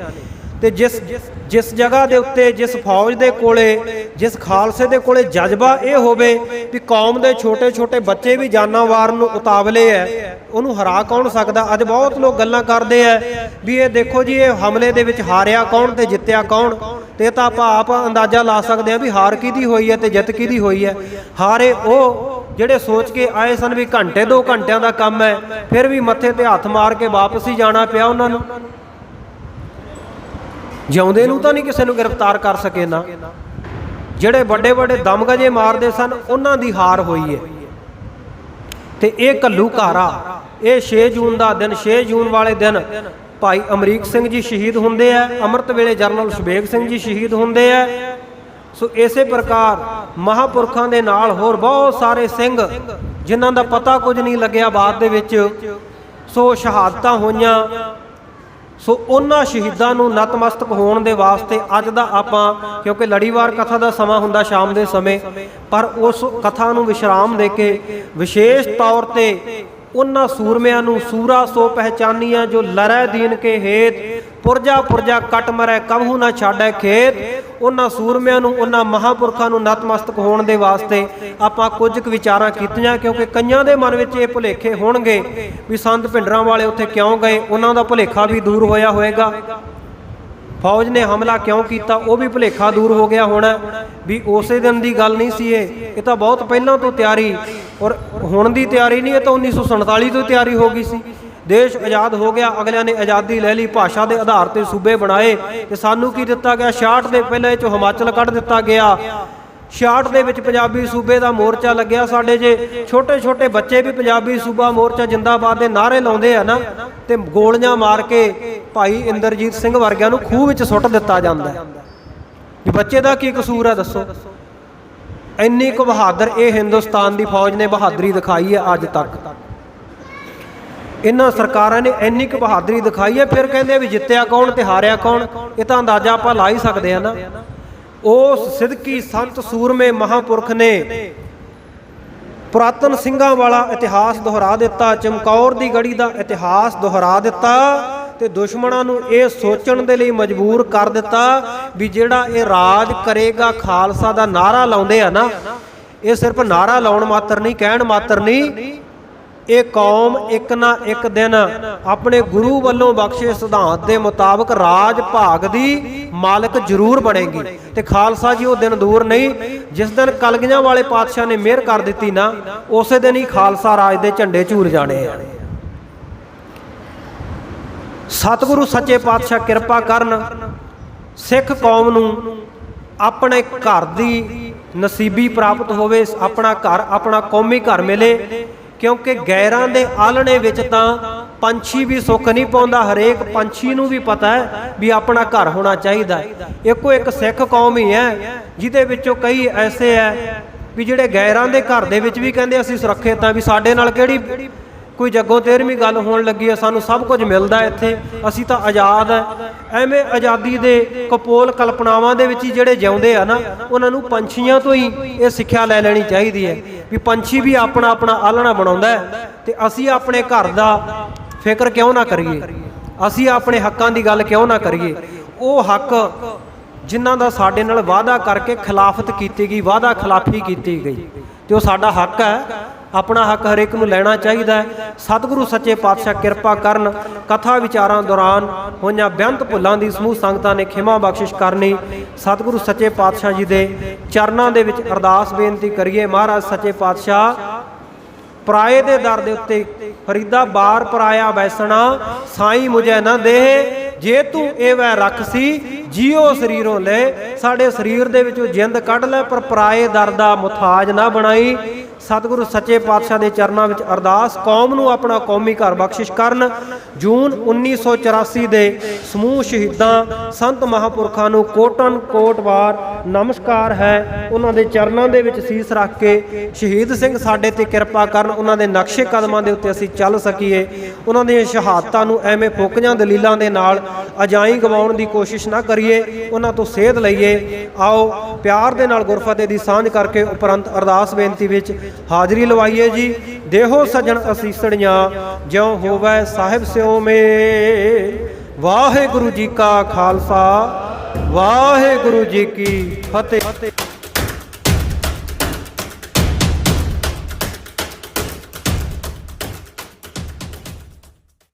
ते जिस जगह के उत्ते, जिस फौज के कोले, जिस खालसे के कोले जज्बा ये होवे भी कौम के छोटे छोटे बच्चे भी जाना वार नूं उतावले है, उन्होंने हरा कौन सकदा। अज बहुत लोग गल्लां करते हैं भी ये देखो जी, ये हमले दे विच हारिया कौन ते जित्तिया कौन, ते तां आपां आप अंदाजा ला सकते हैं भी हार किहदी होई है ते जित किहदी होई है। हारे वो ਜਿਹੜੇ सोच के आए सन भी घंटे 2 घंटिਆਂ का काम है, फिर भी मत्थे ते हथ मार के वापस ही जाना पिया उन्होंने। जिउंदे नूं तां नहीं किसी नूं गिरफ्तार कर सके ना। ਜਿਹੜੇ ਵੱਡੇ ਵੱਡੇ दमगजे मारते सन उन्हां दी हार होई है। ते ये घल्लूघारा ਇਹ 6 ਜੂਨ ਦਾ ਦਿਨ, 6 ਜੂਨ ਵਾਲੇ ਦਿਨ ਭਾਈ ਅਮਰੀਕ ਸਿੰਘ ਜੀ ਸ਼ਹੀਦ ਹੁੰਦੇ ਆ। ਅੰਮ੍ਰਿਤ ਵੇਲੇ ਜਰਨਲ ਸ਼ਬੇਗ ਸਿੰਘ ਜੀ ਸ਼ਹੀਦ ਹੁੰਦੇ ਆ। ਸੋ ਇਸੇ ਪ੍ਰਕਾਰ ਮਹਾਂਪੁਰਖਾਂ ਦੇ ਨਾਲ ਹੋਰ ਬਹੁਤ ਸਾਰੇ ਸਿੰਘ ਜਿਨ੍ਹਾਂ ਦਾ ਪਤਾ ਕੁਝ ਨਹੀਂ ਲੱਗਿਆ ਬਾਅਦ ਦੇ ਵਿੱਚ, ਸੋ ਸ਼ਹਾਦਤਾਂ ਹੋਈਆਂ। ਸੋ ਉਹਨਾਂ ਸ਼ਹੀਦਾਂ ਨੂੰ ਨਤਮਸਤਕ ਹੋਣ ਦੇ ਵਾਸਤੇ ਅੱਜ ਦਾ ਆਪਾਂ, ਕਿਉਂਕਿ ਲੜੀਵਾਰ ਕਥਾ ਦਾ ਸਮਾਂ ਹੁੰਦਾ ਸ਼ਾਮ ਦੇ ਸਮੇਂ, ਪਰ ਉਸ ਕਥਾ ਨੂੰ ਵਿਸ਼ਰਾਮ ਦੇ ਕੇ ਵਿਸ਼ੇਸ਼ ਤੌਰ ਤੇ ਉਹਨਾਂ ਸੂਰਮਿਆਂ ਨੂੰ ਸੂਰਾ ਸੋ ਪਹਿਚਾਨੀਆਂ ਜੋ ਲਰੈ ਦੀਨ ਕੇ ਹੇਤ, ਪੁਰਜਾ ਪੁਰਜਾ ਕੱਟ ਮਰੈ ਕਬਹੂ ਨਾ ਛਾੜੈ ਖੇਤ। ਉਹਨਾਂ ਸੂਰਮਿਆਂ ਨੂੰ, ਉਹਨਾਂ ਮਹਾਂਪੁਰਖਾਂ ਨੂੰ ਨਤਮਸਤਕ ਹੋਣ ਦੇ ਵਾਸਤੇ ਆਪਾਂ ਕੁਝ ਕੁ ਵਿਚਾਰਾਂ ਕੀਤੀਆਂ, ਕਿਉਂਕਿ ਕਈਆਂ ਦੇ ਮਨ ਵਿੱਚ ਇਹ ਭੁਲੇਖੇ ਹੋਣਗੇ ਵੀ ਸੰਤ ਭਿੰਡਰਾਂ ਵਾਲੇ ਉੱਥੇ ਕਿਉਂ ਗਏ। ਉਹਨਾਂ ਦਾ ਭੁਲੇਖਾ ਵੀ ਦੂਰ ਹੋਇਆ ਹੋਵੇਗਾ। ਫੌਜ ਨੇ ਹਮਲਾ ਕਿਉਂ ਕੀਤਾ ਉਹ ਵੀ ਭੁਲੇਖਾ ਦੂਰ ਹੋ ਗਿਆ ਹੋਣਾ ਵੀ ਉਸੇ ਦਿਨ ਦੀ ਗੱਲ ਨਹੀਂ ਸੀ। ਇਹ ਤਾਂ ਬਹੁਤ ਪਹਿਲਾਂ ਤੋਂ ਤਿਆਰੀ, ਔਰ ਹੁਣ ਦੀ ਤਿਆਰੀ ਨਹੀਂ, ਇਹ ਤਾਂ 1947 ਤੋਂ ਤਿਆਰੀ ਹੋ ਗਈ ਸੀ। ਦੇਸ਼ ਆਜ਼ਾਦ ਹੋ ਗਿਆ, ਅਗਲਿਆਂ ਨੇ ਆਜ਼ਾਦੀ ਲੈ ਲਈ, ਭਾਸ਼ਾ ਦੇ ਆਧਾਰ ਤੇ ਸੂਬੇ ਬਣਾਏ, ਤੇ ਸਾਨੂੰ ਕੀ ਦਿੱਤਾ ਗਿਆ? 66 ਦੇ ਪਹਿਲਾਂ ਇਹ 'ਚੋਂ ਹਿਮਾਚਲ ਕੱਢ ਦਿੱਤਾ ਗਿਆ। 66 ਦੇ ਵਿੱਚ ਪੰਜਾਬੀ ਸੂਬੇ ਦਾ ਮੋਰਚਾ ਲੱਗਿਆ। ਸਾਡੇ ਜੇ ਛੋਟੇ ਛੋਟੇ ਬੱਚੇ ਵੀ ਪੰਜਾਬੀ ਸੂਬਾ ਮੋਰਚਾ ਜਿੰਦਾਬਾਦ ਦੇ ਨਾਅਰੇ ਲਾਉਂਦੇ ਆ ਨਾ, ਤੇ ਗੋਲੀਆਂ ਮਾਰ ਕੇ ਭਾਈ ਇੰਦਰਜੀਤ ਸਿੰਘ ਵਰਗਿਆਂ ਨੂੰ ਖੂਹ ਵਿੱਚ ਸੁੱਟ ਦਿੱਤਾ ਜਾਂਦਾ ਵੀ ਬੱਚੇ ਦਾ ਕੀ ਕਸੂਰ ਹੈ ਦੱਸੋ। ਇੰਨੀ ਕੁ ਬਹਾਦਰ ਇਹ ਹਿੰਦੁਸਤਾਨ ਦੀ ਫੌਜ ਨੇ ਬਹਾਦਰੀ ਦਿਖਾਈ ਹੈ ਅੱਜ ਤੱਕ। ਇਹਨਾਂ ਸਰਕਾਰਾਂ ਨੇ ਇੰਨੀ ਕੁ ਬਹਾਦਰੀ ਦਿਖਾਈ ਹੈ, ਫਿਰ ਕਹਿੰਦੇ ਵੀ ਜਿੱਤਿਆ ਕੌਣ ਤੇ ਹਾਰਿਆ ਕੌਣ। ਇਹ ਤਾਂ ਅੰਦਾਜ਼ਾ ਆਪਾਂ ਲਾ ਹੀ ਸਕਦੇ ਹਾਂ ਨਾ। ਉਸ ਸਿੱਧਕੀ ਸੰਤ ਸੂਰਮੇ ਮਹਾਂਪੁਰਖ ਨੇ ਪੁਰਾਤਨ ਸਿੰਘਾਂ ਵਾਲਾ ਇਤਿਹਾਸ ਦੁਹਰਾ ਦਿੱਤਾ, ਚਮਕੌਰ ਦੀ ਗੜੀ ਦਾ ਇਤਿਹਾਸ ਦੁਹਰਾ ਦਿੱਤਾ, ਤੇ ਦੁਸ਼ਮਣਾਂ ਨੂੰ ਇਹ ਸੋਚਣ ਦੇ ਲਈ ਮਜਬੂਰ ਕਰ ਦਿੱਤਾ ਵੀ ਜਿਹੜਾ ਇਹ ਰਾਜ ਕਰੇਗਾ ਖਾਲਸਾ ਦਾ ਨਾਅਰਾ ਲਾਉਂਦੇ ਆ ਨਾ, ਇਹ ਸਿਰਫ ਨਾਅਰਾ ਲਾਉਣ ਮਾਤਰ ਨਹੀਂ, ਕਹਿਣ ਮਾਤਰ ਨਹੀਂ। ਇਹ ਕੌਮ ਇੱਕ ਨਾ ਇੱਕ ਦਿਨ ਆਪਣੇ ਗੁਰੂ ਵੱਲੋਂ ਬਖਸ਼ੇ ਸਿਧਾਂਤ ਦੇ ਮੁਤਾਬਕ ਰਾਜ ਭਾਗ ਦੀ ਮਾਲਕ ਜ਼ਰੂਰ ਬਣੇਗੀ। ਤੇ ਖਾਲਸਾ ਜੀ ਉਹ ਦਿਨ ਦੂਰ ਨਹੀਂ, ਜਿਸ ਦਿਨ ਕਲਗੀਆਂ ਵਾਲੇ ਪਾਤਸ਼ਾਹ ਨੇ ਮਿਹਰ ਕਰ ਦਿੱਤੀ ਨਾ, ਉਸੇ ਦਿਨ ਹੀ ਖਾਲਸਾ ਰਾਜ ਦੇ ਝੰਡੇ ਝੂਰ ਜਾਣੇ ਆ। ਸਤਿਗੁਰੂ ਸੱਚੇ ਪਾਤਸ਼ਾਹ ਕਿਰਪਾ ਕਰਨ, ਸਿੱਖ ਕੌਮ ਨੂੰ ਆਪਣੇ ਘਰ ਦੀ ਨਸੀਬੀ ਪ੍ਰਾਪਤ ਹੋਵੇ, ਆਪਣਾ ਘਰ, ਆਪਣਾ ਕੌਮੀ ਘਰ ਮਿਲੇ। ਕਿਉਂਕਿ ਗੈਰਾਂ ਦੇ ਆਲਣੇ ਵਿੱਚ ਤਾਂ ਪੰਛੀ ਵੀ ਸੁੱਖ ਨਹੀਂ ਪਾਉਂਦਾ। ਹਰੇਕ ਪੰਛੀ ਨੂੰ ਵੀ ਪਤਾ ਹੈ ਵੀ ਆਪਣਾ ਘਰ ਹੋਣਾ ਚਾਹੀਦਾ। ਇੱਕੋ ਇੱਕ ਸਿੱਖ ਕੌਮ ਹੀ ਹੈ ਜਿਹਦੇ ਵਿੱਚੋਂ ਕਈ ਐਸੇ ਹੈ ਵੀ ਜਿਹੜੇ ਗੈਰਾਂ ਦੇ ਘਰ ਦੇ ਵਿੱਚ ਵੀ ਕਹਿੰਦੇ ਅਸੀਂ ਸੁਰੱਖਿਅਤ ਹਾਂ, ਵੀ ਸਾਡੇ ਨਾਲ ਕਿਹੜੀ ਕੋਈ ਜੱਗੋਂ 13ਵੀਂ ਗੱਲ ਹੋਣ ਲੱਗੀ ਹੈ, ਸਾਨੂੰ ਸਭ ਕੁਝ ਮਿਲਦਾ ਇੱਥੇ, ਅਸੀਂ ਤਾਂ ਆਜ਼ਾਦ ਹੈ। ਐਵੇਂ ਆਜ਼ਾਦੀ ਦੇ ਕਪੋਲ ਕਲਪਨਾਵਾਂ ਦੇ ਵਿੱਚ ਹੀ ਜਿਹੜੇ ਜਿਉਂਦੇ ਆ ਨਾ, ਉਹਨਾਂ ਨੂੰ ਪੰਛੀਆਂ ਤੋਂ ਹੀ ਇਹ ਸਿੱਖਿਆ ਲੈ ਲੈਣੀ ਚਾਹੀਦੀ ਹੈ ਵੀ ਪੰਛੀ ਵੀ ਆਪਣਾ ਆਪਣਾ ਆਲਣਾ ਬਣਾਉਂਦਾ ਹੈ, ਤੇ ਅਸੀਂ ਆਪਣੇ ਘਰ ਦਾ ਫਿਕਰ ਕਿਉਂ ਨਾ ਕਰੀਏ, ਅਸੀਂ ਆਪਣੇ ਹੱਕਾਂ ਦੀ ਗੱਲ ਕਿਉਂ ਨਾ ਕਰੀਏ। ਉਹ ਹੱਕ ਜਿਨ੍ਹਾਂ ਦਾ ਸਾਡੇ ਨਾਲ ਵਾਅਦਾ ਕਰਕੇ ਖਿਲਾਫਤ ਕੀਤੀ ਗਈ, ਵਾਅਦਾ ਖਿਲਾਫੀ ਕੀਤੀ ਗਈ, ਤੇ ਉਹ ਸਾਡਾ ਹੱਕ ਹੈ। ਆਪਣਾ ਹੱਕ ਹਰੇਕ ਨੂੰ ਲੈਣਾ ਚਾਹੀਦਾ ਹੈ। ਸਤਿਗੁਰੂ ਸੱਚੇ ਪਾਤਸ਼ਾਹ ਕਿਰਪਾ ਕਰਨ, ਕਥਾ ਵਿਚਾਰਾਂ ਦੌਰਾਨ ਹੋਈਆਂ ਬੇਅੰਤ ਭੁੱਲਾਂ ਦੀ ਸਮੂਹ ਸੰਗਤਾਂ ਨੇ ਖਿਮਾ ਬਖਸ਼ਿਸ਼ ਕਰਨੀ। ਸਤਿਗੁਰੂ ਸੱਚੇ ਪਾਤਸ਼ਾਹ ਜੀ ਦੇ ਚਰਨਾਂ ਦੇ ਵਿੱਚ ਅਰਦਾਸ ਬੇਨਤੀ ਕਰੀਏ। ਮਹਾਰਾਜ ਸੱਚੇ ਪਾਤਸ਼ਾਹ ਪਰਾਏ ਦੇ ਦਰ ਦੇ ਉੱਤੇ ਫਰੀਦਾ ਬਾਰ ਪਰਾਇਆ ਬੈਸਣਾ, ਸਾਈਂ ਮੁਝੇ ਨਾ ਦੇ ਜੇ ਤੂੰ ਇਹ ਵੈ ਰੱਖ ਸੀ ਜੀਓ ਸਰੀਰੋਂ ਲੈ। ਸਾਡੇ ਸਰੀਰ ਦੇ ਵਿੱਚੋਂ ਜਿੰਦ ਕੱਢ ਲੈ, ਪਰ ਪਰਾਏ ਦਰ ਦਾ ਮੁਤਾਜ ਨਾ ਬਣਾਈ। ਸਤਿਗੁਰੂ ਸੱਚੇ ਪਾਤਸ਼ਾਹ ਦੇ ਚਰਨਾਂ ਵਿੱਚ ਅਰਦਾਸ, ਕੌਮ ਨੂੰ ਆਪਣਾ ਕੌਮੀ ਘਰ ਬਖਸ਼ਿਸ਼ ਕਰਨ। ਜੂਨ 1984 ਦੇ ਸਮੂਹ ਸ਼ਹੀਦਾਂ ਸੰਤ ਮਹਾਂਪੁਰਖਾਂ ਨੂੰ ਕੋਟਨ ਕੋਟ ਵਾਰ ਨਮਸਕਾਰ ਹੈ। ਉਹਨਾਂ ਦੇ ਚਰਨਾਂ ਦੇ ਵਿੱਚ ਸੀਸ ਰੱਖ ਕੇ ਸ਼ਹੀਦ ਸਿੰਘ ਸਾਡੇ ਤੇ ਕਿਰਪਾ ਕਰਨ, ਉਹਨਾਂ ਦੇ ਨਕਸ਼ੇ ਕਦਮਾਂ ਦੇ ਉੱਤੇ ਅਸੀਂ ਚੱਲ ਸਕੀਏ। ਉਹਨਾਂ ਦੀਆਂ ਸ਼ਹਾਦਤਾਂ ਨੂੰ ਐਵੇਂ ਫੋਕੀਆਂ ਦਲੀਲਾਂ ਦੇ ਨਾਲ ਅਜਾਈਂ ਗਵਾਉਣ ਦੀ ਕੋਸ਼ਿਸ਼ ਨਾ ਕਰੀਏ, ਉਹਨਾਂ ਤੋਂ ਸੇਧ ਲਈਏ। ਆਓ ਪਿਆਰ ਦੇ ਨਾਲ ਗੁਰਫਤਿਹ ਦੀ ਸਾਂਝ ਕਰਕੇ ਉਪਰੰਤ ਅਰਦਾਸ ਬੇਨਤੀ ਵਿੱਚ ਹਾਜ਼ਰੀ ਲਵਾਈਏ ਜੀ। ਦੇਹੋ ਸਜਣ ਅਸੀਸੜੀਆਂ ਜਿਉ ਹੋਵੈ ਸਾਹਿਬ ਸਿਉ ਮੇਲ। ਵਾਹਿਗੁਰੂ ਜੀ ਕਾ ਖਾਲਸਾ, ਵਾਹਿਗੁਰੂ ਜੀ ਕੀ ਫਤਿਹ।